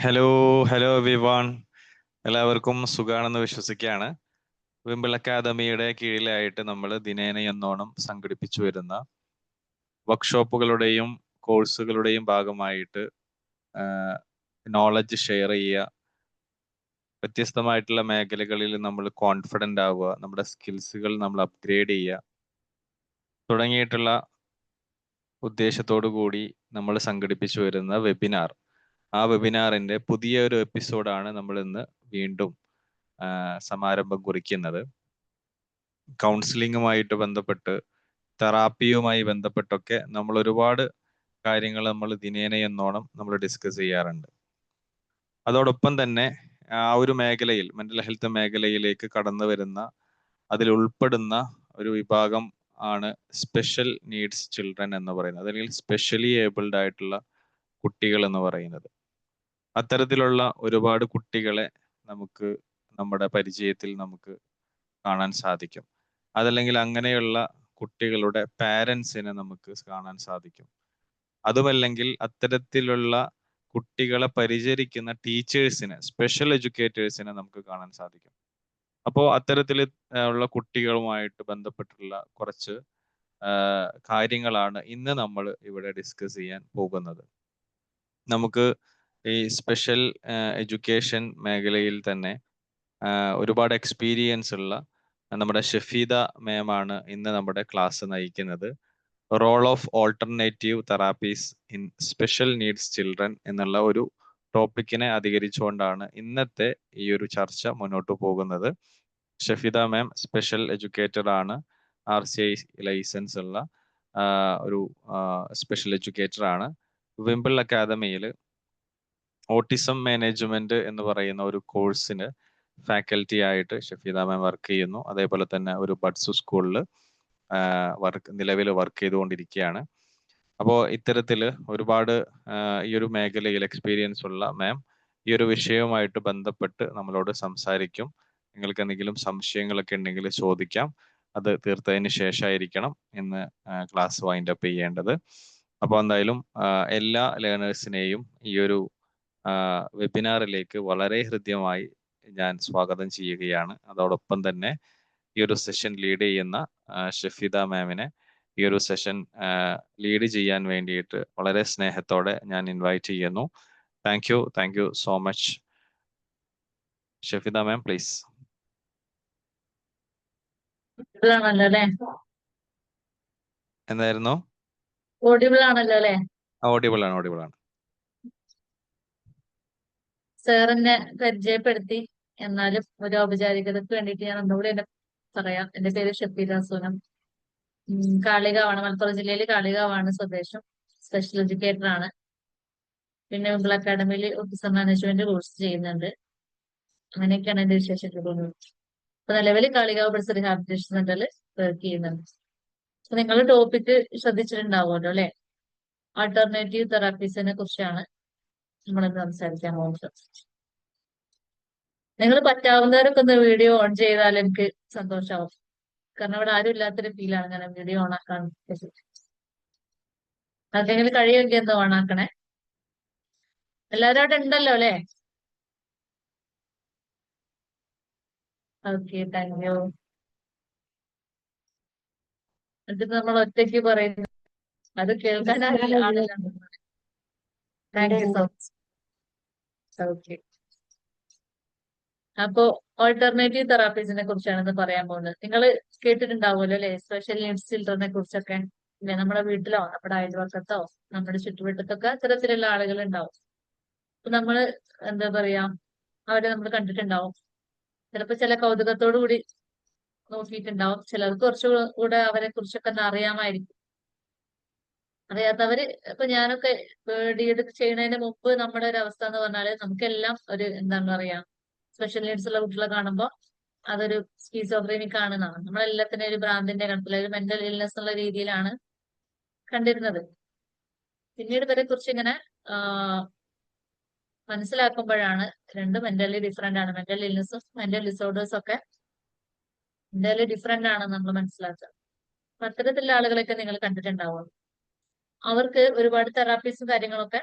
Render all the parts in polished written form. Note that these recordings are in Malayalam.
Hello hello everyone. എല്ലാവർക്കും സുഖാണെന്ന് വിശ്വസിക്കുകയാണ്. വിംബിൾ അക്കാദമിയുടെ കീഴിലായിട്ട് നമ്മൾ ദിനേന എന്നോണം സംഘടിപ്പിച്ചു വരുന്ന വർക്ക്ഷോപ്പുകളുടെയും കോഴ്സുകളുടെയും ഭാഗമായിട്ട് നോളജ് ഷെയർ ചെയ്യുക, വ്യത്യസ്തമായിട്ടുള്ള മേഖലകളിൽ നമ്മൾ കോൺഫിഡൻ്റ് ആവുക, നമ്മുടെ സ്കിൽസുകൾ നമ്മൾ അപ്ഗ്രേഡ് ചെയ്യുക തുടങ്ങിയിട്ടുള്ള ഉദ്ദേശത്തോടു കൂടി നമ്മൾ സംഘടിപ്പിച്ചു വരുന്ന വെബിനാർ. ആ വെബിനാറിന്റെ പുതിയൊരു എപ്പിസോഡാണ് നമ്മൾ ഇന്ന് വീണ്ടും സമാരംഭം കുറിക്കുന്നത്. കൗൺസിലിങ്ങുമായിട്ട് ബന്ധപ്പെട്ട്, തെറാപ്പിയുമായി ബന്ധപ്പെട്ടൊക്കെ നമ്മൾ ഒരുപാട് കാര്യങ്ങൾ നമ്മൾ ദിനേന എന്നോണം നമ്മൾ ഡിസ്കസ് ചെയ്യാറുണ്ട്. അതോടൊപ്പം തന്നെ ആ ഒരു മേഖലയിൽ, മെന്റൽ ഹെൽത്ത് മേഖലയിലേക്ക് കടന്നു വരുന്ന, അതിൽ ഉൾപ്പെടുന്ന ഒരു വിഭാഗം ആണ് സ്പെഷ്യൽ നീഡ്സ് ചിൽഡ്രൻ എന്ന് പറയുന്നത്, അല്ലെങ്കിൽ സ്പെഷ്യലി ഏബിൾഡ് ആയിട്ടുള്ള കുട്ടികൾ എന്ന് പറയുന്നത്. അത്തരത്തിലുള്ള ഒരുപാട് കുട്ടികളെ നമുക്ക് നമ്മുടെ പരിചയത്തിൽ നമുക്ക് കാണാൻ സാധിക്കും. അതല്ലെങ്കിൽ അങ്ങനെയുള്ള കുട്ടികളുടെ പാരൻസിനെ നമുക്ക് കാണാൻ സാധിക്കും. അതുമല്ലെങ്കിൽ അത്തരത്തിലുള്ള കുട്ടികളെ പരിചരിക്കുന്ന ടീച്ചേഴ്സിനെ, സ്പെഷ്യൽ എഡ്യൂക്കേറ്റേഴ്സിനെ നമുക്ക് കാണാൻ സാധിക്കും. അപ്പോൾ അത്തരത്തിൽ ഉള്ള കുട്ടികളുമായിട്ട് ബന്ധപ്പെട്ടുള്ള കുറച്ച് കാര്യങ്ങളാണ് ഇന്ന് നമ്മൾ ഇവിടെ ഡിസ്കസ് ചെയ്യാൻ പോകുന്നത്. നമുക്ക് ഈ സ്പെഷ്യൽ എഡ്യൂക്കേഷൻ മേഖലയിൽ തന്നെ ഒരുപാട് എക്സ്പീരിയൻസ് ഉള്ള നമ്മുടെ ഷഫീദ മാമാണ് ഇന്ന് നമ്മുടെ ക്ലാസ് നയിക്കുന്നത്. Role of alternative therapies in special needs children എന്നുള്ള ഒരു ടോപ്പിക്കിനെ അധികരിച്ചുകൊണ്ടാണ് ഇന്നത്തെ ഈ ഒരു ചർച്ച മുന്നോട്ട് പോകുന്നത്. ഷഫീദ മാം സ്പെഷ്യൽ എഡ്യൂക്കേറ്റർ ആണ്, RCI ലൈസൻസ് ഉള്ള ഒരു സ്പെഷ്യൽ എഡ്യൂക്കേറ്റർ ആണ്. വിംബിൾ അക്കാദമിയിൽ ഓട്ടിസം മാനേജ്മെന്റ് എന്ന് പറയുന്ന ഒരു കോഴ്സിന് ഫാക്കൽറ്റി ആയിട്ട് ഷഫീദ മാം വർക്ക് ചെയ്യുന്നു. അതേപോലെ തന്നെ ഒരു ബഡ്സ് സ്കൂളിൽ നിലവിൽ വർക്ക് ചെയ്തുകൊണ്ടിരിക്കുകയാണ്. അപ്പോൾ ഇത്തരത്തിൽ ഒരുപാട് ഈ ഒരു മേഖലയിൽ എക്സ്പീരിയൻസ് ഉള്ള മാം ഈ ഒരു വിഷയവുമായിട്ട് ബന്ധപ്പെട്ട് നമ്മളോട് സംസാരിക്കും. നിങ്ങൾക്ക് എന്തെങ്കിലും സംശയങ്ങളൊക്കെ ഉണ്ടെങ്കിൽ ചോദിക്കാം. അത് തീർത്തതിന് ശേഷമായിരിക്കണം ഇന്ന് ക്ലാസ് വൈൻഡ് അപ്പ് ചെയ്യേണ്ടത്. അപ്പോൾ എന്തായാലും എല്ലാ ലേണേഴ്സിനെയും ഈ ഒരു വെബിനാറിലേക്ക് വളരെ ഹൃദ്യമായി ഞാൻ സ്വാഗതം ചെയ്യുകയാണ്. അതോടൊപ്പം തന്നെ ഈ ഒരു സെഷൻ ലീഡ് ചെയ്യുന്ന ഷഫീദ മാമിനെ ഈ ഒരു സെഷൻ ലീഡ് ചെയ്യാൻ വേണ്ടിയിട്ട് വളരെ സ്നേഹത്തോടെ ഞാൻ ഇൻവൈറ്റ് ചെയ്യുന്നു. Thank you so much. Shafeeda ma'am please. എന്തായിരുന്നു? ഓഡിബിൾ ആണല്ലോ അല്ലേ? ഓഡിബിൾ ആണ്. സാറിനെ പരിചയപ്പെടുത്തി, എന്നാലും ഒരു ഔപചാരികതയ്ക്ക് വേണ്ടിയിട്ട് ഞാൻ ഒന്നുകൂടി എന്നെ പറയാം. എന്റെ പേര് ഷഫീദ സോനം. കാളികാവാണ്, മലപ്പുറം ജില്ലയിൽ കാളികാവാണ് സ്വദേശം. സ്പെഷ്യൽ എഡ്യൂക്കേറ്റർ ആണ്. പിന്നെ വിംബിൾ അക്കാദമിയിൽ ഓഫീസർ മാനേജ്മെന്റ് കോഴ്സ് ചെയ്യുന്നുണ്ട്. അങ്ങനെയൊക്കെയാണ് എന്റെ വിശേഷങ്ങൾ. അപ്പൊ നിലവിൽ കാളികാവ് ബഡ്സ് റീഹാബിലിറ്റേഷൻ സെന്ററിൽ വർക്ക് ചെയ്യുന്നുണ്ട്. അപ്പൊ നിങ്ങൾ ടോപ്പിക് ശ്രദ്ധിച്ചിട്ടുണ്ടാവുമല്ലോ അല്ലെ? ആൾട്ടർനേറ്റീവ് തെറാപ്പീസിനെ കുറിച്ചാണ് നമ്മളിന്ന് സംസാരിക്കാൻ പോകുന്നത്. നിങ്ങൾ പറ്റാവുന്നവരൊക്കെ ഒന്ന് വീഡിയോ ഓൺ ചെയ്താൽ എനിക്ക് സന്തോഷമാവും. കാരണം ഇവിടെ ആരും ഇല്ലാത്തൊരു ഫീലാണ് ഇങ്ങനെ വീഡിയോ ഓൺ ആക്കാൻ. ആർക്കെങ്കിലും കഴിയുമെങ്കിൽ എന്തോ ഓൺ ആക്കണേ. എല്ലാവരും അവിടെ ഉണ്ടല്ലോ അല്ലെ? Okay, thank U. എന്നിട്ട് നമ്മൾ ഒറ്റയ്ക്ക് പറയുന്നു, അത് കേൾക്കാൻ ആളില്ല. Thank you so much. Okay, അപ്പോ ഓൾട്ടർനേറ്റീവ് തെറാപ്പീസിനെ കുറിച്ചാണ് പറയാൻ പോകുന്നത്. നിങ്ങൾ കേട്ടിട്ടുണ്ടാവുമല്ലോ അല്ലെ? സ്പെഷ്യൽ നീഡ്സ് ചിൽഡ്രനെ കുറിച്ചൊക്കെ. പിന്നെ നമ്മുടെ വീട്ടിലോ നമ്മുടെ അയൽവക്കത്തോ നമ്മുടെ ചുറ്റുവട്ടത്തൊക്കെ അത്തരത്തിലുള്ള ആളുകൾ ഉണ്ടാവും. അപ്പൊ നമ്മള് എന്താ പറയാ, അവരെ നമ്മൾ കണ്ടിട്ടുണ്ടാവും. ചിലപ്പോ ചില കൗതുകത്തോടു കൂടി നോക്കിയിട്ടുണ്ടാവും. ചിലർക്ക് കുറച്ചുകൂടെ അവരെ കുറിച്ചൊക്കെ ഒന്ന് അറിയാമായിരിക്കും. അറിയാത്തവര്, ഇപ്പൊ ഞാനൊക്കെ DED ചെയ്യുന്നതിന് മുമ്പ് നമ്മുടെ ഒരു അവസ്ഥ എന്ന് പറഞ്ഞാല് നമുക്കെല്ലാം ഒരു എന്താണ് പറയാ, സ്പെഷ്യൽ നീഡ്സ് ഉള്ള കുട്ടികളെ കാണുമ്പോൾ അതൊരു സ്കീസോഫ്രീനിക് ആണെന്നാണ്, നമ്മളെല്ലാത്തിനും ഒരു ഭ്രാന്തിന്റെ കണക്കിൽ, ഒരു മെന്റൽ ഇൽനെസ് എന്നുള്ള രീതിയിലാണ് കണ്ടിരുന്നത്. പിന്നീട് ഇവരെ കുറിച്ച് ഇങ്ങനെ മനസ്സിലാക്കുമ്പോഴാണ് രണ്ട് മെന്റലി ഡിഫറെന്റ് ആണ്. മെന്റൽ ഇൽനെസ്സും മെന്റൽ ഡിസോർഡേഴ്സും ഒക്കെ മെന്റലി ഡിഫറെന്റ് ആണ് നമ്മൾ മനസ്സിലാക്കുക. അപ്പൊ അത്തരത്തിലുള്ള ആളുകളൊക്കെ നിങ്ങൾ കണ്ടിട്ടുണ്ടാവും. അവർക്ക് ഒരുപാട് തെറാപ്പീസും കാര്യങ്ങളൊക്കെ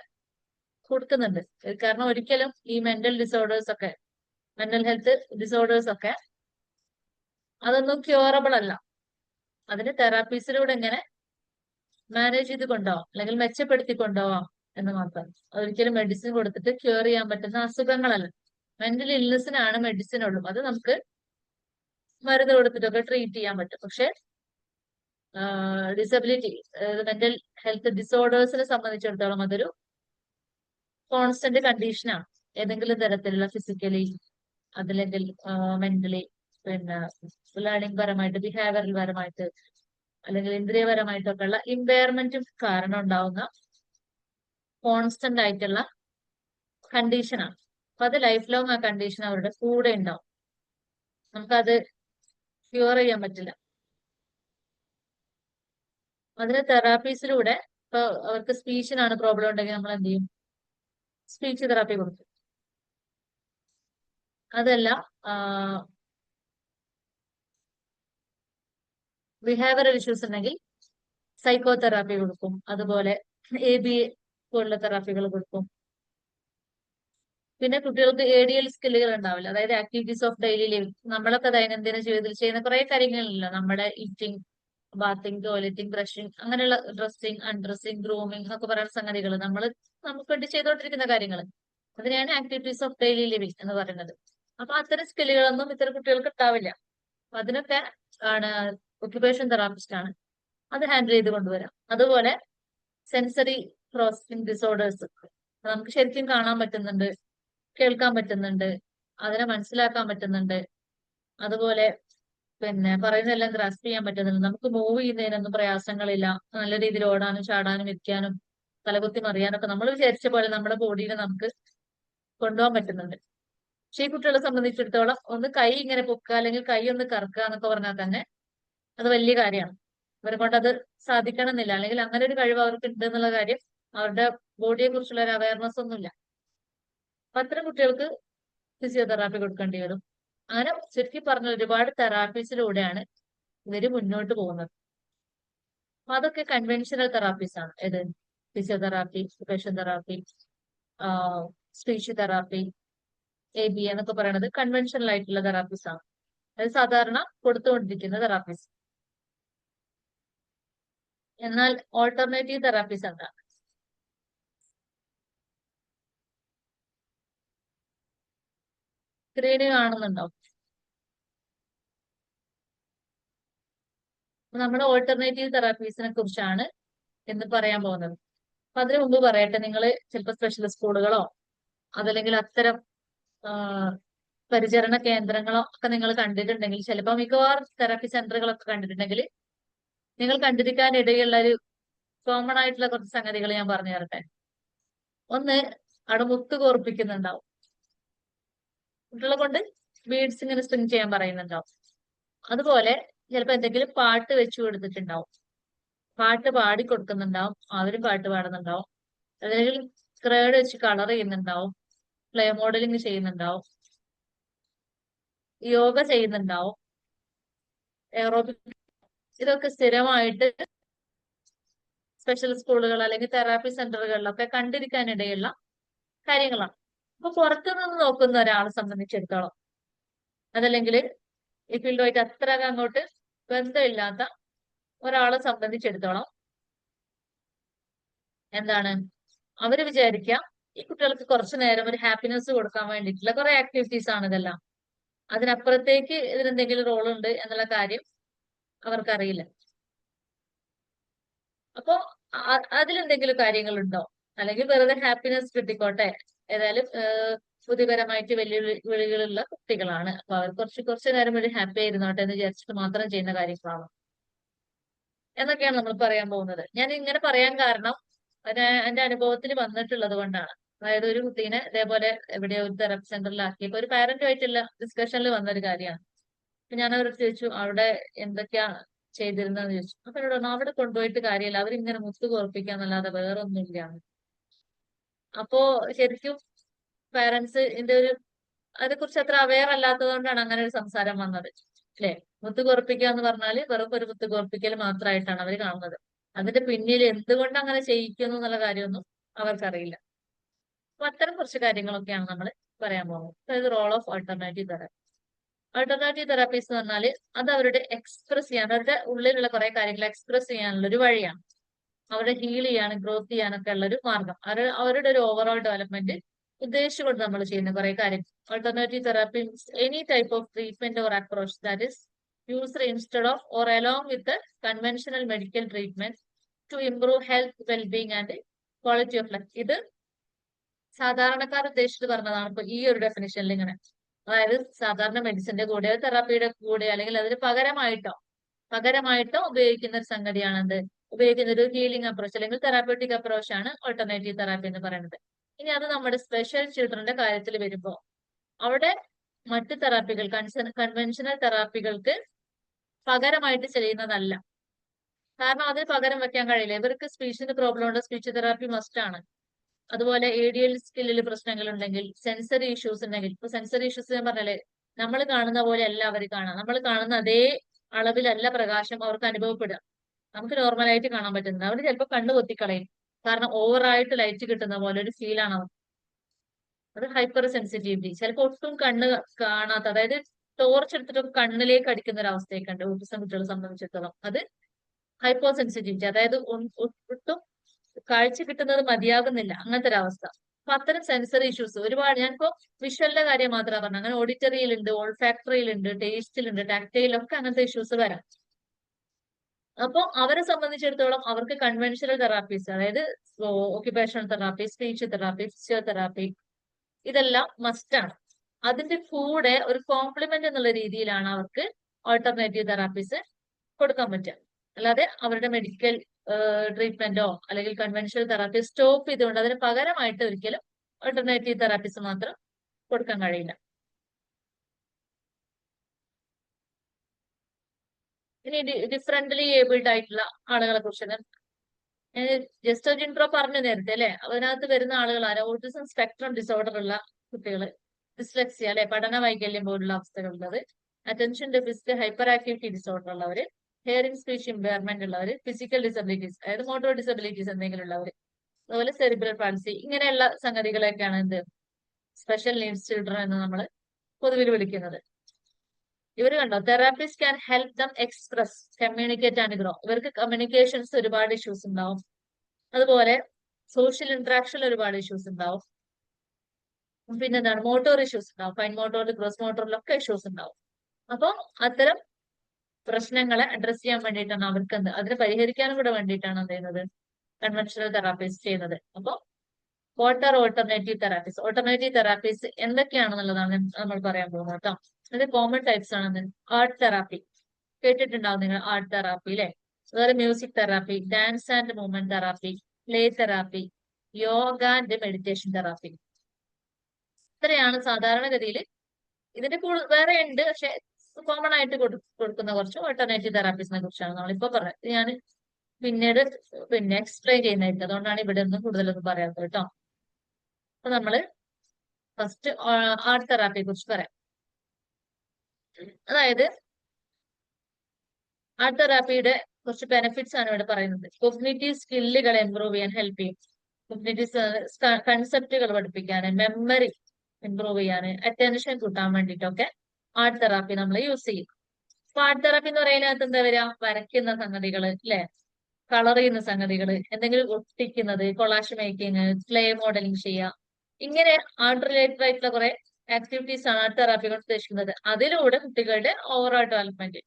കൊടുക്കുന്നുണ്ട്. കാരണം ഒരിക്കലും ഈ മെന്റൽ ഹെൽത്ത് ഡിസോർഡേഴ്സ് ഒക്കെ അതൊന്നും ക്യൂറബിൾ അല്ല. അതിന് തെറാപ്പീസിലൂടെ എങ്ങനെ മാനേജ് ചെയ്ത് കൊണ്ടുപോവാം അല്ലെങ്കിൽ മെച്ചപ്പെടുത്തി കൊണ്ടുപോവാം എന്ന് മാത്രം. ഒരിക്കലും മെഡിസിൻ കൊടുത്തിട്ട് ക്യൂർ ചെയ്യാൻ പറ്റുന്ന അസുഖങ്ങളല്ല. മെന്റൽ ഇൽനെസ്സിനാണ് മെഡിസിൻ ഉള്ളൂ. അത് നമുക്ക് മരുന്ന് കൊടുത്തിട്ടൊക്കെ ട്രീറ്റ് ചെയ്യാൻ പറ്റും. പക്ഷെ ഡിസബിലിറ്റി, മെന്റൽ ഹെൽത്ത് ഡിസോർഡേഴ്സിനെ സംബന്ധിച്ചിടത്തോളം അതൊരു കോൺസ്റ്റന്റ് കണ്ടീഷനാണ്. ഏതെങ്കിലും തരത്തിലുള്ള ഫിസിക്കലി അതല്ലെങ്കിൽ മെന്റലി, പിന്നെ ലേണിംഗ് പരമായിട്ട്, ബിഹേവിയറൽ പരമായിട്ട് അല്ലെങ്കിൽ ഇന്ദ്രിയപരമായിട്ടൊക്കെ ഉള്ള ഇമ്പയർമെന്റും കാരണം ഉണ്ടാവുന്ന കോൺസ്റ്റന്റ് ആയിട്ടുള്ള കണ്ടീഷനാണ്. അപ്പൊ അത് ലൈഫ് ലോങ് ആ കണ്ടീഷൻ അവരുടെ കൂടെ ഉണ്ടാവും. നമുക്കത് ക്യൂർ ചെയ്യാൻ പറ്റില്ല. അതിന് തെറാപ്പീസിലൂടെ ഇപ്പൊ അവർക്ക് സ്പീച്ചിനാണ് പ്രോബ്ലം ഉണ്ടെങ്കിൽ നമ്മൾ എന്ത് ചെയ്യും? സ്പീച്ച് തെറാപ്പി കൊടുക്കും. അതല്ല ബിഹേവിയറൽ ഇഷ്യൂസ് ഉണ്ടെങ്കിൽ സൈക്കോ തെറാപ്പി കൊടുക്കും. അതുപോലെ ABA പോലുള്ള തെറാപ്പികൾ കൊടുക്കും. പിന്നെ കുട്ടികൾക്ക് ADL സ്കില്ലുകൾ ഉണ്ടാവില്ല, അതായത് ആക്ടിവിറ്റീസ് ഓഫ് ഡെയിലി ലിവിങ്. നമ്മളൊക്കെ ദൈനംദിന ജീവിതത്തിൽ ചെയ്യുന്ന കുറെ കാര്യങ്ങളില്ല. നമ്മുടെ ഈറ്റിംഗ്, ബാത്തിങ്, ടോയ്ലറ്റിംഗ്, ബ്രഷിംഗ്, അങ്ങനെയുള്ള ഡ്രസ്സിങ്, അൺഡ്രസ്സിങ്, ഗ്രൂമിംഗ് എന്നൊക്കെ പറയുന്ന സംഗതികൾ നമുക്ക് വേണ്ടി ചെയ്തുകൊണ്ടിരിക്കുന്ന കാര്യങ്ങൾ. അതിനെയാണ് ആക്ടിവിറ്റീസ് ഓഫ് ഡെയിലി ലിവിങ് എന്ന് പറയുന്നത്. അപ്പൊ അത്തരം സ്കില്ലുകളൊന്നും ഇത്തരം കുട്ടികൾക്ക് ഉണ്ടാവില്ല. അപ്പൊ അതിനൊക്കെ ആണ് ഒക്യുപേഷൻ തെറാപ്പിസ്റ്റ് ആണ് അത് ഹാൻഡിൽ ചെയ്ത് കൊണ്ടുവരാം. അതുപോലെ സെൻസറി പ്രോസസിങ് ഡിസോർഡേഴ്സ് നമുക്ക് ശരിക്കും കാണാൻ പറ്റുന്നുണ്ട്, കേൾക്കാൻ പറ്റുന്നുണ്ട്, അതിനെ മനസ്സിലാക്കാൻ പറ്റുന്നുണ്ട്. അതുപോലെ പിന്നെ പറയുന്നതെല്ലാം ഗ്രാസ്പ് ചെയ്യാൻ പറ്റുന്നുണ്ട്. നമുക്ക് മൂവ് ചെയ്യുന്നതിനൊന്നും പ്രയാസങ്ങളില്ല. നല്ല രീതിയിൽ ഓടാനും ചാടാനും ഇരിക്കാനും തലകുത്തി മറിയാനൊക്കെ നമ്മൾ വിചാരിച്ച പോലെ നമ്മുടെ ബോഡിയിൽ നമുക്ക് കൊണ്ടുപോകാൻ പറ്റുന്നുണ്ട്. പക്ഷേ ഈ കുട്ടികളെ സംബന്ധിച്ചിടത്തോളം ഒന്ന് കൈ ഇങ്ങനെ പൊക്കുക അല്ലെങ്കിൽ കൈ ഒന്ന് കറക്കുക എന്നൊക്കെ പറഞ്ഞാൽ തന്നെ അത് വലിയ കാര്യമാണ്. അവരെ കൊണ്ട് അത് സാധിക്കണം എന്നില്ല, അല്ലെങ്കിൽ അങ്ങനെ ഒരു കഴിവ് അവർക്ക് ഉണ്ട് എന്നുള്ള കാര്യം അവരുടെ ബോഡിയെ കുറിച്ചുള്ള ഒരു അവയർനെസ് ഒന്നുമില്ല. അപ്പൊ അത്തരം കുട്ടികൾക്ക് ഫിസിയോതെറാപ്പി കൊടുക്കേണ്ടി വരും. അങ്ങനെ ചുരുക്കി പറഞ്ഞ ഒരുപാട് തെറാപ്പീസിലൂടെയാണ് ഇവര് മുന്നോട്ട് പോകുന്നത്. അപ്പൊ അതൊക്കെ കൺവെൻഷണൽ തെറാപ്പീസ് ആണ്. ഏത് physiotherapy, occupation therapy, speech therapy, ABA എന്നൊക്കെ പറയുന്നത് കൺവെൻഷണൽ ആയിട്ടുള്ള തെറാപ്പീസ് ആണ്. അത് സാധാരണ കൊടുത്തുകൊണ്ടിരിക്കുന്ന തെറാപ്പീസ്. എന്നാൽ ഓൾട്ടർനേറ്റീവ് തെറാപ്പീസ് എന്താണ്? സ്ക്രീന് കാണുന്നുണ്ടോ? നമ്മുടെ ഓൾട്ടർനേറ്റീവ് തെറാപ്പീസിനെ കുറിച്ചാണ് എന്ന് പറയാൻ പോകുന്നത്. അപ്പൊ അതിനു മുമ്പ് പറയട്ടെ, നിങ്ങൾ ചിലപ്പോൾ സ്പെഷ്യൽ സ്കൂളുകളോ അതല്ലെങ്കിൽ അത്തരം പരിചരണ കേന്ദ്രങ്ങളോ ഒക്കെ നിങ്ങൾ കണ്ടിട്ടുണ്ടെങ്കിൽ, ചിലപ്പോൾ മിക്കവാറും തെറാപ്പി സെന്ററുകളൊക്കെ കണ്ടിട്ടുണ്ടെങ്കിൽ നിങ്ങൾ കണ്ടിരിക്കാൻ ഇടയുള്ള ഒരു കോമൺ ആയിട്ടുള്ള കുറച്ച് സംഗതികൾ ഞാൻ പറഞ്ഞു തരട്ടെ. ഒന്ന്, അവിടെ മുത്ത് കോർപ്പിക്കുന്നുണ്ടാവും. കുട്ടികളെ കൊണ്ട് ബീഡ്സ് ഇങ്ങനെ സ്ട്രിങ് ചെയ്യാൻ പറയുന്നുണ്ടാവും. അതുപോലെ ചിലപ്പോൾ എന്തെങ്കിലും പാട്ട് വെച്ചു കൊടുത്തിട്ടുണ്ടാവും, പാട്ട് പാടി കൊടുക്കുന്നുണ്ടാവും, അവരും പാട്ട് പാടുന്നുണ്ടാവും. അല്ലെങ്കിൽ ക്രേഡ് വെച്ച് കളർ ചെയ്യുന്നുണ്ടാവും, പ്ലേ മോഡലിംഗ് ചെയ്യുന്നുണ്ടാവും, യോഗ ചെയ്യുന്നുണ്ടാവും, എയറോബിക്. ഇതൊക്കെ സ്ഥിരമായിട്ട് സ്പെഷ്യൽ സ്കൂളുകൾ അല്ലെങ്കിൽ തെറാപ്പി സെന്ററുകളിലൊക്കെ കണ്ടിരിക്കാനിടയുള്ള കാര്യങ്ങളാണ്. അപ്പൊ പുറത്തുനിന്ന് നോക്കുന്ന ഒരാളെ സംബന്ധിച്ചിടത്തോളം, അതല്ലെങ്കിൽ ഈ ഫീൽഡുമായിട്ട് അത്ര അങ്ങോട്ട് ബന്ധമില്ലാത്ത ഒരാളെ സംബന്ധിച്ചിടത്തോളം എന്താണ് അവര് വിചാരിക്കുക, ഈ കുട്ടികൾക്ക് കുറച്ചു നേരം ഒരു ഹാപ്പിനെസ് കൊടുക്കാൻ വേണ്ടിയിട്ടുള്ള കുറെ ആക്ടിവിറ്റീസ് ആണ് ഇതെല്ലാം. അതിനപ്പുറത്തേക്ക് ഇതിനെന്തെങ്കിലും റോൾ ഉണ്ട് എന്നുള്ള കാര്യം അവർക്കറിയില്ല. അപ്പോ അതിലെന്തെങ്കിലും കാര്യങ്ങളുണ്ടോ, അല്ലെങ്കിൽ വെറുതെ ഹാപ്പിനെസ് കിട്ടിക്കോട്ടെ, ഏതായാലും ബുദ്ധിപരമായിട്ട് വെല്ലുവിളികളുള്ള കുട്ടികളാണ്, അപ്പൊ അവർ കുറച്ചു നേരം ഒരു ഹാപ്പി ആയിരുന്നോട്ടെ എന്ന് വിചാരിച്ചിട്ട് മാത്രം ചെയ്യുന്ന കാര്യങ്ങളാണ് എന്നൊക്കെയാണ് നമ്മൾ പറയാൻ പോകുന്നത്. ഞാൻ ഇങ്ങനെ പറയാൻ കാരണം എന്റെ അനുഭവത്തിൽ വന്നിട്ടുള്ളത് കൊണ്ടാണ്. അതായത് ഒരു കുട്ടീനെ ഇതേപോലെ എവിടെയോ ഒരു തെറാപ്പി സെന്ററിലാക്കിയപ്പോ ഒരു പാരന്റുമായിട്ടുള്ള ഡിസ്കഷനിൽ വന്നൊരു കാര്യമാണ്. അപ്പൊ ഞാൻ അവരോട് ചോദിച്ചു, അവിടെ എന്തൊക്കെയാ ചെയ്തിരുന്നതെന്ന് ചോദിച്ചു. അപ്പൊ എന്നോട് പറഞ്ഞു, അവിടെ കൊണ്ടുപോയിട്ട് കാര്യമില്ല, അവരിങ്ങനെ മുത്ത് കോർപ്പിക്കാന്നല്ലാതെ വേറെ ഒന്നുമില്ല. അപ്പോ ശരിക്കും പാരന്റ്സ് ഇതിന്റെ ഒരു അതിനെ കുറിച്ച് അത്ര അവെയർ അല്ലാത്തത് കൊണ്ടാണ് അങ്ങനെ ഒരു സംസാരം വന്നത്, അല്ലെ? മുത്ത് കോർപ്പിക്കുക എന്ന് പറഞ്ഞാല് വെറും ഒരു മുത്ത് കോർപ്പിക്കൽ മാത്രമായിട്ടാണ് അവർ കാണുന്നത്. അതിന്റെ പിന്നിൽ എന്തുകൊണ്ട് അങ്ങനെ ചെയ്യിക്കുന്നു എന്നുള്ള കാര്യമൊന്നും അവർക്കറിയില്ല. അപ്പൊ അത്തരം കുറച്ച് കാര്യങ്ങളൊക്കെയാണ് നമ്മൾ പറയാൻ പോകുന്നത്. അതായത് role of alternative therapy. Alternative therapies എന്ന് പറഞ്ഞാൽ അത് അവരുടെ എക്സ്പ്രസ് ചെയ്യാൻ, അവരുടെ ഉള്ളിലുള്ള കുറെ കാര്യങ്ങൾ എക്സ്പ്രസ് ചെയ്യാനുള്ള ഒരു വഴിയാണ്. അവരെ ഹീൽ ചെയ്യാനും ഗ്രോത്ത് ചെയ്യാനൊക്കെ ഉള്ള ഒരു മാർഗം, അവരുടെ ഒരു ഓവറോൾ ഡെവലപ്മെന്റ് ഉദ്ദേശിച്ചുകൊണ്ട് നമ്മൾ ചെയ്യുന്ന കുറെ കാര്യം. Alternative therapy any type of treatment or approach that is used instead of or along with conventional medical treatment to improve health wellbeing and quality of life. ഇത് സാധാരണക്കാർ ഉദ്ദേശിച്ച് പറഞ്ഞതാണ്. ഇപ്പൊ ഈ ഒരു ഡെഫിനിഷനിൽ ഇങ്ങനെ, അതായത് സാധാരണ മെഡിസിന്റെ കൂടെയോ തെറാപ്പിയുടെ കൂടെയോ അല്ലെങ്കിൽ അതിന് പകരമായിട്ടോ ഉപയോഗിക്കുന്ന ഒരു സംഗതിയാണെന്ത്, ഉപയോഗിക്കുന്ന ഒരു ഹീലിംഗ് അപ്രോച്ച് അല്ലെങ്കിൽ തെറാപ്യൂട്ടിക് അപ്രോച്ച് ആണ് ഓൾട്ടർനേറ്റീവ് തെറാപ്പി എന്ന് പറയുന്നത്. ഇനി അത് നമ്മുടെ സ്പെഷ്യൽ ചിൽഡ്രന്റെ കാര്യത്തിൽ വരുമ്പോൾ അവിടെ മറ്റു തെറാപ്പികൾ കൺവെൻഷണൽ തെറാപ്പികൾക്ക് പകരമായിട്ട് ചെയ്യുന്നതല്ല. കാരണം അതിന് പകരം വെക്കാൻ കഴിയില്ല. ഇവർക്ക് സ്പീച്ചിന് പ്രോബ്ലം ഉണ്ട്, സ്പീച്ച് തെറാപ്പി മസ്റ്റ് ആണ്. അതുപോലെ ADL സ്കില്ലിൽ പ്രശ്നങ്ങൾ ഉണ്ടെങ്കിൽ, സെൻസറി ഇഷ്യൂസ് ഉണ്ടെങ്കിൽ, ഇപ്പൊ സെൻസറി ഇഷ്യൂസ് ഞാൻ പറഞ്ഞാലേ, നമ്മൾ കാണുന്ന പോലെ അല്ല അവർ കാണാം. നമ്മൾ കാണുന്ന അതേ അളവിലല്ല പ്രകാശം അവർക്ക് അനുഭവപ്പെടുക. നമുക്ക് നോർമലായിട്ട് കാണാൻ പറ്റുന്നത് അവർ ചിലപ്പോൾ കണ്ണ് പൊത്തിക്കളയും. കാരണം ഓവറായിട്ട് ലൈറ്റ് കിട്ടുന്ന പോലെ ഒരു ഫീലാണ് അവർ. അത് ഹൈപ്പർ സെൻസിറ്റിവിറ്റി. ചിലപ്പോൾ ഒട്ടും കണ്ണ് കാണാത്ത, അതായത് ടോർച്ച് എടുത്തിട്ട് കണ്ണിലേക്ക് അടിക്കുന്ന ഒരു അവസ്ഥയൊക്കെ ഉണ്ട് ഓട്ടിസം കുട്ടികളെ സംബന്ധിച്ചിടത്തോളം. അത് ഹൈപ്പർ സെൻസിറ്റിവിറ്റി, അതായത് ഒട്ടും കാഴ്ച കിട്ടുന്നത് മതിയാകുന്നില്ല, അങ്ങനത്തെ ഒരു അവസ്ഥ. അപ്പൊ അത്തരം സെൻസറി ഇഷ്യൂസ് ഒരുപാട്, ഞാനിപ്പോ വിഷ്വലിന്റെ കാര്യം മാത്രമാണ് പറഞ്ഞത്. അങ്ങനെ ഓഡിറ്ററിയിലുണ്ട്, ഓൾഫാക്ടറിയിലുണ്ട്, ടേസ്റ്റിലുണ്ട്, ടാക്ടൈലൊക്കെ അങ്ങനത്തെ ഇഷ്യൂസ് വരാം. അപ്പൊ അവരെ സംബന്ധിച്ചിടത്തോളം അവർക്ക് കൺവെൻഷണൽ തെറാപ്പീസ്, അതായത് occupational therapy, speech therapy, physiotherapy, ഇതെല്ലാം മസ്റ്റ് ആണ്. അതിന്റെ കൂടെ ഒരു കോംപ്ലിമെന്റ് എന്നുള്ള രീതിയിലാണ് അവർക്ക് ഓൾട്ടർനേറ്റീവ് തെറാപ്പീസ് കൊടുക്കാൻ പറ്റുക. അല്ലാതെ അവരുടെ മെഡിക്കൽ ട്രീറ്റ്മെന്റോ അല്ലെങ്കിൽ കൺവെൻഷണൽ തെറാപ്പി സ്റ്റോപ്പ് ചെയ്തുകൊണ്ട് അതിന് പകരമായിട്ട് ഒരിക്കലും ഓൾട്ടർനേറ്റീവ് തെറാപ്പീസ് മാത്രം കൊടുക്കാൻ കഴിയില്ല. ഇനി ഡിഫറെന്റ്ലി ഏബിൾഡ് ആയിട്ടുള്ള ആളുകളെ കുറിച്ച് ജസ്റ്റ് ഒരു ഇൻട്രോ പറഞ്ഞു നേരത്തെ അല്ലെ. അതിനകത്ത് വരുന്ന ആളുകൾ ആരാ? ഓട്ടിസം സ്പെക്ട്രം ഡിസോർഡർ ഉള്ള കുട്ടികൾ, ഡിസ്ലെക്സിയ അല്ലെ, പഠന വൈകല്യം പോലുള്ള അവസ്ഥകളുള്ളത്, attention deficit hyperactivity disorder ഉള്ളവര്, ഹിയറിംഗ് സ്പീച്ച് ഇമ്പയർമെന്റ് ഉള്ളവര്, ഫിസിക്കൽ ഡിസബിലിറ്റീസ് അതായത് മോട്ടോർ ഡിസബിലിറ്റീസ് എന്തെങ്കിലും ഉള്ളവര്, അതുപോലെ സെറിബ്രൽ പാൾസി, ഇങ്ങനെയുള്ള സംഗതികളൊക്കെയാണ് എന്ത് സ്പെഷ്യൽ നീഡ്സ് ചിൽഡ്രൻ എന്ന് നമ്മൾ പൊതുവിൽ വിളിക്കുന്നത്. ഇവർ കണ്ടോ, therapist can help them express, communicate and grow. ഇവർക്ക് കമ്മ്യൂണിക്കേഷൻസ് ഒരുപാട് ഇഷ്യൂസ് ഉണ്ടാവും. അതുപോലെ സോഷ്യൽ ഇന്ററാക്ഷനിൽ ഒരുപാട് ഇഷ്യൂസ് ഉണ്ടാവും. പിന്നെന്താണ്, മോട്ടോർ ഇഷ്യൂസ് ഉണ്ടാവും. ഫൈൻ മോട്ടോറിൽ, ഗ്രോസ് മോട്ടോറിലൊക്കെ ഇഷ്യൂസ് ഉണ്ടാവും. അപ്പോൾ അത്തരം പ്രശ്നങ്ങളെ അഡ്രസ് ചെയ്യാൻ വേണ്ടിയിട്ടാണ് അവർക്ക് അതിനെ പരിഹരിക്കാനും കൂടെ വേണ്ടിയിട്ടാണ് എന്ത് ചെയ്യുന്നത്, കൺവെൻഷണൽ തെറാപ്പീസ് ചെയ്യുന്നത്. അപ്പോൾ what are alternative therapies? Alternative therapies എന്തൊക്കെയാണെന്നുള്ളതാണ് നമ്മൾ പറയാൻ പോകുന്നത് കേട്ടോ. അത് കോമൺ ടൈപ്സ് ആണ്. ആർട്ട് തെറാപ്പി കേട്ടിട്ടുണ്ടാവും നിങ്ങൾ, ആർട്ട് തെറാപ്പി അല്ലെ. അതുപോലെ music therapy, dance and movement therapy, play therapy, yoga and meditation therapy. ഇത്രയാണ് സാധാരണഗതിയിൽ. ഇതിന്റെ വേറെ ഉണ്ട്, പക്ഷെ കോമൺ ആയിട്ട് കൊടുക്കുന്ന കുറച്ച് ഓൾട്ടർനേറ്റീവ് തെറാപ്പീസിനെ കുറിച്ചാണ് നമ്മളിപ്പോ പറഞ്ഞത്. ഞാൻ പിന്നീട് എക്സ്പ്ലെയിൻ ചെയ്യുന്നതായിരിക്കും. അതുകൊണ്ടാണ് ഇവിടെ ഒന്നും കൂടുതലൊന്നും പറയാത്തത് കേട്ടോ. അപ്പൊ നമ്മള് ഫസ്റ്റ് ആർട്ട് തെറാപ്പിയെ കുറിച്ച് പറയാം. അതായത് ആർട്ട് തെറാപ്പിയുടെ കുറച്ച് ബെനിഫിറ്റ്സ് ആണ് ഇവിടെ പറയുന്നത്. കോഗ്നിറ്റീവ് സ്കില്ലുകൾ ഇംപ്രൂവ് ചെയ്യാൻ ഹെൽപ്പ് ചെയ്യും. കോഗ്നിറ്റീവ് കൺസെപ്റ്റുകൾ പഠിപ്പിക്കാൻ, മെമ്മറി ഇംപ്രൂവ് ചെയ്യാൻ, അറ്റൻഷൻ കൂട്ടാൻ വേണ്ടിയിട്ടൊക്കെ ആർട്ട് തെറാപ്പി നമ്മൾ യൂസ് ചെയ്യും. അപ്പൊ ആർട്ട് തെറാപ്പി എന്ന് പറയുന്നതിനകത്ത് എന്താ വരിക? വരയ്ക്കുന്ന സംഗതികൾ അല്ലെ, കളർ ചെയ്യുന്ന സംഗതികൾ, എന്തെങ്കിലും ഒട്ടിക്കുന്നത്, കൊളാഷ് മേക്കിങ്, ക്ലേ മോഡലിംഗ് ചെയ്യുക, ഇങ്ങനെ ആർട്ട് റിലേറ്റഡ് ആയിട്ടുള്ള കുറെ ആക്ടിവിറ്റീസ് ആണ് ആർട്ട് തെറാപ്പി കൊണ്ട് ഉദ്ദേശിക്കുന്നത്. അതിലൂടെ കുട്ടികളുടെ ഓവറോൾ ഡെവലപ്മെന്റ്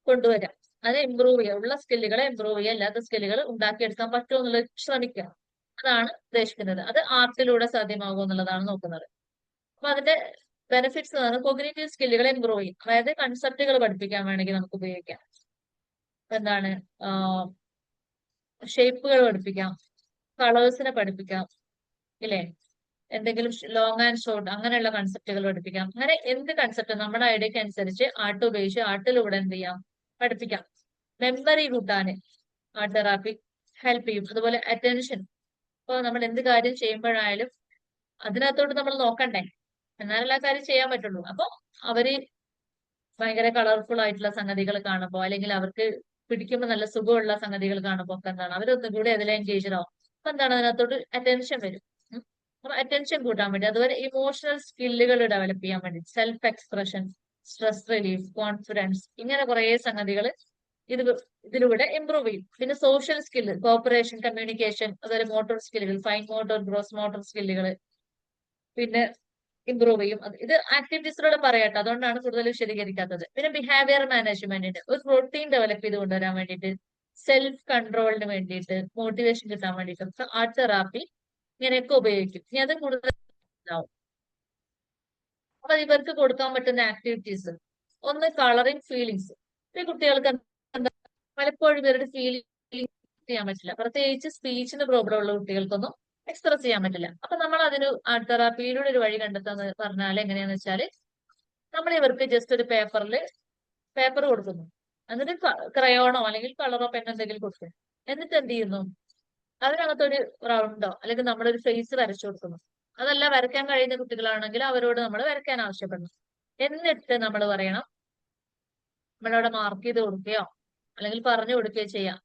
കൊണ്ടുവരാം, അത് ഇമ്പ്രൂവ് ചെയ്യുക, ഉള്ള സ്കില്ലുകളെ ഇമ്പ്രൂവ് ചെയ്യുക, അല്ലാത്ത സ്കില്ലുകൾ ഉണ്ടാക്കിയെടുക്കാൻ പറ്റുമോ എന്നുള്ളത് ശ്രമിക്കുക. അതാണ് ഉദ്ദേശിക്കുന്നത്. അത് ആർട്ടിലൂടെ സാധ്യമാകുമോ എന്നുള്ളതാണ് നോക്കുന്നത്. അപ്പൊ അതിന്റെ ബെനിഫിറ്റ്സ് എന്ന് പറയുന്നത് കോഗ്നിറ്റീവ് സ്കില്ലുകളെ ഇമ്പ്രൂവ് ചെയ്യും. അതായത് കൺസെപ്റ്റുകൾ പഠിപ്പിക്കാൻ വേണമെങ്കിൽ നമുക്ക് ഉപയോഗിക്കാം. എന്താണ്, ഷേപ്പുകൾ പഠിപ്പിക്കാം, കളേഴ്സിനെ പഠിപ്പിക്കാം ഇല്ലേ, എന്തെങ്കിലും ലോങ് ആൻഡ് ഷോർട്ട് അങ്ങനെയുള്ള കൺസെപ്റ്റുകൾ പഠിപ്പിക്കാം. അങ്ങനെ എന്ത് കൺസെപ്റ്റ് നമ്മുടെ ഐഡിയക്ക് അനുസരിച്ച് ആർട്ട് ഉപയോഗിച്ച് ആർട്ടിലൂടെ എന്ത് ചെയ്യാം, പഠിപ്പിക്കാം. മെമ്മറി കൂട്ടാന് ആർട്ട് തെറാപ്പി ഹെൽപ്പ് ചെയ്യും. അതുപോലെ അറ്റൻഷൻ, ഇപ്പൊ നമ്മൾ എന്ത് കാര്യം ചെയ്യുമ്പോഴായാലും അതിനകത്തോട്ട് നമ്മൾ നോക്കണ്ടേ, എന്നാലല്ല കാര്യം ചെയ്യാൻ പറ്റുള്ളൂ. അപ്പൊ അവര് ഭയങ്കര കളർഫുൾ ആയിട്ടുള്ള സംഗതികൾ കാണുമ്പോൾ, അല്ലെങ്കിൽ അവർക്ക് പിടിക്കുമ്പോൾ നല്ല സുഖമുള്ള സംഗതികൾ കാണുമ്പോൾ ഒക്കെ എന്താണ്, അവരൊന്നും കൂടെ അതിലെ എൻഗേജ്ഡ് ആവും. അപ്പൊ എന്താണ്, അതിനകത്തോട്ട് അറ്റൻഷൻ വരും. അപ്പൊ അറ്റൻഷൻ കൂട്ടാൻ വേണ്ടി, അതുപോലെ ഇമോഷണൽ സ്കില്ലുകൾ ഡെവലപ്പ് ചെയ്യാൻ വേണ്ടി, self expression, stress relief, confidence, ഇങ്ങനെ കുറെ സംഗതികൾ ഇത് ഇതിലൂടെ ഇമ്പ്രൂവ് ചെയ്യും. പിന്നെ സോഷ്യൽ സ്കില്ല്, കോപ്പറേഷൻ, കമ്മ്യൂണിക്കേഷൻ, അതുപോലെ മോട്ടോർ സ്കില്ലുകൾ, ഫൈൻ മോട്ടോർ, ഗ്രോസ് മോട്ടോർ സ്കില്ലുകൾ പിന്നെ ഇമ്പ്രൂവ് ചെയ്യും. ഇത് ആക്ടിവിറ്റീസിലൂടെ പറയട്ടെ, അതുകൊണ്ടാണ് കൂടുതൽ വിശദീകരിക്കാത്തത്. പിന്നെ ബിഹേവിയർ മാനേജ്മെന്റിന് ഒരു റൊട്ടീൻ ഡെവലപ്പ് ചെയ്ത് കൊണ്ടുവരാൻ വേണ്ടിയിട്ട്, സെൽഫ് കൺട്രോളിന് വേണ്ടിയിട്ട്, മോട്ടിവേഷൻ കിട്ടാൻ വേണ്ടിയിട്ട് ആർട്ട് തെറാപ്പി ഇങ്ങനെയൊക്കെ ഉപയോഗിക്കും. ഇനി അത് കൂടുതൽ ഉണ്ടാവും. അപ്പൊ ഇവർക്ക് കൊടുക്കാൻ പറ്റുന്ന ആക്ടിവിറ്റീസ്, ഒന്ന് കളറിങ് ഫീലിങ്സ്. ഈ കുട്ടികൾക്ക് എന്താ പലപ്പോഴും ഇവരുടെ ഫീലിംഗ് ചെയ്യാൻ പറ്റില്ല, പ്രത്യേകിച്ച് സ്പീച്ചിന് പ്രോബ്ലം ഉള്ള കുട്ടികൾക്കൊന്നും എക്സ്പ്രസ് ചെയ്യാൻ പറ്റില്ല. അപ്പൊ നമ്മൾ അതിന് ആർട്ട് തെറാപ്പിയിലൂടെ ഒരു വഴി കണ്ടെത്താന്ന് പറഞ്ഞാൽ എങ്ങനെയാന്ന് വെച്ചാൽ, നമ്മൾ ഇവർക്ക് ജസ്റ്റ് ഒരു പേപ്പർ കൊടുക്കുന്നു, എന്നിട്ട് ക്രയോണോ അല്ലെങ്കിൽ കളറോ പെൻ എന്തെങ്കിലും കൊടുക്കും. എന്നിട്ട് എന്ത് ചെയ്യുന്നു, അതിനകത്തൊരു റൗണ്ടോ അല്ലെങ്കിൽ നമ്മളൊരു ഫേസ് വരച്ചു കൊടുക്കുന്നു. അതല്ല വരയ്ക്കാൻ കഴിയുന്ന കുട്ടികളാണെങ്കിൽ അവരോട് നമ്മൾ വരയ്ക്കാൻ ആവശ്യപ്പെടുന്നു. എന്നിട്ട് നമ്മൾ പറയണം, നമ്മളവിടെ മാർക്ക് ചെയ്ത് കൊടുക്കുകയോ അല്ലെങ്കിൽ പറഞ്ഞു കൊടുക്കുകയോ ചെയ്യാം.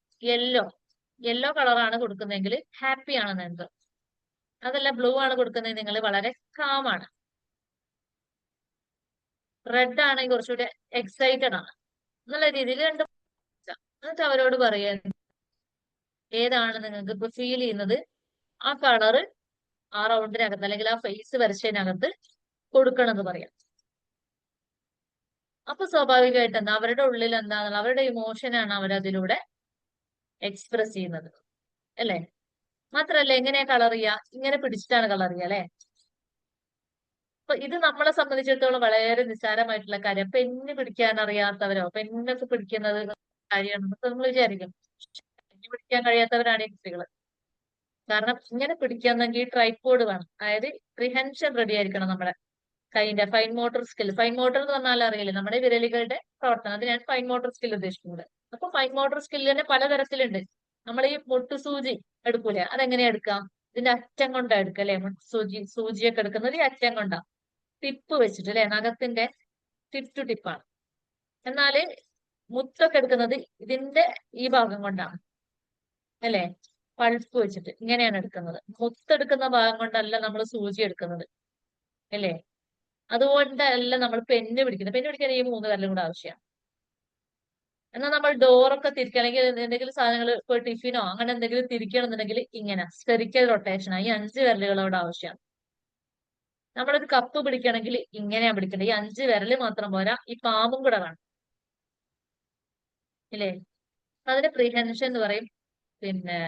യെല്ലോ കളറാണ് കൊടുക്കുന്നതെങ്കിൽ ഹാപ്പി ആണെന്ന് എന്ത്, അതല്ല ബ്ലൂ ആണ് കൊടുക്കുന്നത് നിങ്ങൾ വളരെ കാം ആണ്, റെഡ് ആണെങ്കിൽ കുറച്ചുകൂടി എക്സൈറ്റഡ് ആണ് എന്നുള്ള രീതിയിൽ രണ്ടും. എന്നിട്ട് അവരോട് പറയാ ഏതാണ് നിങ്ങൾക്ക് ഇപ്പൊ ഫീൽ ചെയ്യുന്നത്, ആ കളറ് ആ റൗണ്ടിനകത്ത് അല്ലെങ്കിൽ ആ ഫേസ് വരച്ചതിനകത്ത് കൊടുക്കണം എന്ന് പറയാം. അപ്പൊ സ്വാഭാവികമായിട്ട് എന്താ, അവരുടെ ഉള്ളിൽ എന്താണെന്നുള്ള അവരുടെ ഇമോഷനാണ് അവരതിലൂടെ എക്സ്പ്രസ് ചെയ്യുന്നത്, അല്ലെ? മാത്രല്ല എങ്ങനെയാ കളർ ചെയ്യുക, ഇങ്ങനെ പിടിച്ചിട്ടാണ് കളർ ചെയ്യുക, അല്ലെ? അപ്പൊ ഇത് നമ്മളെ സംബന്ധിച്ചിടത്തോളം വളരെ നിസ്സാരമായിട്ടുള്ള കാര്യം. പെണ്ണ് പിടിക്കാൻ അറിയാത്തവരോ പെണ്ണൊക്കെ പിടിക്കുന്നത് കാര്യമാണെന്നൊക്കെ നമ്മൾ വിചാരിക്കും. പെണ്ണ് പിടിക്കാൻ കഴിയാത്തവരാണ് ഈ കുട്ടികള്. കാരണം ഇങ്ങനെ പിടിക്കാന്നെങ്കിൽ ട്രൈപോഡ് വേണം, അതായത് പ്രിഹെൻഷൻ റെഡി ആയിരിക്കണം നമ്മുടെ കൈന്റെ fine motor skill. Fine motor എന്ന് പറഞ്ഞാൽ അറിയില്ലേ, നമ്മുടെ വിരലുകളുടെ പ്രവർത്തനം, അതിനാണ് ഫൈൻ മോട്ടോർ സ്കിൽ ഉദ്ദേശിക്കുന്നത്. അപ്പൊ ഫൈൻ മോട്ടോർ സ്കിൽ തന്നെ പലതരത്തിലുണ്ട്. നമ്മൾ ഈ മുട്ടുസൂചി എടുക്കൂലേ, അതെങ്ങനെയാ എടുക്കാം, ഇതിന്റെ അറ്റം കൊണ്ടാ എടുക്കുക, അല്ലെ? സൂചിയൊക്കെ എടുക്കുന്നത് ഈ അറ്റം കൊണ്ടാ, ടിപ്പ് വെച്ചിട്ട്, അല്ലെ? നഖത്തിന്റെ ടിപ്പ് ടു ടിപ്പാണ്. എന്നാല് മുത്തൊക്കെ എടുക്കുന്നത് ഇതിന്റെ ഈ ഭാഗം കൊണ്ടാണ്, അല്ലെ? പൾപ്പ് വെച്ചിട്ട് ഇങ്ങനെയാണ് എടുക്കുന്നത്. മുത്തെടുക്കുന്ന ഭാഗം കൊണ്ടല്ല നമ്മൾ സൂചി എടുക്കുന്നത്, അല്ലേ? അതുകൊണ്ടല്ല നമ്മൾ പെന്ന് പിടിക്കുന്നത്. പെന്ന് പിടിക്കാൻ ഈ 3 വിരലും കൂടെ ആവശ്യമാണ്. എന്നാൽ നമ്മൾ ഡോറൊക്കെ തിരിക്കുക അല്ലെങ്കിൽ എന്തെങ്കിലും സാധനങ്ങൾ ഇപ്പോൾ ടിഫിനോ അങ്ങനെ എന്തെങ്കിലും തിരിക്കണമെന്നുണ്ടെങ്കിൽ ഇങ്ങനെ സ്ഫെറിക്കൽ റൊട്ടേഷനാണ്, ഈ 5 വിരലുകളോട് ആവശ്യമാണ്. നമ്മളൊരു കപ്പ് പിടിക്കണമെങ്കിൽ ഇങ്ങനെയാണ് പിടിക്കേണ്ടത്, ഈ 5 വിരല് മാത്രം പോരാ, ഈ പാമ്പും കൂടെ വേണം, ഇല്ലേ? അതിന് പ്രീഹെൻഷൻ എന്ന് പറയും. പിന്നെ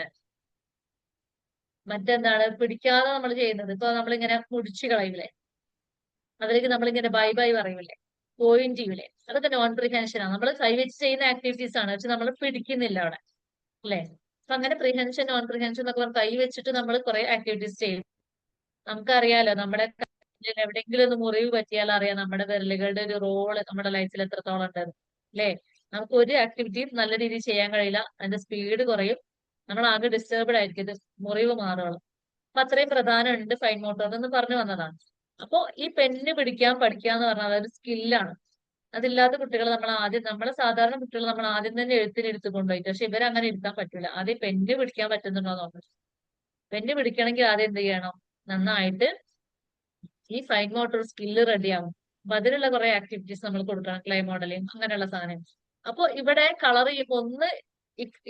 മറ്റെന്താണ്, പിടിക്കാതെ നമ്മൾ ചെയ്യുന്നത്, ഇപ്പൊ നമ്മളിങ്ങനെ മുടിച്ചു കളയൂലേ, അതിലേക്ക് നമ്മളിങ്ങനെ ബൈ ബൈ പറയൂലേ, പോയിന്റ് ചെയ്യൂലേ, അതൊക്കെ നോൺ പ്രിഹെൻഷൻ ആണ്. നമ്മൾ കൈവച്ച് ചെയ്യുന്ന ആക്ടിവിറ്റീസ് ആണ്, പക്ഷെ നമ്മൾ പിടിക്കുന്നില്ല അവിടെ, അല്ലെ? അപ്പൊ അങ്ങനെ പ്രിഹെൻഷൻ നോൺ പ്രിഹെൻഷൻ എന്നൊക്കെ പറഞ്ഞ് കൈ വെച്ചിട്ട് നമ്മൾ കുറെ ആക്ടിവിറ്റീസ് ചെയ്യും. നമുക്കറിയാലോ, നമ്മുടെ കയ്യിൽ എവിടെയെങ്കിലും ഒന്ന് മുറിവ് പറ്റിയാൽ അറിയാം നമ്മുടെ വിരലുകളുടെ ഒരു റോള് നമ്മുടെ ലൈഫിൽ എത്രത്തോളം ഉണ്ടെന്ന്, അല്ലെ? നമുക്ക് ഒരു ആക്ടിവിറ്റിയും നല്ല രീതിയിൽ ചെയ്യാൻ കഴിയില്ല, അതിന്റെ സ്പീഡ് കുറയും, നമ്മൾ ആകെ ഡിസ്റ്റർബ്ഡ് ആയിരിക്കും, ഇത് മുറിവ് മാറുകയുള്ളൂ. അപ്പൊ അത്രയും പ്രധാനമുണ്ട് ഫൈൻ മോട്ടോർ എന്ന് പറഞ്ഞു വന്നതാണ്. അപ്പോ ഈ പെന്ന് പിടിക്കാൻ പഠിക്കുക എന്ന് പറഞ്ഞാൽ അതൊരു സ്കില്ലാണ്. അതില്ലാത്ത കുട്ടികൾ നമ്മളെ സാധാരണ കുട്ടികൾ നമ്മൾ ആദ്യം തന്നെ എഴുത്തിനെടുത്ത് കൊണ്ടുപോയിട്ട്, പക്ഷെ ഇവരങ്ങനെ ഇരുത്താൻ പറ്റില്ല. ആദ്യം പെന്ന് പിടിക്കാൻ പറ്റുന്നുണ്ടോ നോക്കണം. പെന്ന് പിടിക്കണമെങ്കിൽ ആദ്യം എന്ത് ചെയ്യണം, നന്നായിട്ട് ഈ ഫൈൻ മോട്ടോർ സ്കില്ല് റെഡിയാവും. അപ്പൊ അതിനുള്ള കുറെ ആക്ടിവിറ്റീസ് നമ്മൾ കൊടുക്കണം, ക്ലേ മോഡലിംഗ് അങ്ങനെയുള്ള സാധനം. അപ്പൊ ഇവിടെ കളർ ചെയ്യുമ്പോൾ ഒന്ന്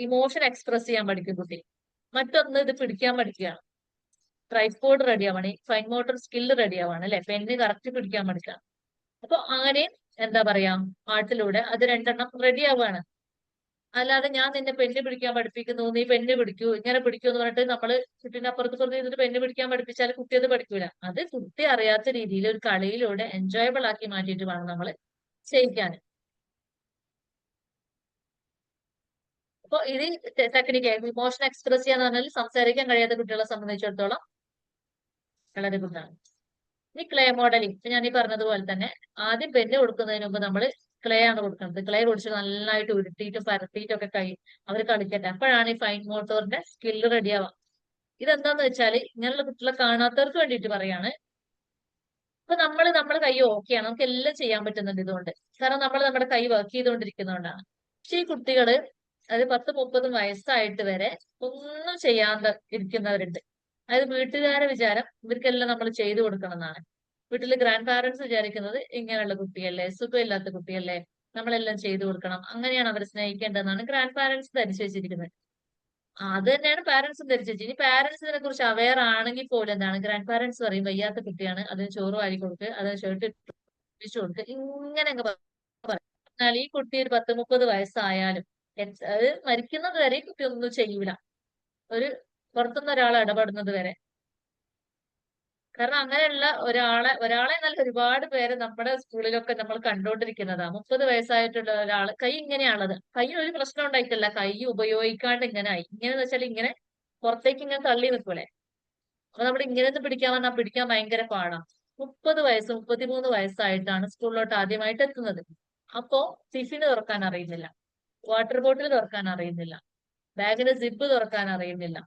ഇമോഷൻ എക്സ്പ്രസ് ചെയ്യാൻ പഠിക്കും കുട്ടി, മറ്റൊന്ന് ഇത് പിടിക്കാൻ പഠിക്കുകയാണ്. ട്രൈപോഡ് റെഡി ആവണം, ഫൈൻ മോട്ടോർ സ്കില്ല് റെഡി ആവാണ്, അല്ലെ? പെന്ന് കറക്റ്റ് പിടിക്കാൻ പഠിക്കാം. അപ്പൊ അങ്ങനെയും എന്താ പറയാ, ആർട്ടിലൂടെ അത് രണ്ടെണ്ണം റെഡി ആവുകയാണ്. അല്ലാതെ ഞാൻ നിന്നെ പെന്ന് പിടിക്കാൻ പഠിപ്പിക്കുന്നു, നീ പെന്ന് പിടിക്കൂ, ഇങ്ങനെ പിടിക്കൂ എന്ന് പറഞ്ഞിട്ട് നമ്മള് കുട്ടീനെ അപ്പുറത്ത് ചെയ്തിട്ട് പെന്ന് പിടിക്കാൻ പഠിപ്പിച്ചാൽ കുട്ടി അത് പഠിക്കൂല. അത് കുട്ടി അറിയാത്ത രീതിയിൽ ഒരു കളിയിലൂടെ എൻജോയബിൾ ആക്കി മാറ്റിയിട്ട് വേണം നമ്മൾ ചെയ്യിക്കാൻ. അപ്പൊ ഇത് ടെക്നിക്ക് ഇമോഷൻ എക്സ്പ്രസ് ചെയ്യാന്ന് പറഞ്ഞാൽ സംസാരിക്കാൻ കഴിയാത്ത കുട്ടികളെ സംബന്ധിച്ചിടത്തോളം വളരെ ഗുഡാണ്. ഈ ക്ലേ മോഡലിംഗ് ഇപ്പൊ ഞാൻ ഈ പറഞ്ഞതുപോലെ തന്നെ ആദ്യം പെന്ന് കൊടുക്കുന്നതിന് മുമ്പ് നമ്മൾ ക്ലേ ആണ് കൊടുക്കുന്നത്. ക്ലേ കുടിച്ച് നന്നായിട്ട് ഉരുട്ടിയിട്ടും പരത്തിയിട്ടും ഒക്കെ അവർ കളിക്കട്ടെ, അപ്പോഴാണ് ഈ ഫൈൻ മോട്ടോറിന്റെ സ്കില്ല് റെഡി ആവാം. ഇതെന്താന്ന് വെച്ചാല് ഇങ്ങനെയുള്ള കുട്ടികളെ കാണാത്തവർക്ക് വേണ്ടിയിട്ട് പറയാണ്. ഇപ്പൊ നമ്മുടെ കൈ ഓക്കെയാണ്, നമുക്ക് എല്ലാം ചെയ്യാൻ പറ്റുന്നുണ്ട് ഇതുകൊണ്ട്, കാരണം നമ്മൾ നമ്മുടെ കൈ വർക്ക് ചെയ്തുകൊണ്ടിരിക്കുന്നതുകൊണ്ടാണ്. പക്ഷെ ഈ കുട്ടികള് അത് 10-30 വയസ്സായിട്ട് വരെ ഒന്നും ചെയ്യാതെ ഇരിക്കുന്നവരുണ്ട്. അതായത് വീട്ടുകാരെ വിചാരം ഇവർക്കെല്ലാം നമ്മൾ ചെയ്തു കൊടുക്കണം എന്നാണ്. വീട്ടില് ഗ്രാൻഡ് പാരന്റ്സ് വിചാരിക്കുന്നത് ഇങ്ങനെയുള്ള കുട്ടിയല്ലേ, സുഖമില്ലാത്ത കുട്ടിയല്ലേ, നമ്മളെല്ലാം ചെയ്തു കൊടുക്കണം, അങ്ങനെയാണ് അവർ സ്നേഹിക്കേണ്ടതെന്നാണ് ഗ്രാൻഡ് പാരന്റ്സ് ധരിച്ചു വെച്ചിരിക്കുന്നത്. അത് തന്നെയാണ് പാരന്റ്സും ധരിച്ചു വെച്ചത്. ഇനി പാരന്റ്സ് ഇതിനെ കുറിച്ച് അവെയർ ആണെങ്കിൽ പോലും എന്താണ് ഗ്രാൻഡ് പാരന്റ്സ് പറയും വയ്യാത്ത കുട്ടിയാണ്, അതിന് ചോറ് വാരി കൊടുക്കുക, അതിന് ഷർട്ട് ഇടിച്ചു കൊടുക്കുക, ഇങ്ങനെ അങ്ങ് പറയും. എന്നാൽ ഈ കുട്ടി ഒരു 10-30 വയസ്സായാലും അത് മരിക്കുന്നത് വരെ ഈ കുട്ടി ഒന്നും ചെയ്യൂല, ഒരു പുറത്തുനിന്ന് ഒരാൾ ഇടപെടുന്നത് വരെ. കാരണം അങ്ങനെയുള്ള ഒരാളെ നല്ല ഒരുപാട് പേര് നമ്മുടെ സ്കൂളിലൊക്കെ നമ്മൾ കണ്ടുകൊണ്ടിരിക്കുന്നതാ. 30 വയസ്സായിട്ടുള്ള ഒരാൾ കൈ ഇങ്ങനെയാണത്, കൈയ്യിൽ ഒരു പ്രശ്നം ഉണ്ടായിട്ടില്ല, കൈ ഉപയോഗിക്കാണ്ട് ഇങ്ങനെ ആയി. ഇങ്ങനെ വെച്ചാൽ ഇങ്ങനെ പുറത്തേക്ക് ഇങ്ങനെ തള്ളി നിൽക്കൂലെ, അപ്പൊ നമ്മൾ ഇങ്ങനെയൊന്നും പിടിക്കാൻ വന്നാൽ പിടിക്കാൻ ഭയങ്കര പാടാ. 30 വയസ്സ് 33 വയസ്സായിട്ടാണ് സ്കൂളിലോട്ട് ആദ്യമായിട്ട് എത്തുന്നത്. അപ്പോ ടിഫിന് തുറക്കാൻ അറിയുന്നില്ല, വാട്ടർ ബോട്ടിൽ തുറക്കാൻ അറിയുന്നില്ല, ബാഗിന്റെ സിബ് തുറക്കാൻ അറിയുന്നില്ല,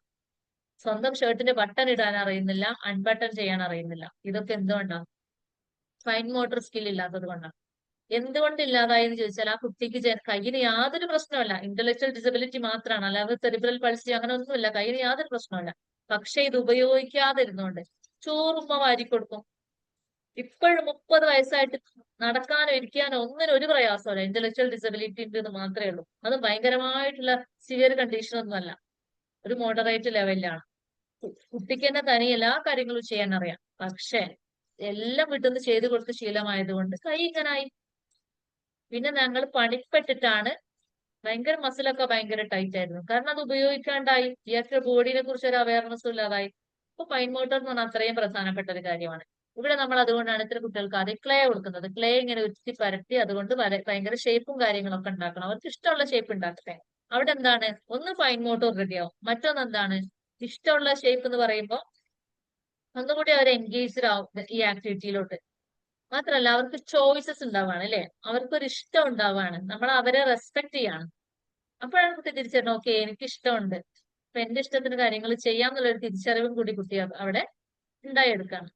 സ്വന്തം ഷർട്ടിന്റെ ബട്ടൺ ഇടാൻ അറിയുന്നില്ല, അൺബട്ടൺ ചെയ്യാൻ അറിയുന്നില്ല. ഇതൊക്കെ എന്തുകൊണ്ടാണ്? ഫൈൻ മോട്ടോർ സ്കിൽ ഇല്ലാത്തത് കൊണ്ടാണ്. എന്തുകൊണ്ട് ഇല്ലാതായി എന്ന് ചോദിച്ചാൽ ആ കുട്ടിക്ക് കയ്യിന് യാതൊരു പ്രശ്നമല്ല, ഇന്റലക്ച്വൽ ഡിസബിലിറ്റി മാത്രമാണ്, അല്ലാതെ സെറിബ്രൽ പൾസി അങ്ങനെ ഒന്നുമില്ല, കയ്യിന് യാതൊരു പ്രശ്നമല്ല. പക്ഷെ ഇത് ഉപയോഗിക്കാതിരുന്നോണ്ട് ചോറുമ്മ വാരി കൊടുക്കും. ഇപ്പോഴും 30 വയസ്സായിട്ട് നടക്കാനോ ഇരിക്കാനോ ഒന്നിനും ഒരു പ്രയാസമല്ല, ഇന്റലക്ച്വൽ ഡിസബിലിറ്റി ഉണ്ട് എന്ന് മാത്രമേ ഉള്ളൂ. അത് ഭയങ്കരമായിട്ടുള്ള സിവിയർ കണ്ടീഷൻ ഒന്നുമല്ല, ഒരു മോഡറേറ്റ് ലെവലിലാണ്. കുട്ടിക്ക് തന്നെ തനി എല്ലാ കാര്യങ്ങളും ചെയ്യാൻ അറിയാം. പക്ഷെ എല്ലാം വീട്ടിൽ നിന്ന് ചെയ്തു കൊടുത്ത് ശീലമായതുകൊണ്ട് കൈ ഇങ്ങനായി. പിന്നെ ഞങ്ങൾ പണിപ്പെട്ടിട്ടാണ്, ഭയങ്കര മസിലൊക്കെ ഭയങ്കര ടൈറ്റ് ആയിരുന്നു, കാരണം അത് ഉപയോഗിക്കാണ്ടായി. ഇയാൾക്ക് ബോഡിനെ കുറിച്ച് ഒരു അവയർനെസ് ഇല്ലാതായി. ഇപ്പൊ ഫൈൻ മോട്ടോർ എന്ന് പറഞ്ഞാൽ അത്രയും പ്രധാനപ്പെട്ട ഒരു കാര്യമാണ്. ഇവിടെ നമ്മൾ അതുകൊണ്ടാണ് ഇത്ര കുട്ടികൾക്ക് ആദ്യം ക്ലേ കൊടുക്കുന്നത്. ക്ലേ ഇങ്ങനെ ഉരുത്തി പരത്തി അതുകൊണ്ട് ഭയങ്കര ഷേപ്പും കാര്യങ്ങളൊക്കെ ഉണ്ടാക്കണം. അവർക്ക് ഇഷ്ടമുള്ള ഷേപ്പ് ഉണ്ടാക്കട്ടെ. അവിടെ എന്താണ്, ഒന്ന് ഫൈൻ മോട്ടോർ റെഡിയാവും, മറ്റൊന്ന് എന്താണ് ഇഷ്ടമുള്ള ഷേപ്പ് എന്ന് പറയുമ്പോൾ ഒന്നുകൂടി അവർ എൻഗേജ്ഡ് ആവും ഈ ആക്ടിവിറ്റിയിലോട്ട്. മാത്രല്ല അവർക്ക് ചോയ്സസ് ഉണ്ടാവാണ് അല്ലെ, അവർക്കൊരു ഇഷ്ടം ഉണ്ടാവാണ്, നമ്മൾ അവരെ റെസ്പെക്ട് ചെയ്യാണ്. അപ്പോഴാണ് കുട്ടി തിരിച്ചറിഞ്ഞത് ഓക്കെ എനിക്ക് ഇഷ്ടമുണ്ട്, അപ്പൊ എന്റെ ഇഷ്ടത്തിന് കാര്യങ്ങൾ ചെയ്യാം എന്നുള്ളൊരു തിരിച്ചറിവും കൂടി കുട്ടി അവിടെ ഉണ്ടായെടുക്കാണ്.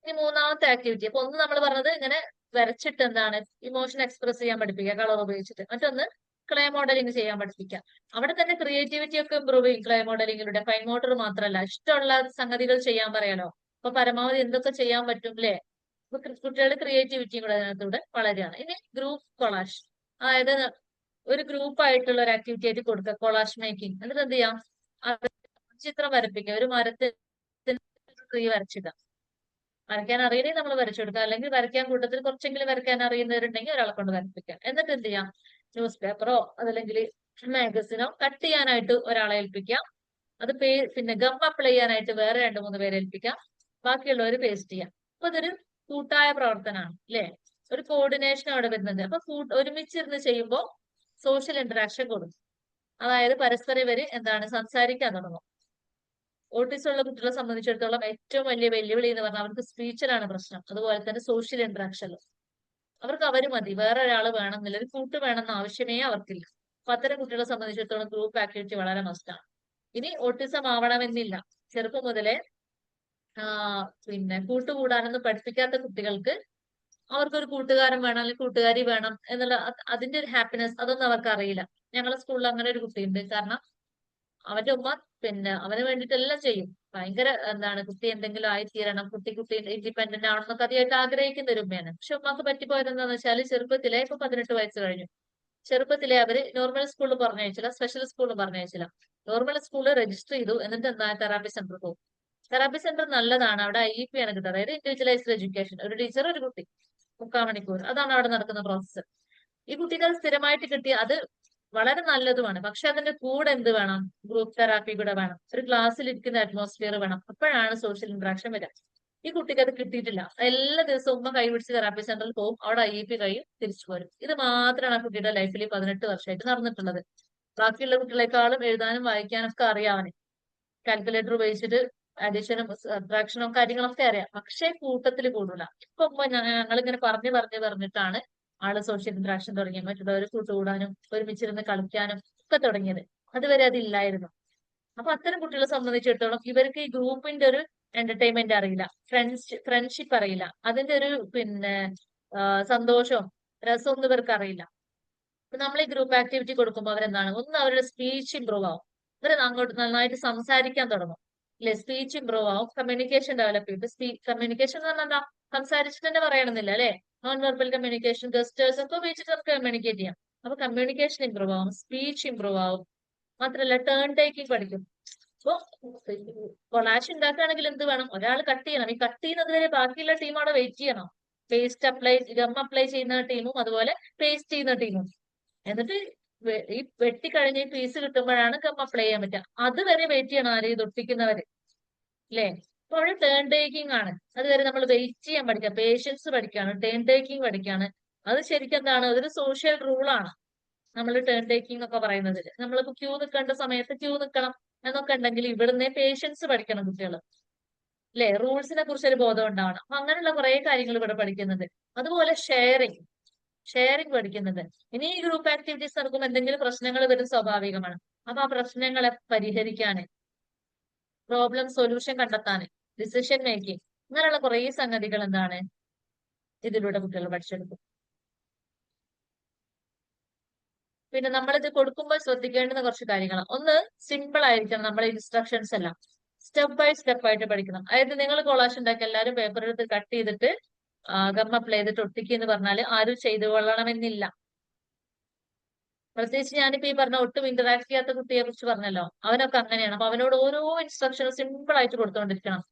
ഇനി മൂന്നാമത്തെ ആക്ടിവിറ്റി, അപ്പൊ ഒന്ന് നമ്മൾ പറഞ്ഞത് ഇങ്ങനെ വരച്ചിട്ട് എന്താണ് ഇമോഷൻ എക്സ്പ്രസ് ചെയ്യാൻ പഠിപ്പിക്കുക കളർ ഉപയോഗിച്ചിട്ട്, മറ്റൊന്ന് ക്ലേ മോഡലിംഗ് ചെയ്യാൻ പഠിപ്പിക്കുക. അവിടെ തന്നെ ക്രിയേറ്റിവിറ്റി ഒക്കെ ഇമ്പ്രൂവ് ചെയ്യും ക്ലേ മോഡലിംഗിലൂടെ. ഫൈൻ മോട്ടർ മാത്രമല്ല, ഇഷ്ടമുള്ള സംഗതികൾ ചെയ്യാൻ പറയാലോ. അപ്പൊ പരമാവധി എന്തൊക്കെ ചെയ്യാൻ പറ്റും അല്ലെ. അപ്പൊ കുട്ടികളുടെ ക്രിയേറ്റിവിറ്റിയും കൂടെ അതിനകത്തൂടെ വളരെയാണ്. ഇനി ഗ്രൂപ്പ് കൊളാഷ്, അതായത് ഒരു ഗ്രൂപ്പ് ആയിട്ടുള്ള ഒരു ആക്ടിവിറ്റി ആയിട്ട് കൊടുക്കുക, കൊളാഷ് മേക്കിംഗ്. എന്നിട്ട് എന്ത് ചെയ്യാം, ചിത്രം വരപ്പിക്കുക, ഒരു മരത്തിൽ ട്രീ വരച്ചിടുക. വരയ്ക്കാൻ അറിയണമെങ്കിൽ നമ്മൾ വരച്ചു കൊടുക്കുക, അല്ലെങ്കിൽ വരയ്ക്കാൻ കൂട്ടത്തിൽ കുറച്ചെങ്കിലും വരയ്ക്കാൻ അറിയുന്നവരുണ്ടെങ്കിൽ ഒരാളെ കൊണ്ട് വരപ്പിക്കാം. എന്നിട്ട് എന്ത് ചെയ്യാം, ന്യൂസ് പേപ്പറോ അതല്ലെങ്കിൽ മാഗസിനോ കട്ട് ചെയ്യാനായിട്ട് ഒരാളെ ഏൽപ്പിക്കാം. അത് പിന്നെ ഗം അപ്ലൈ ചെയ്യാനായിട്ട് വേറെ 2-3 പേരെ ഏൽപ്പിക്കാം. ബാക്കിയുള്ളവർ പേസ്റ്റ് ചെയ്യാം. അപ്പൊ ഇതൊരു കൂട്ടായ പ്രവർത്തനമാണ് അല്ലെ, ഒരു കോർഡിനേഷൻ അവിടെ വരുന്നത്. അപ്പൊ ഒരുമിച്ചിരുന്ന് ചെയ്യുമ്പോൾ സോഷ്യൽ ഇന്ററാക്ഷൻ കൊടുക്കും. അതായത് പരസ്പരം ഇവര് എന്താണ് സംസാരിക്കാൻ തുടങ്ങും. ഓട്ടിസം ഉള്ള കുട്ടികളെ സംബന്ധിച്ചിടത്തോളം ഏറ്റവും വലിയ വെല്ലുവിളി എന്ന് പറഞ്ഞാൽ അവർക്ക് സ്പീച്ചിലാണ് പ്രശ്നം, അതുപോലെ തന്നെ സോഷ്യൽ ഇന്ററാക്ഷനിലും. അവർക്ക് അവര് മതി, വേറെ ഒരാൾ വേണമെന്നില്ല, ഒരു കൂട്ട് വേണമെന്ന ആവശ്യമേ അവർക്കില്ല. അപ്പൊ അത്തരം കുട്ടികളെ സംബന്ധിച്ചിടത്തോളം ഗ്രൂപ്പ് ആക്ടിവിറ്റി വളരെ മസ്റ്റാണ്. ഇനി ഓട്ടിസം ആവണമെന്നില്ല, ചെറുപ്പം മുതലേ പിന്നെ കൂട്ടുകൂടാനൊന്നും പഠിപ്പിക്കാത്ത കുട്ടികൾക്ക് അവർക്കൊരു കൂട്ടുകാരൻ വേണം അല്ലെങ്കിൽ കൂട്ടുകാരി വേണം എന്നുള്ള അതിന്റെ ഒരു ഹാപ്പിനെസ് അതൊന്നും അവർക്ക് അറിയില്ല. ഞങ്ങളുടെ സ്കൂളിൽ അങ്ങനെ ഒരു കുട്ടിയുണ്ട്. കാരണം അവന്റെ ഉമ്മ പിന്നെ അവന് വേണ്ടിയിട്ടെല്ലാം ചെയ്യും, ഭയങ്കര എന്താണ് കുട്ടി എന്തെങ്കിലും ആയിത്തീരണം, കുട്ടി ഇൻഡിപെൻഡന്റ് ആവണമെന്നൊക്കെ അതിയായിട്ട് ആഗ്രഹിക്കുന്ന ഒരു ഉമ്മയാണ്. പക്ഷെ ഉമ്മക്ക് പറ്റിപ്പോയത് എന്താണെന്ന് വെച്ചാൽ ചെറുപ്പത്തിലെ, ഇപ്പൊ 18 വയസ്സ് കഴിഞ്ഞു, ചെറുപ്പത്തിലെ അവര് നോർമൽ സ്കൂളിൽ പറഞ്ഞയച്ചില്ല, സ്പെഷ്യൽ സ്കൂളിൽ പറഞ്ഞയച്ചില്ല. നോർമൽ സ്കൂളിൽ രജിസ്റ്റർ ചെയ്തു, എന്നിട്ട് എന്താ തെറാപ്പി സെന്റർ പോകും. തെറാപ്പി സെന്റർ നല്ലതാണ്, അവിടെ IEP ആണ് കിട്ടുന്നത്, അതായത് ഇൻഡിവിജ്വലൈസ്ഡ് എഡ്യൂക്കേഷൻ. ഒരു ടീച്ചർ ഒരു കുട്ടി 3/4 മണിക്കൂർ, അതാണ് അവിടെ നടക്കുന്ന പ്രോസസ്സ്. ഈ കുട്ടികൾ സ്ഥിരമായിട്ട് കിട്ടിയ അത് വളരെ നല്ലതുമാണ്. പക്ഷെ അതിന്റെ കൂടെ എന്ത് വേണം, ഗ്രൂപ്പ് തെറാപ്പി കൂടെ വേണം, ഒരു ക്ലാസ്സിൽ ഇരിക്കുന്ന അറ്റ്മോസ്ഫിയർ വേണം. അപ്പോഴാണ് സോഷ്യൽ ഇന്ററാക്ഷൻ വരിക. ഈ കുട്ടിക്ക് അത് കിട്ടിയിട്ടില്ല. എല്ലാ ദിവസവും ഉമ്മ കൈപിടിച്ച് തെറാപ്പി സെന്ററിൽ പോകും, അവിടെ IEP കഴിയും, തിരിച്ചു പോരും. ഇത് മാത്രമാണ് ആ കുട്ടിയുടെ ലൈഫിൽ 18 വർഷമായിട്ട് നടന്നിട്ടുള്ളത്. ബാക്കിയുള്ള കുട്ടികളെക്കാളും എഴുതാനും വായിക്കാനും ഒക്കെ അറിയാവന്, കാൽക്കുലേറ്റർ ഉപയോഗിച്ചിട്ട് അഡീഷനും സബ്ട്രാക്ഷനും കാര്യങ്ങളൊക്കെ അറിയാം. പക്ഷെ കൂട്ടത്തിൽ കൂടൂല. ഇപ്പൊ ഞങ്ങളിങ്ങനെ പറഞ്ഞിട്ടാണ് ആള് സോഷ്യൽ ഇന്ററാക്ഷൻ തുടങ്ങിയത്, മറ്റുള്ളവർ കൂട്ടുകൂടാനും ഒരുമിച്ചിരുന്ന് കളിക്കാനും ഒക്കെ തുടങ്ങിയത്. അതുവരെ അതില്ലായിരുന്നു. അപ്പൊ അത്തരം കുട്ടികളെ സംബന്ധിച്ചിടത്തോളം ഇവർക്ക് ഈ ഗ്രൂപ്പിന്റെ ഒരു എന്റർടൈൻമെന്റ് അറിയില്ല, ഫ്രണ്ട്ഷിപ്പ് അറിയില്ല, അതിന്റെ ഒരു പിന്നെ സന്തോഷവും രസമൊന്നും ഇവർക്ക് അറിയില്ല. നമ്മൾ ഈ ഗ്രൂപ്പ് ആക്ടിവിറ്റി കൊടുക്കുമ്പോൾ അവരെന്താണ്, ഒന്ന് അവരുടെ സ്പീച്ച് ഇമ്പ്രൂവ് ആവും, ഇവർ അങ്ങോട്ട് നന്നായിട്ട് സംസാരിക്കാൻ തുടങ്ങും അല്ലെ, സ്പീച്ച് ഇമ്പ്രൂവ് ആവും, കമ്മ്യൂണിക്കേഷൻ ഡെവലപ്പ് ചെയ്യും. കമ്മ്യൂണിക്കേഷൻ എന്ന് പറഞ്ഞാൽ എന്താ, സംസാരിച്ചിട്ട് തന്നെ പറയണമെന്നില്ല അല്ലെ, നോൺ വെർബൽ കമ്മ്യൂണിക്കേഷൻ, ഗസ്റ്റേഴ്സ് ഒക്കെ ഉപയോഗിച്ചിട്ട് നമുക്ക് കമ്മ്യൂണിക്കേറ്റ് ചെയ്യാം. അപ്പൊ കമ്മ്യൂണിക്കേഷൻ ഇമ്പ്രൂവ് ആവും, സ്പീച്ച് ഇമ്പ്രൂവ് ആവും, മാത്രമല്ല ടേൺ ടേക്കിംഗ് പഠിക്കും. അപ്പൊ കൊളാഷ് ഉണ്ടാക്കുകയാണെങ്കിൽ എന്ത് വേണം, ഒരാൾ കട്ട് ചെയ്യണം. ഈ കട്ട് ചെയ്യുന്നത് വരെ ബാക്കിയുള്ള ടീം അവിടെ വെയിറ്റ് ചെയ്യണം. ഗം അപ്ലൈ ചെയ്യുന്ന ടീമും അതുപോലെ പേസ്റ്റ് ചെയ്യുന്ന ടീമും. എന്നിട്ട് ഈ വെട്ടിക്കഴിഞ്ഞ് ഈ പീസ് കിട്ടുമ്പോഴാണ് ഗം അപ്ലൈ ചെയ്യാൻ പറ്റുക. അതുവരെ വെയിറ്റ് ചെയ്യണം ആര്, ഇത് ഒട്ടിക്കുന്നവര് അല്ലേ. അപ്പൊ അവിടെ ടേൺ ടേക്കിംഗ് ആണ്. അതുവരെ നമ്മൾ വെയിറ്റ് ചെയ്യാൻ പഠിക്കുക, പേഷ്യൻസ് പഠിക്കുകയാണ്, ടേൺ ടേക്കിംഗ് പഠിക്കുകയാണ്. അത് ശരിക്കും എന്താണ്, അതൊരു സോഷ്യൽ റൂളാണ് നമ്മൾ ടേൺ ടേക്കിംഗ് ഒക്കെ പറയുന്നത്. നമ്മളിപ്പോ ക്യൂ നിൽക്കേണ്ട സമയത്ത് ക്യൂ നിൽക്കണം എന്നൊക്കെ ഉണ്ടെങ്കിൽ ഇവിടുന്ന് പേഷ്യൻസ് പഠിക്കണം കുട്ടികൾ അല്ലെ, റൂൾസിനെ കുറിച്ച് ഒരു ബോധം ഉണ്ടാവണം. അപ്പൊ അങ്ങനെയുള്ള കുറെ കാര്യങ്ങൾ ഇവിടെ പഠിക്കുന്നുണ്ട്. അതുപോലെ ഷെയറിംഗ് പഠിക്കുന്നുണ്ട്. ഇനി ഈ ഗ്രൂപ്പ് ആക്ടിവിറ്റീസ് നടക്കുമ്പോൾ എന്തെങ്കിലും പ്രശ്നങ്ങൾ വരും, സ്വാഭാവികമാണ്. അപ്പൊ ആ പ്രശ്നങ്ങളെ പരിഹരിക്കാന്, പ്രോബ്ലം സൊല്യൂഷൻ കണ്ടെത്താന്, ഡിസിഷൻ മേക്കിംഗ്, അങ്ങനെയുള്ള കുറെ സംഗതികൾ എന്താണ് ഇതിലൂടെ കുട്ടികൾ പഠിച്ചെടുക്കും. പിന്നെ നമ്മളിത് കൊടുക്കുമ്പോൾ ശ്രദ്ധിക്കേണ്ടുന്ന കുറച്ച് കാര്യങ്ങളാണ്. ഒന്ന്, സിമ്പിൾ ആയിരിക്കണം നമ്മളെ ഇൻസ്ട്രക്ഷൻസ് എല്ലാം, സ്റ്റെപ്പ് ബൈ സ്റ്റെപ്പ് ആയിട്ട് പഠിക്കണം. അതായത് നിങ്ങൾ കൊളാഷ് ഉണ്ടാക്കി എല്ലാവരും പേപ്പർ എടുത്ത് കട്ട് ചെയ്തിട്ട് ഗം അപ്ലൈ ചെയ്തിട്ട് ഒട്ടിക്കുക എന്ന് പറഞ്ഞാൽ ആരും ചെയ്തു കൊള്ളണമെന്നില്ല. പ്രത്യേകിച്ച് ഞാനിപ്പോ ഈ പറഞ്ഞ ഒട്ടും ഇന്ററാക്ട് ചെയ്യാത്ത കുട്ടിയെ കുറിച്ച് പറഞ്ഞല്ലോ, അവനൊക്കെ അങ്ങനെയാണ്. അപ്പൊ അവനോട് ഓരോ ഇൻസ്ട്രക്ഷനും സിമ്പിൾ ആയിട്ട് കൊടുത്തോണ്ടിരിക്കണം.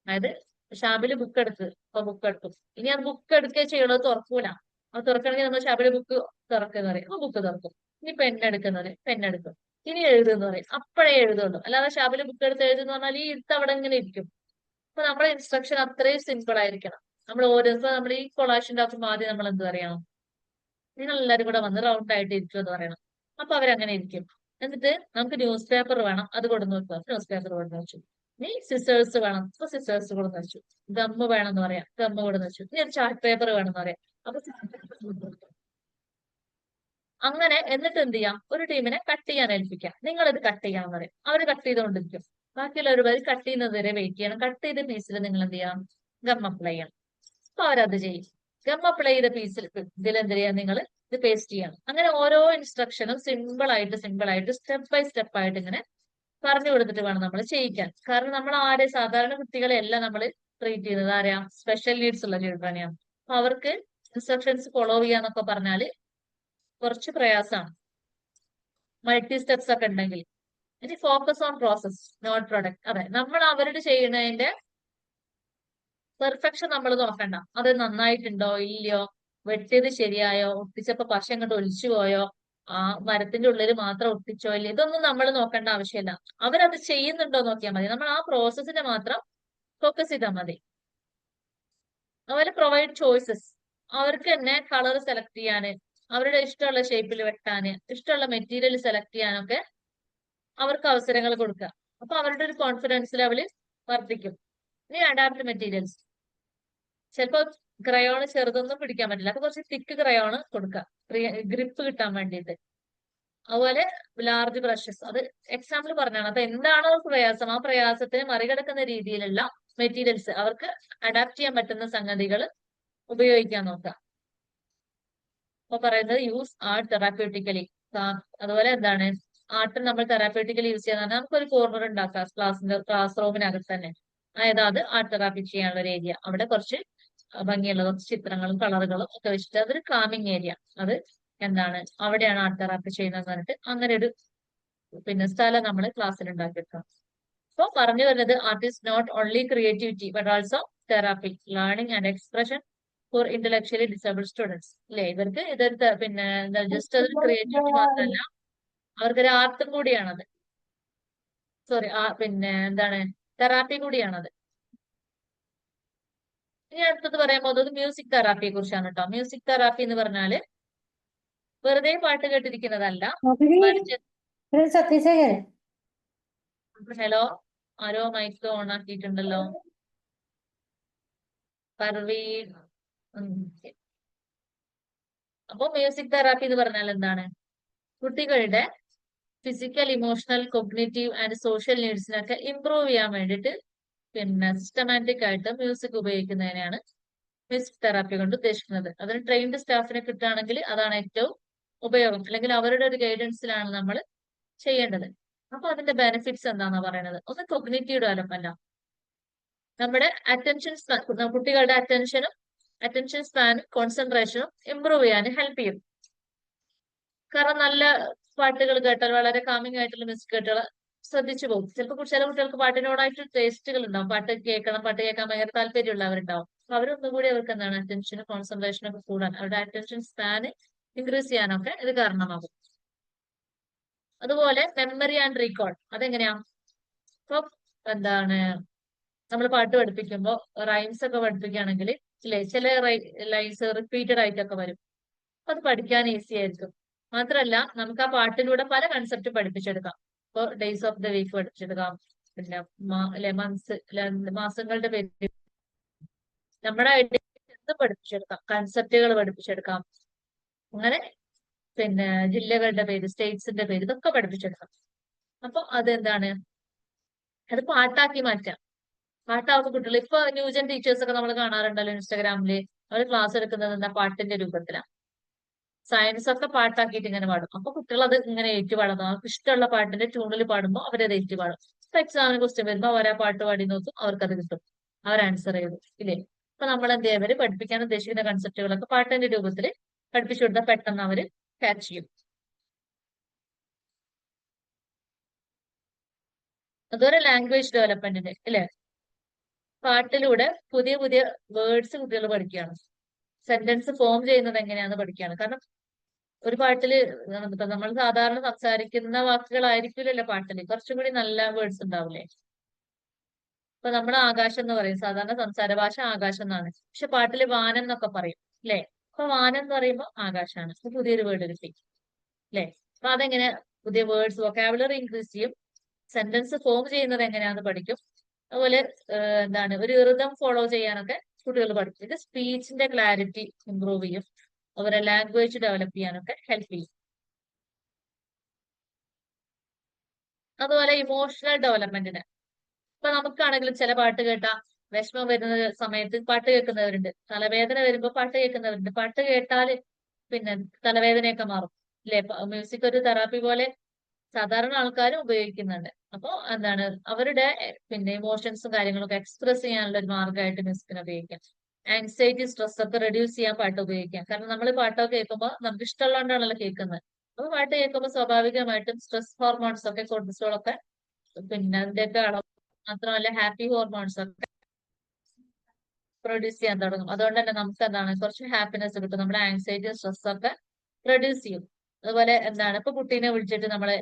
അതായത് ഷാബില് ബുക്ക് എടുക്ക്, അപ്പൊ ബുക്ക് എടുക്കും. ഇനി അത് ബുക്ക് എടുക്കുക ചെയ്യണത് തുറക്കൂല. അത് തുറക്കണമെങ്കിൽ നമ്മൾ ഷാബില് ബുക്ക് തുറക്കുന്ന പറയും, ആ ബുക്ക് തുറക്കും. ഇനി പെണ്ണെടുക്കുന്നത് പെണ്ണെടുക്കും. ഇനി എഴുതുന്ന് പറയും, അപ്പോഴേ എഴുതുള്ളൂ. അല്ലാതെ ഷാബില് ബുക്ക് എടുത്ത് എഴുതുന്ന പറഞ്ഞാൽ ഈ ഇരുത്ത് അവിടെ ഇങ്ങനെ ഇരിക്കും. അപ്പൊ നമ്മുടെ ഇൻസ്ട്രക്ഷൻ അത്രയും സിമ്പിൾ ആയിരിക്കണം. നമ്മൾ ഓരോ നമ്മൾ ഈ കൊളാഷ് ഉണ്ടാക്കുമ്പോൾ ആദ്യം നമ്മൾ എന്ത് പറയണം, നിങ്ങൾ എല്ലാവരും കൂടെ വന്ന് റൗണ്ട് ആയിട്ട് ഇരിക്കും എന്ന് പറയണം. അപ്പൊ അവരങ്ങനെ ഇരിക്കും. എന്നിട്ട് നമുക്ക് ന്യൂസ് പേപ്പർ വേണം, അത് കൊടുന്ന് വെക്കുക, ന്യൂസ് പേപ്പർ കൊടുന്ന് വെച്ചു. ഇനി സിസേഴ്സ് വേണം, അപ്പൊ സിസേഴ്സ് കൊടുന്ന് വെച്ചു. ഗമ്മ് വേണം എന്ന് പറയാം, ഗമ്മ് കൊടുന്ന് വെച്ചു. ഇനി ഒരു ചാർട്ട് പേപ്പർ വേണം എന്ന് പറയാം, അപ്പൊ അങ്ങനെ. എന്നിട്ട് എന്ത് ചെയ്യാം, ഒരു ടീമിനെ കട്ട് ചെയ്യാൻ ഏൽപ്പിക്കാം, നിങ്ങളിത് കട്ട് ചെയ്യാന്ന് പറയും. അവർ കട്ട് ചെയ്തുകൊണ്ടിരിക്കും. ബാക്കിയുള്ളവർ വരെ കട്ട് ചെയ്യുന്നത് വരെ വെയിറ്റ് ചെയ്യണം. കട്ട് ചെയ്ത പീസിൽ നിങ്ങൾ എന്ത് ചെയ്യാം, ഗം അപ്ലൈ ചെയ്യണം. അപ്പൊ അവരത് ചെയ്യും. ഗം അപ്ലൈ ചെയ്ത പീസിൽ ഇതിൽ എന്ത് ചെയ്യാം, നിങ്ങൾ ഇത് പേസ്റ്റ് ചെയ്യണം. അങ്ങനെ ഓരോ ഇൻസ്ട്രക്ഷനും സിമ്പിൾ ആയിട്ട് സ്റ്റെപ്പ് ബൈ സ്റ്റെപ്പ് ആയിട്ട് ഇങ്ങനെ പറഞ്ഞു കൊടുത്തിട്ട് വേണം നമ്മൾ ചെയ്യിക്കാൻ. കാരണം നമ്മൾ സാധാരണ കുട്ടികളെ എല്ലാം നമ്മൾ ട്രീറ്റ് ചെയ്യുന്നത് ആരെയാ, സ്പെഷ്യൽ നീഡ്സ് ഉള്ള ചിൽഡ്രനെയാണ്. അപ്പൊ അവർക്ക് ഇൻസ്ട്രക്ഷൻസ് ഫോളോ ചെയ്യാന്നൊക്കെ പറഞ്ഞാല് കുറച്ച് പ്രയാസമാണ്, മൾട്ടി സ്റ്റെപ്സ് ഒക്കെ ഉണ്ടെങ്കിൽ. ഇനി focus on process not product. അതെ, നമ്മൾ അവരുടെ ചെയ്യുന്നതിന്റെ പെർഫെക്ഷൻ നമ്മൾ നോക്കണ്ട. അത് നന്നായിട്ടുണ്ടോ ഇല്ലയോ, വെട്ടിയത് ശരിയായോ, ഒട്ടിച്ചപ്പോ പശ അങ്ങോട്ട് ഒലിച്ചു പോയോ, ആ മരത്തിന്റെ ഉള്ളിൽ മാത്രം ഒട്ടിച്ചോ ഇല്ല, ഇതൊന്നും നമ്മൾ നോക്കേണ്ട ആവശ്യമില്ല. അവരത് ചെയ്യുന്നുണ്ടോ നോക്കിയാൽ മതി. നമ്മൾ ആ പ്രോസസ്സിനെ മാത്രം ഫോക്കസ് ചെയ്താൽ മതി. അതുപോലെ പ്രൊവൈഡ് ചോയ്സസ്, അവർക്ക് തന്നെ കളർ സെലക്ട് ചെയ്യാന്, അവരുടെ ഇഷ്ടമുള്ള ഷേപ്പിൽ വെട്ടാന്, ഇഷ്ടമുള്ള മെറ്റീരിയൽ സെലക്ട് ചെയ്യാനൊക്കെ അവർക്ക് അവസരങ്ങൾ കൊടുക്കുക. അപ്പൊ അവരുടെ ഒരു കോൺഫിഡൻസ് ലെവൽ വർദ്ധിക്കും. ഇനി അഡാപ്റ്റ് മെറ്റീരിയൽസ്, ചിലപ്പോ ക്രയോണ് ചെറുതൊന്നും പിടിക്കാൻ പറ്റില്ല, അപ്പൊ കുറച്ച് തിക്ക് ക്രയോണ് കൊടുക്കുക, ഗ്രിപ്പ് കിട്ടാൻ വേണ്ടിയിട്ട്. അതുപോലെ ലാർജ് ബ്രഷസ്, അത് എക്സാമ്പിൾ പറഞ്ഞാണ്. അപ്പൊ എന്താണോ പ്രയാസം, ആ പ്രയാസത്തിന് മറികടക്കുന്ന രീതിയിലുള്ള മെറ്റീരിയൽസ്, അവർക്ക് അഡാപ്റ്റ് ചെയ്യാൻ പറ്റുന്ന സംഗതികൾ ഉപയോഗിക്കാൻ നോക്കുക. അപ്പൊ പറയുന്നത് യൂസ് ആർട്ട് തെറാപ്യൂട്ടിക്കലി. അതുപോലെ എന്താണ്, ആർട്ട് നമ്മൾ തെറാപ്യൂട്ടിക്കലി യൂസ് ചെയ്യാന്ന് പറഞ്ഞാൽ നമുക്കൊരു കോർണർ ഉണ്ടാക്കാം ക്ലാസ് റൂമിനകത്ത് തന്നെ. അതായത് അത് ആർട്ട് തെറാപ്പി ചെയ്യാനുള്ള ഒരു ഏരിയ, അവിടെ കുറച്ച് ഭംഗിയുള്ള കുറച്ച് ചിത്രങ്ങളും കളറുകളും ഒക്കെ വെച്ചിട്ട് അതൊരു കാമിങ് ഏരിയ, അത് എന്താണ് അവിടെയാണ് ആർട്ട് തെറാപ്പി ചെയ്യുന്നത് പറഞ്ഞിട്ട് അങ്ങനെ ഒരു സ്ഥലം നമ്മൾ ക്ലാസ്സിൽ ഉണ്ടാക്കിയെടുക്കാം. അപ്പൊ പറഞ്ഞു വരുന്നത് art is not only creativity but also therapy, learning and expression for intellectually disabled students അല്ലെ. ഇവർക്ക് ഇതൊരു ജസ്റ്റ് അതൊരു ക്രിയേറ്റിവിറ്റി മാത്രമല്ല, അവർക്കൊരു ആർട്ടും കൂടിയാണത്. സോറി, എന്താണ്, തെറാപ്പി കൂടിയാണത്. ഇനി അടുത്തത് പറയാൻ പോകുന്നത് മ്യൂസിക് തെറാപ്പിയെ കുറിച്ചാണ് കേട്ടോ. മ്യൂസിക് തെറാപ്പി എന്ന് പറഞ്ഞാല് വെറുതെ പാട്ട് കേട്ടിരിക്കുന്നതല്ല, ഹലോ, ആരോ മൈക്ക് ഓൺ ആക്കിയിട്ടുണ്ടല്ലോ, പർവീൻ. അപ്പൊ മ്യൂസിക് തെറാപ്പി എന്ന് പറഞ്ഞാൽ എന്താണ്, കുട്ടികളുടെ physical, emotional, cognitive and social നീഡ്സിനൊക്കെ ഇംപ്രൂവ് ചെയ്യാൻ വേണ്ടിയിട്ട് സിസ്റ്റമാറ്റിക് ആയിട്ട് മ്യൂസിക് ഉപയോഗിക്കുന്നതിനെയാണ് മ്യൂസിക് തെറാപ്പി കൊണ്ട് ഉദ്ദേശിക്കുന്നത്. അതിന് ട്രെയിൻഡ് സ്റ്റാഫിനെ കിട്ടുകയാണെങ്കിൽ അതാണ് ഏറ്റവും ഉപയോഗം അല്ലെങ്കിൽ അവരുടെ ഒരു ഗൈഡൻസിലാണ് നമ്മൾ ചെയ്യേണ്ടത്. അപ്പൊ അതിന്റെ ബെനിഫിറ്റ്സ് എന്താണെന്ന് പറയുന്നത്, ഒന്ന് കൊഗ്നിറ്റീവ് ഡെവലപ്മെന്റ്. നമ്മുടെ കുട്ടികളുടെ അറ്റൻഷൻ സ്പാനും കോൺസെൻട്രേഷനും ഇമ്പ്രൂവ് ചെയ്യാൻ ഹെൽപ്പ് ചെയ്യും. കാരണം നല്ല പാട്ടുകൾ കേട്ടാൽ, വളരെ കാമിങ് ആയിട്ടുള്ള മ്യൂസിക് കേട്ടാൽ ശ്രദ്ധിച്ചു പോകും. ചിലപ്പോൾ ചില കുട്ടികൾക്ക് പാട്ടിനോടായിട്ട് ടേസ്റ്റുകൾ ഉണ്ടാവും, പാട്ട് കേൾക്കാൻ ഭയങ്കര താല്പര്യമുള്ളവരുണ്ടാവും. അപ്പൊ അവരൊന്നും കൂടി അവർക്ക് എന്താണ് അറ്റൻഷനും കോൺസെൻട്രേഷനും ഒക്കെ കൂടാൻ, അവരുടെ അറ്റൻഷൻ സ്പാന് ഇൻക്രീസ് ചെയ്യാനൊക്കെ ഇത് കാരണമാകും. അതുപോലെ മെമ്മറി ആൻഡ് റീകോൾ അതെങ്ങനെയാ, ഇപ്പൊ എന്താണ് നമ്മൾ പാട്ട് പഠിപ്പിക്കുമ്പോൾ റൈംസ് ഒക്കെ പഠിപ്പിക്കുകയാണെങ്കിൽ ചില ലൈൻസ് റിപ്പീറ്റഡ് ആയിട്ടൊക്കെ വരും. അപ്പൊ അത് പഠിക്കാൻ ഈസി ആയിരിക്കും. മാത്രമല്ല നമുക്ക് ആ പാട്ടിലൂടെ പല കൺസെപ്റ്റ് പഠിപ്പിച്ചെടുക്കാം. ഇപ്പൊ ഡേയ്സ് ഓഫ് ദ വീക്ക് പഠിപ്പിച്ചെടുക്കാം, പിന്നെ മാസങ്ങളുടെ പേര്, നമ്മുടെ ഐഡിയ പഠിപ്പിച്ചെടുക്കാം, കൺസെപ്റ്റുകൾ പഠിപ്പിച്ചെടുക്കാം. അങ്ങനെ പിന്നെ ജില്ലകളുടെ പേര്, സ്റ്റേറ്റ്സിന്റെ പേര്, ഇതൊക്കെ പഠിപ്പിച്ചെടുക്കാം. അപ്പൊ അതെന്താണ്, അത് പാട്ടാക്കി മാറ്റാം. പാട്ടാവുന്ന കുട്ടികൾ, ഇപ്പൊ ന്യൂജൻ ടീച്ചേഴ്സ് ഒക്കെ നമ്മൾ കാണാറുണ്ടല്ലോ ഇൻസ്റ്റാഗ്രാമില്, അവർ ക്ലാസ് എടുക്കുന്നത് എന്താ പാട്ടിന്റെ രൂപത്തിലാണ്. സയൻസ് ഒക്കെ പാട്ടാക്കിയിട്ട് ഇങ്ങനെ പാടും. അപ്പൊ കുട്ടികൾ അത് ഇങ്ങനെ ഏറ്റുപാടുന്നു. അവർക്ക് ഇഷ്ടമുള്ള പാട്ടിന്റെ ട്യൂണിൽ പാടുമ്പോൾ അവരത് ഏറ്റുപാടും. ഇപ്പൊ എക്സാമിന് ക്വസ്റ്റ്യൻ വരുമ്പോൾ അവർ ആ പാട്ട് പാടി നോക്കും, അവർക്കത് കിട്ടും, അവർ ആൻസർ ചെയ്തു ഇല്ലേ. അപ്പൊ നമ്മൾ എന്ത് ചെയ്യും, അവര് പഠിപ്പിക്കാൻ ഉദ്ദേശിക്കുന്ന കൺസെപ്റ്റുകളൊക്കെ പാട്ടിന്റെ രൂപത്തിൽ പഠിപ്പിച്ചു കൊടുത്താൽ പെട്ടെന്ന് അവര് ക്യാച്ച് ചെയ്യും. അതുപോലെ ലാംഗ്വേജ് ഡെവലപ്മെന്റിന്റെ ഇല്ലേ, പാട്ടിലൂടെ പുതിയ പുതിയ വേർഡ്സ് കുട്ടികൾ പഠിക്കുകയാണ്. സെന്റൻസ് ഫോം ചെയ്യുന്നത് എങ്ങനെയാണെന്ന് പഠിക്കുകയാണ്. കാരണം ഒരു പാട്ടില് നമ്മൾ സാധാരണ സംസാരിക്കുന്ന വാക്കുകളായിരിക്കില്ലല്ലോ പാട്ടില്, കുറച്ചും കൂടി നല്ല വേർഡ്സ് ഉണ്ടാവില്ലേ. ഇപ്പൊ നമ്മൾ ആകാശം എന്ന് പറയും, സാധാരണ സംസാര ഭാഷ ആകാശം എന്നാണ്. പക്ഷെ പാട്ടില് വാനം എന്നൊക്കെ പറയും അല്ലെ. അപ്പൊ വാനം എന്ന് പറയുമ്പോൾ ആകാശമാണ്. അപ്പൊ പുതിയൊരു വേർഡ് കിട്ടി അല്ലെ. അപ്പൊ അതെങ്ങനെ പുതിയ വേർഡ്സ്, വൊക്കാബുലറി ഇൻക്രീസ് ചെയ്യും. സെന്റൻസ് ഫോം ചെയ്യുന്നത് എങ്ങനെയാണെന്ന് പഠിക്കും. അതുപോലെ എന്താണ് ഒരു റിതം ഫോളോ ചെയ്യാനൊക്കെ കുട്ടികൾ പഠിക്കും. ഇത് സ്പീച്ചിന്റെ ക്ലാരിറ്റി ഇംപ്രൂവ് ചെയ്യും, അവരെ ലാംഗ്വേജ് ഡെവലപ്പ് ചെയ്യാനൊക്കെ ഹെൽപ്പ് ചെയ്യും. അതുപോലെ ഇമോഷണൽ ഡെവലപ്മെന്റിന്, ഇപ്പൊ നമുക്കാണെങ്കിലും ചില പാട്ട് കേട്ടാ വിഷമം വരുന്ന സമയത്ത് പാട്ട് കേൾക്കുന്നവരുണ്ട്, തലവേദന വരുമ്പോ പാട്ട് കേൾക്കുന്നവരുണ്ട്. പാട്ട് കേട്ടാൽ പിന്നെ തലവേദനയൊക്കെ മാറും അല്ലെ. മ്യൂസിക് ഒരു തെറാപ്പി പോലെ സാധാരണ ആൾക്കാരും ഉപയോഗിക്കുന്നുണ്ട്. അപ്പൊ എന്താണ് അവരുടെ പിന്നെ ഇമോഷൻസും കാര്യങ്ങളൊക്കെ എക്സ്പ്രസ് ചെയ്യാനുള്ള ഒരു മാർഗമായിട്ട് മ്യൂസിക്കിനെ ഉപയോഗിക്കാം. ആൻസൈറ്റി, സ്ട്രെസ് ഒക്കെ റെഡ്യൂസ് ചെയ്യാൻ പാട്ട് ഉപയോഗിക്കാം. കാരണം നമ്മൾ പാട്ടൊക്കെ കേൾക്കുമ്പോൾ നമുക്ക് ഇഷ്ടമുള്ളതുകൊണ്ടാണല്ലോ കേൾക്കുന്നത്. അപ്പൊ പാട്ട് കേൾക്കുമ്പോൾ സ്വാഭാവികമായിട്ടും സ്ട്രെസ് ഹോർമോൺസ് ഒക്കെ, കോർട്ടിസോൾ ഒക്കെ, പിന്നെ അതിന്റെയൊക്കെ അളവ്, മാത്രമല്ല ഹാപ്പി ഹോർമോൺസ് ഒക്കെ പ്രൊഡ്യൂസ് ചെയ്യാൻ തുടങ്ങും. അതുകൊണ്ട് തന്നെ നമുക്ക് എന്താണ് കുറച്ച് ഹാപ്പിനെസ് കിട്ടും, നമ്മുടെ ആൻസൈറ്റി സ്ട്രെസ് ഒക്കെ റെഡ്യൂസ് ചെയ്യും. അതുപോലെ എന്താണ് ഇപ്പൊ കുട്ടീനെ വിളിച്ചിട്ട് നമ്മള്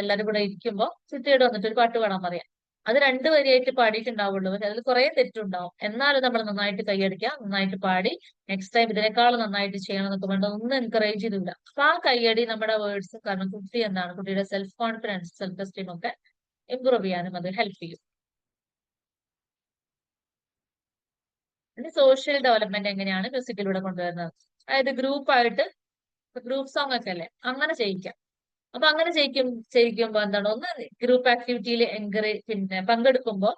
എല്ലാവരും കൂടെ ഇരിക്കുമ്പോൾ കുട്ടിയോട് വന്നിട്ട് ഒരു പാട്ട് പാടാൻ പറയാം. അത് 2 വരിയായിട്ട് പാടിയിട്ടുണ്ടാവുള്ളൂ, പക്ഷെ അതിൽ കുറെ തെറ്റുണ്ടാവും. എന്നാലും നമ്മൾ നന്നായിട്ട് കൈയടിക്കുക, നന്നായിട്ട് പാടി നെക്സ്റ്റ് ടൈം ഇതിനേക്കാൾ നന്നായിട്ട് ചെയ്യണം എന്നൊക്കെ വേണ്ട ഒന്നും എൻകറേജ് ചെയ്തില്ല. അപ്പൊ ആ കൈയടി നമ്മുടെ വേർഡ്സ്, കാരണം കുട്ടി എന്താണ് കുട്ടിയുടെ സെൽഫ് കോൺഫിഡൻസ്, സെൽഫ് എസ്റ്റീം ഒക്കെ ഇമ്പ്രൂവ് ചെയ്യാനും അത് ഹെൽപ്പ് ചെയ്യും. പിന്നെ സോഷ്യൽ ഡെവലപ്മെന്റ് എങ്ങനെയാണ് മ്യൂസിക്കിലൂടെ കൊണ്ടുവരുന്നത്, അതായത് ഗ്രൂപ്പായിട്ട് ഗ്രൂപ്പ് സോങ് ഒക്കെ അല്ലേ, അങ്ങനെ ചെയ്യിക്കാം. അപ്പൊ അങ്ങനെ ചെയ്യിക്കുമ്പോ എന്താണ്, ഒന്ന് ഗ്രൂപ്പ് ആക്ടിവിറ്റിയിൽ പിന്നെ പങ്കെടുക്കുമ്പോൾ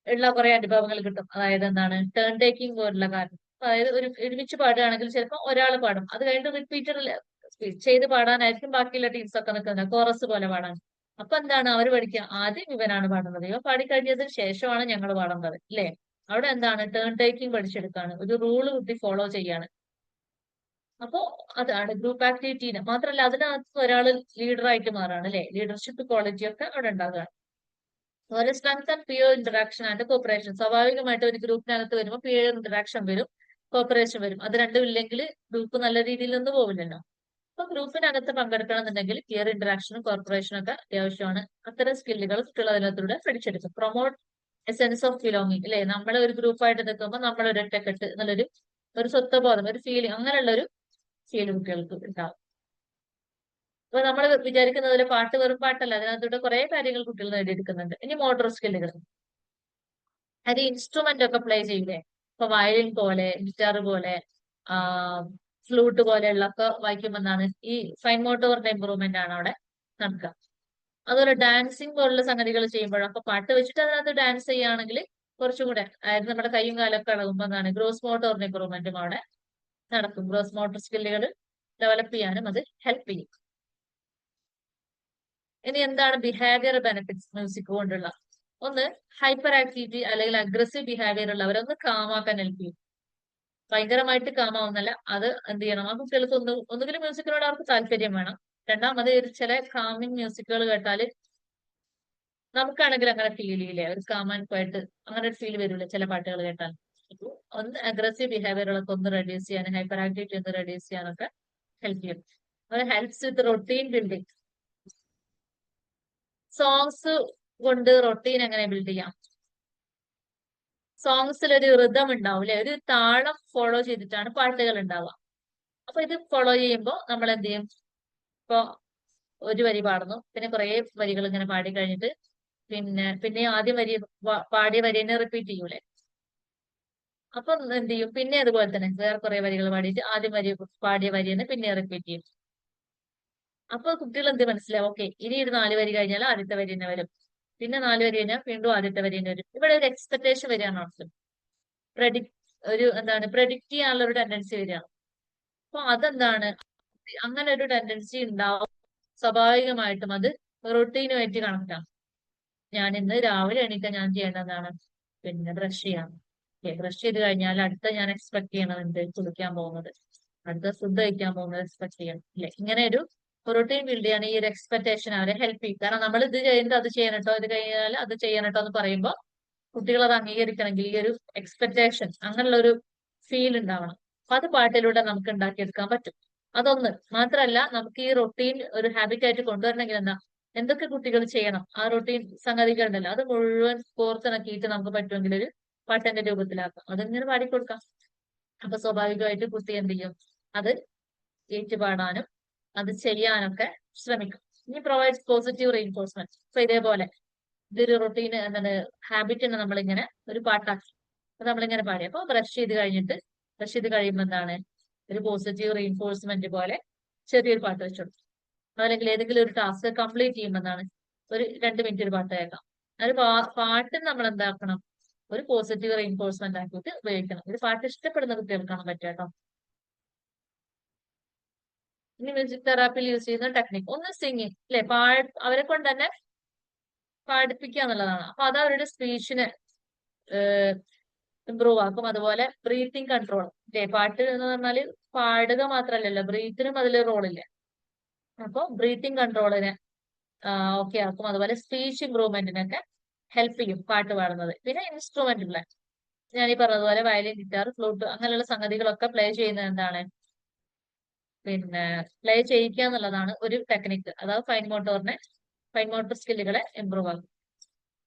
ഉള്ള കുറെ അനുഭവങ്ങൾ കിട്ടും. അതായത് എന്താണ് ടേൺ ടേക്കിംഗ് പോലുള്ള കാരണം, അതായത് ഒരുമിച്ച് പാടുകയാണെങ്കിൽ ചിലപ്പോൾ ഒരാൾ പാടും, അത് കഴിഞ്ഞിട്ട് റിപ്പീറ്റർ ചെയ്ത് പാടാനായിരിക്കും ബാക്കിയുള്ള ടീംസ് ഒക്കെ നിൽക്കുന്നത്, കോറസ് പോലെ പാടാൻ. അപ്പൊ എന്താണ് അവർ പഠിക്കുക, ആദ്യം ഇവനാണ് പാടുന്നത്, ഇവ പാടിക്കഴിഞ്ഞതിന് ശേഷമാണ് ഞങ്ങൾ പാടുന്നത് അല്ലേ. അവിടെ എന്താണ് ടേൺ ടേക്കിംഗ് പഠിച്ചെടുക്കാണ്, ഒരു റൂള് കുട്ടി ഫോളോ ചെയ്യാണ്. അപ്പോ അതാണ് ഗ്രൂപ്പ് ആക്ടിവിറ്റീന്. മാത്രമല്ല അതിനകത്ത് ഒരാൾ ലീഡറായിട്ട് മാറാണ് അല്ലെ, ലീഡർഷിപ്പ് ക്വാളിറ്റി ഒക്കെ അവിടെ ഉണ്ടാകുകയാണ്. അതുപോലെ strength and peer interaction and cooperation, സ്വാഭാവികമായിട്ട് ഒരു ഗ്രൂപ്പിനകത്ത് വരുമ്പോൾ പിയർ ഇന്ററാക്ഷൻ വരും, കോപ്പറേഷൻ വരും. അത് രണ്ടും ഇല്ലെങ്കിൽ ഗ്രൂപ്പ് നല്ല രീതിയിൽ നിന്ന് പോവില്ലല്ലോ. അപ്പൊ ഗ്രൂപ്പിനകത്ത് പങ്കെടുക്കണമെന്നുണ്ടെങ്കിൽ പിയർ ഇന്ററാക്ഷനും കോർപ്പറേഷനും ഒക്കെ അത്യാവശ്യമാണ്. അത്തരം സ്കില്ലുകൾ കുട്ടികൾ അതിനകത്തൂടെ പഠിച്ചെടുക്കും. Promote a sense of belonging അല്ലെ, നമ്മൾ ഒരു ഗ്രൂപ്പായിട്ട് നിൽക്കുമ്പോൾ നമ്മൾ ഒരു ഒറ്റക്കെട്ട് എന്നുള്ളൊരു സ്വത്വബോധം, ഒരു ഫീലിംഗ്, അങ്ങനെയുള്ള ഒരു ഫീൽ കുട്ടികൾക്ക് ഉണ്ടാവും. അപ്പൊ നമ്മൾ വിചാരിക്കുന്നത് പോലെ പാട്ട് വെറും പാട്ടല്ല, അതിനകത്തൂടെ കുറെ കാര്യങ്ങൾ കുട്ടികൾ നേടിയെടുക്കുന്നുണ്ട്. ഇനി മോട്ടോർ സ്കില്ലുകൾ, അത് ഇൻസ്ട്രുമെന്റ് ഒക്കെ പ്ലേ ചെയ്യില്ലേ, ഇപ്പൊ വയലിൻ പോലെ, ഗിറ്റാർ പോലെ, ഫ്ലൂട്ട് പോലെയുള്ള ഒക്കെ വായിക്കുമ്പോൾ എന്താണ് ഈ ഫൈൻ മോട്ടോറിന്റെ ഇമ്പ്രൂവ്മെന്റ് ആണ് അവിടെ നടക്കുക. അതുപോലെ ഡാൻസിങ് പോലുള്ള സംഗതികൾ ചെയ്യുമ്പോഴൊക്കെ പാട്ട് വെച്ചിട്ട് അതിനകത്ത് ഡാൻസ് ചെയ്യുകയാണെങ്കിൽ കുറച്ചും കൂടെ, അതായത് നമ്മുടെ കൈയും കാലൊക്കെ ഇളകുമ്പോൾ എന്താണ് ഗ്രോസ് മോട്ടോറിന്റെ ഇമ്പ്രൂവ്മെന്റും അവിടെ നടക്കും. ഗ്രോസ് മോട്ടോർ സ്കില്ലുകൾ ഡെവലപ്പ് ചെയ്യാനും അത് ഹെൽപ്പ് ചെയ്യും. ഇനി എന്താണ് ബിഹേവിയർ ബെനിഫിറ്റ്സ് മ്യൂസിക് കൊണ്ടുള്ള? ഒന്ന്, ഹൈപ്പർ ആക്ടിവിറ്റി അല്ലെങ്കിൽ അഗ്രസീവ് ബിഹേവിയർ ഉള്ളവരെ ഒന്ന് കാമാക്കാൻ ഹെൽപ്പ് ചെയ്യും. ഭയങ്കരമായിട്ട് കാമാവുന്നല്ല, അത് എന്ത് ചെയ്യണം, ആ കുട്ടികൾക്ക് ഒന്നുകിലും മ്യൂസിക്കിനോട് അവർക്ക് താല്പര്യം വേണം. രണ്ടാമത് ചില കാമിങ് മ്യൂസിക്കുകൾ കേട്ടാൽ നമുക്കാണെങ്കിൽ അങ്ങനെ ഫീൽ ചെയ്യില്ലേ, ഒരു കാമാൻപായിട്ട് അങ്ങനെ ഒരു ഫീൽ വരില്ല ചില പാട്ടുകൾ കേട്ടാൽ. ഒന്ന് അഗ്രസീവ് ബിഹേവിയറുകളൊക്കെ ഒന്ന് റെഡ്യൂസ് ചെയ്യാൻ, ഹൈപ്പർ ആക്ടിവിറ്റി ഒന്ന് റെഡ്യൂസ് ചെയ്യാനൊക്കെ ഹെൽപ്പ് ചെയ്യും. അത് ഹെൽപ്സ് വിത്ത് റൊട്ടീൻ ബിൽഡിംഗ്. സോങ്സ് കൊണ്ട് റൊട്ടീൻ എങ്ങനെ ബിൽഡ് ചെയ്യാം? സോങ്സിൽ ഒരു റിതം ഉണ്ടാവും അല്ലെ, ഒരു താളം ഫോളോ ചെയ്തിട്ടാണ് പാട്ടുകൾ ഉണ്ടാവുക. അപ്പൊ ഇത് ഫോളോ ചെയ്യുമ്പോൾ നമ്മൾ എന്ത് ചെയ്യും, ഇപ്പൊ ഒരു വരി പാടുന്നു, പിന്നെ കുറെ വരികൾ ഇങ്ങനെ പാടി കഴിഞ്ഞിട്ട് പിന്നെ ആദ്യം വരി പാടിയ വരി തന്നെ റിപ്പീറ്റ് ചെയ്യൂലേ. അപ്പൊ എന്ത് ചെയ്യും, പിന്നെ അതുപോലെ തന്നെ വേറെ കുറെ വരികൾ പാടിയിട്ട് ആദ്യം പാടിയ വരി തന്നെ പിന്നെ റിപ്പീറ്റ് ചെയ്യും. അപ്പൊ കുട്ടികൾ എന്ത് മനസ്സിലാവും, ഓക്കെ ഇനി ഒരു 4 വരി കഴിഞ്ഞാൽ ആദ്യത്തെ വരി തന്നെ വരും, പിന്നെ 4 വരി കഴിഞ്ഞാൽ വീണ്ടും ആദ്യത്തെ വരി തന്നെ വരും. ഇവിടെ ഒരു എക്സ്പെക്ടേഷൻ വരികയാണ് അവർക്ക്, പ്രെഡിക്റ്റ് ചെയ്യാനുള്ള ഒരു ടെൻഡൻസി വരികയാണ്. അപ്പൊ അതെന്താണ്, അങ്ങനെ ഒരു ടെൻഡൻസി ഉണ്ടാവും സ്വാഭാവികമായിട്ടും അത് റൊട്ടീനുമായിട്ട് കണക്റ്റാണ്. ഞാൻ ഇന്ന് രാവിലെ എണീറ്റാൽ ഞാൻ ചെയ്യേണ്ടതാണ് പിന്നെ ബ്രഷ് ചെയ്യാം. ബ്രഷ് ചെയ്ത് കഴിഞ്ഞാൽ അടുത്ത ഞാൻ എക്സ്പെക്ട് ചെയ്യണം എന്ത്, കുളിക്കാൻ പോകുന്നത്, അടുത്ത ഫുഡ് കഴിക്കാൻ പോകുന്നത് എക്സ്പെക്ട് ചെയ്യണം അല്ലെ. ഇങ്ങനെ ഒരു റൊട്ടീൻ ബിൽഡ് ചെയ്യാൻ ഈ ഒരു എക്സ്പെക്ടേഷൻ അവരെ ഹെൽപ്പ് ചെയ്യും. കാരണം നമ്മൾ ഇത് ചെയ്യുന്നത് അത് ചെയ്യണട്ടോ, ഇത് കഴിഞ്ഞാൽ അത് ചെയ്യണട്ടോ എന്ന് പറയുമ്പോൾ കുട്ടികൾ അത് അംഗീകരിക്കണമെങ്കിൽ ഈ ഒരു എക്സ്പെക്ടേഷൻ, അങ്ങനെയുള്ള ഒരു ഫീൽ ഉണ്ടാവണം. അപ്പൊ അത് പാട്ടിലൂടെ നമുക്ക് ഉണ്ടാക്കിയെടുക്കാൻ പറ്റും. അതൊന്ന് മാത്രമല്ല, നമുക്ക് ഈ റൊട്ടീൻ ഒരു ഹാബിറ്റ് ആയിട്ട് കൊണ്ടുവരണമെങ്കിൽ എന്താ, എന്തൊക്കെ കുട്ടികൾ ചെയ്യണം, ആ റൊട്ടീൻ സംഗതികൾ ഉണ്ടല്ലോ അത് മുഴുവൻ കോർത്തിണക്കിയിട്ട് നമുക്ക് പറ്റുമെങ്കിൽ ഒരു പാട്ടിന്റെ രൂപത്തിലാക്കാം, അതിങ്ങനെ പാടിക്കൊടുക്കാം. അപ്പൊ സ്വാഭാവികമായിട്ട് കുട്ടി എന്ത് ചെയ്യും, അത് ഏറ്റുപാടാനും അത് ചെയ്യാനൊക്കെ ശ്രമിക്കും. ഇനി പ്രൊവൈഡ്സ് പോസിറ്റീവ് റീഇൻഫോഴ്സ്മെന്റ്. അപ്പൊ ഇതേപോലെ ഇതൊരു റൊട്ടീൻ എന്താണ്, ഹാബിറ്റിനെ നമ്മളിങ്ങനെ ഒരു പാട്ടാക്കി അപ്പൊ നമ്മളിങ്ങനെ പാടി. അപ്പൊ ബ്രഷ് ചെയ്ത് കഴിയുമ്പോൾ എന്താണ്, ഒരു പോസിറ്റീവ് റീഇൻഫോഴ്സ്മെന്റ് പോലെ ചെറിയൊരു പാട്ട് വെച്ചെടുക്കും. അല്ലെങ്കിൽ ഏതെങ്കിലും ഒരു ടാസ്ക് കംപ്ലീറ്റ് ചെയ്യുമ്പോൾ എന്താണ്, ഒരു 2 മിനിറ്റ് ഒരു പാട്ട് കേൾക്കാം. ഒരു പാട്ട് നമ്മൾ എന്താക്കണം, ഒരു പോസിറ്റീവ് റീഇൻഫോഴ്സ്മെന്റ് ആക്കിയിട്ട് ഉപയോഗിക്കണം. ഒരു പാട്ട് ഇഷ്ടപ്പെടുന്ന കുട്ടികൾക്കാണ് പറ്റുക കേട്ടോ. ഇനി മ്യൂസിക് തെറാപ്പിയിൽ യൂസ് ചെയ്യുന്ന ടെക്നിക്, ഒന്ന് സിംഗിങ് അല്ലെ, അവരെ കൊണ്ട് തന്നെ പാടിപ്പിക്കുക എന്നുള്ളതാണ്. അപ്പൊ അത് അവരുടെ സ്പീച്ചിനെ ഇമ്പ്രൂവ് ആക്കും. അതുപോലെ ബ്രീത്തിങ് കൺട്രോൾ അല്ലെ, പാട്ട് എന്ന് പറഞ്ഞാല് പാടുക മാത്രല്ലല്ലോ, ബ്രീത്തിനും അതിൽ റോളില്ല. അപ്പൊ ബ്രീത്തിങ് കൺട്രോളിനെ ഓക്കെ ആക്കും. അതുപോലെ സ്പീച്ച് ഇമ്പ്രൂവ്മെന്റിനൊക്കെ ഹെൽപ്പ് ചെയ്യും പാട്ട് പാടുന്നത്. പിന്നെ ഇൻസ്ട്രുമെന്റുകളെ ഞാൻ ഈ പറഞ്ഞതുപോലെ വയലിൻ, ഗിറ്റാർ, ഫ്ലൂട്ട് അങ്ങനെയുള്ള സംഗതികളൊക്കെ പ്ലേ ചെയ്യുന്നത് എന്താണ്, പിന്നെ പ്ലേ ചെയ്യിക്കുക എന്നുള്ളതാണ് ഒരു ടെക്നിക്ക്. അതായത് ഫൈൻ മോട്ടോർ സ്കില്ലുകളെ ഇമ്പ്രൂവ് ആക്കും.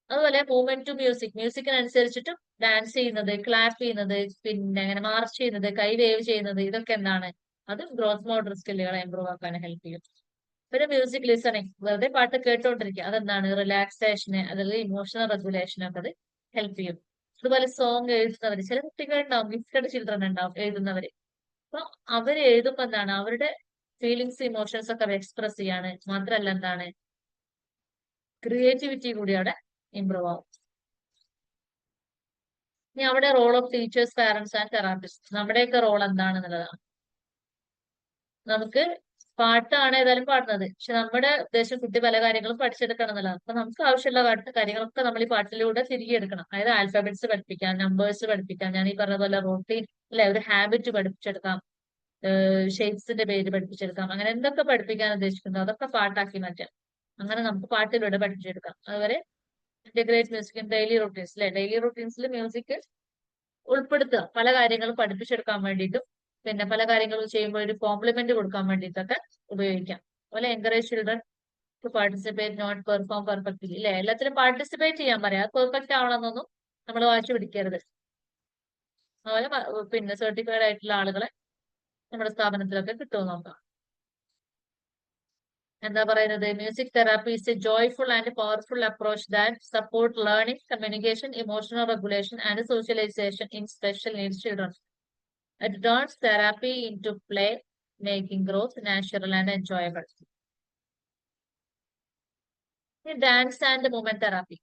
അതുപോലെ മൂവ്മെന്റ് ടു മ്യൂസിക്കിനനുസരിച്ചിട്ട് ഡാൻസ് ചെയ്യുന്നത്, ക്ലാപ്പ് ചെയ്യുന്നത്, പിന്നെ അങ്ങനെ മാർച്ച് ചെയ്യുന്നത്, കൈ വേവ് ചെയ്യുന്നത്, ഇതൊക്കെ എന്താണ്, അത് ഗ്രോസ് മോട്ടോർ സ്കില്ലുകളെ ഇമ്പ്രൂവ് ആക്കാൻ ഹെൽപ്പ് ചെയ്യും. പിന്നെ മ്യൂസിക് ലിസണിങ്, വെറുതെ പാട്ട് കേട്ടോണ്ടിരിക്കുക, അതെന്താണ് റിലാക്സേഷന് അല്ലെങ്കിൽ ഇമോഷണൽ റെഗുലേഷനൊക്കെ അത് ഹെൽപ്പ് ചെയ്യും. അതുപോലെ സോങ് എഴുതുന്നവര്, ചില കുട്ടികൾ ഉണ്ടാവും, ഗിഫ്റ്റഡ് ചിൽഡ്രൻ ഉണ്ടാവും എഴുതുന്നവര്. അപ്പൊ അവര് എഴുതുമ്പോ എന്താണ്, അവരുടെ ഫീലിങ്സ് ഇമോഷൻസ് ഒക്കെ എക്സ്പ്രസ് ചെയ്യാണ്. മാത്രല്ല എന്താണ്, ക്രിയേറ്റിവിറ്റി കൂടി അവിടെ ഇമ്പ്രൂവ് ആവും. ഇനി അവിടെ role of teachers, parents and therapist, നമ്മുടെയൊക്കെ റോൾ എന്താണെന്നുള്ളതാണ്. നമുക്ക് പാട്ടാണ് ഏതായാലും പാടുന്നത്, പക്ഷെ നമ്മുടെ ഉദ്ദേശം കുട്ടി പല കാര്യങ്ങളും പഠിച്ചെടുക്കണം എന്നുള്ളതാണ്. അപ്പൊ നമുക്ക് ആവശ്യമുള്ള കാര്യങ്ങളൊക്കെ നമ്മൾ ഈ പാട്ടിലൂടെ തിരികെ എടുക്കണം. അതായത് ആൽഫബറ്റ്സ് പഠിപ്പിക്കാം, നമ്പേഴ്സ് പഠിപ്പിക്കാം, ഞാൻ ഈ പറഞ്ഞ പോലെ റൂട്ടീൻ അല്ലെ, ഒരു ഹാബിറ്റ് പഠിപ്പിച്ചെടുക്കാം, ഷേപ്സിന്റെ പേര് പഠിപ്പിച്ചെടുക്കാം. അങ്ങനെ എന്തൊക്കെ പഠിപ്പിക്കാൻ ഉദ്ദേശിക്കുന്നു അതൊക്കെ പാട്ടാക്കി മാറ്റാം. അങ്ങനെ നമുക്ക് പാട്ടിലൂടെ പഠിപ്പിച്ചെടുക്കാം. അതുപോലെ integrate music in daily routines അല്ലെ, ഡെയിലി റൂട്ടീൻസിൽ മ്യൂസിക് ഉൾപ്പെടുത്തുക, പല കാര്യങ്ങളും പഠിപ്പിച്ചെടുക്കാൻ വേണ്ടിയിട്ടും പിന്നെ പല കാര്യങ്ങളും ചെയ്യുമ്പോൾ ഒരു കോംപ്ലിമെന്റ് കൊടുക്കാൻ വേണ്ടിയിട്ടൊക്കെ ഉപയോഗിക്കാം. അതുപോലെ encourage children to participate, not perform perfectly അല്ലെ, എല്ലാത്തിലും പാർട്ടിസിപ്പേറ്റ് ചെയ്യാൻ പറയാം, പെർഫെക്റ്റ് ആവണമെന്നൊന്നും നമ്മൾ വാശി പിടിക്കരുത്. അതുപോലെ പിന്നെ സർട്ടിഫൈഡ് ആയിട്ടുള്ള ആളുകളെ നമ്മുടെ സ്ഥാപനത്തിലൊക്കെ കിട്ടുമെന്ന് നോക്കാം. എന്താ പറയുന്നത്, music therapy is a joyful and powerful approach that support learning, communication, emotional regulation and socialisation in special needs children. It turns therapy into play, making growth natural and enjoyable. Dance and movement therapy,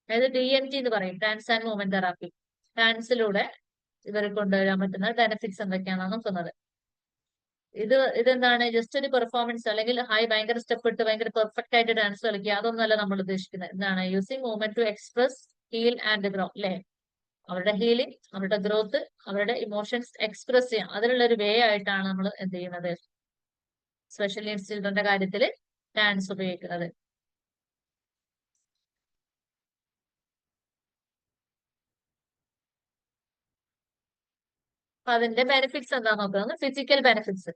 അതായത് DMT എന്ന് പറയും, ഡാൻസ് ആൻഡ് മൂവ്മെന്റ് തെറാപ്പി. ഡാൻസിലൂടെ ഇവരെ കൊണ്ടുവരാൻ പറ്റുന്ന ബെനിഫിറ്റ്സ് എന്തൊക്കെയാണെന്ന് നോക്കുന്നത്. ഇതെന്താണ്, ജസ്റ്റ് ഒരു പെർഫോമൻസ് അല്ലെങ്കിൽ ഭയങ്കര സ്റ്റെപ്പ് ഇട്ട് ഭയങ്കര പെർഫെക്റ്റ് ആയിട്ട് ഡാൻസ് കളിക്കുക, അതൊന്നല്ല നമ്മൾ ഉദ്ദേശിക്കുന്നത്. എന്താണ് using movement to express heal and grow അല്ലെ. അവരുടെ ഹീലിംഗ്, അവരുടെ ഗ്രോത്ത്, അവരുടെ ഇമോഷൻസ് എക്സ്പ്രസ് ചെയ്യാം, അതിനുള്ള ഒരു വേ ആയിട്ടാണ് നമ്മൾ എന്ത് ചെയ്യുന്നത്, സ്പെഷ്യൽ നീഡ്സ് ചിൽഡ്രന്റെ കാര്യത്തിൽ ഡാൻസ് ഉപയോഗിക്കുന്നത്. അപ്പൊ അതിന്റെ ബെനിഫിറ്റ്സ് എന്താ നോക്കുന്നത്? Physical benefits.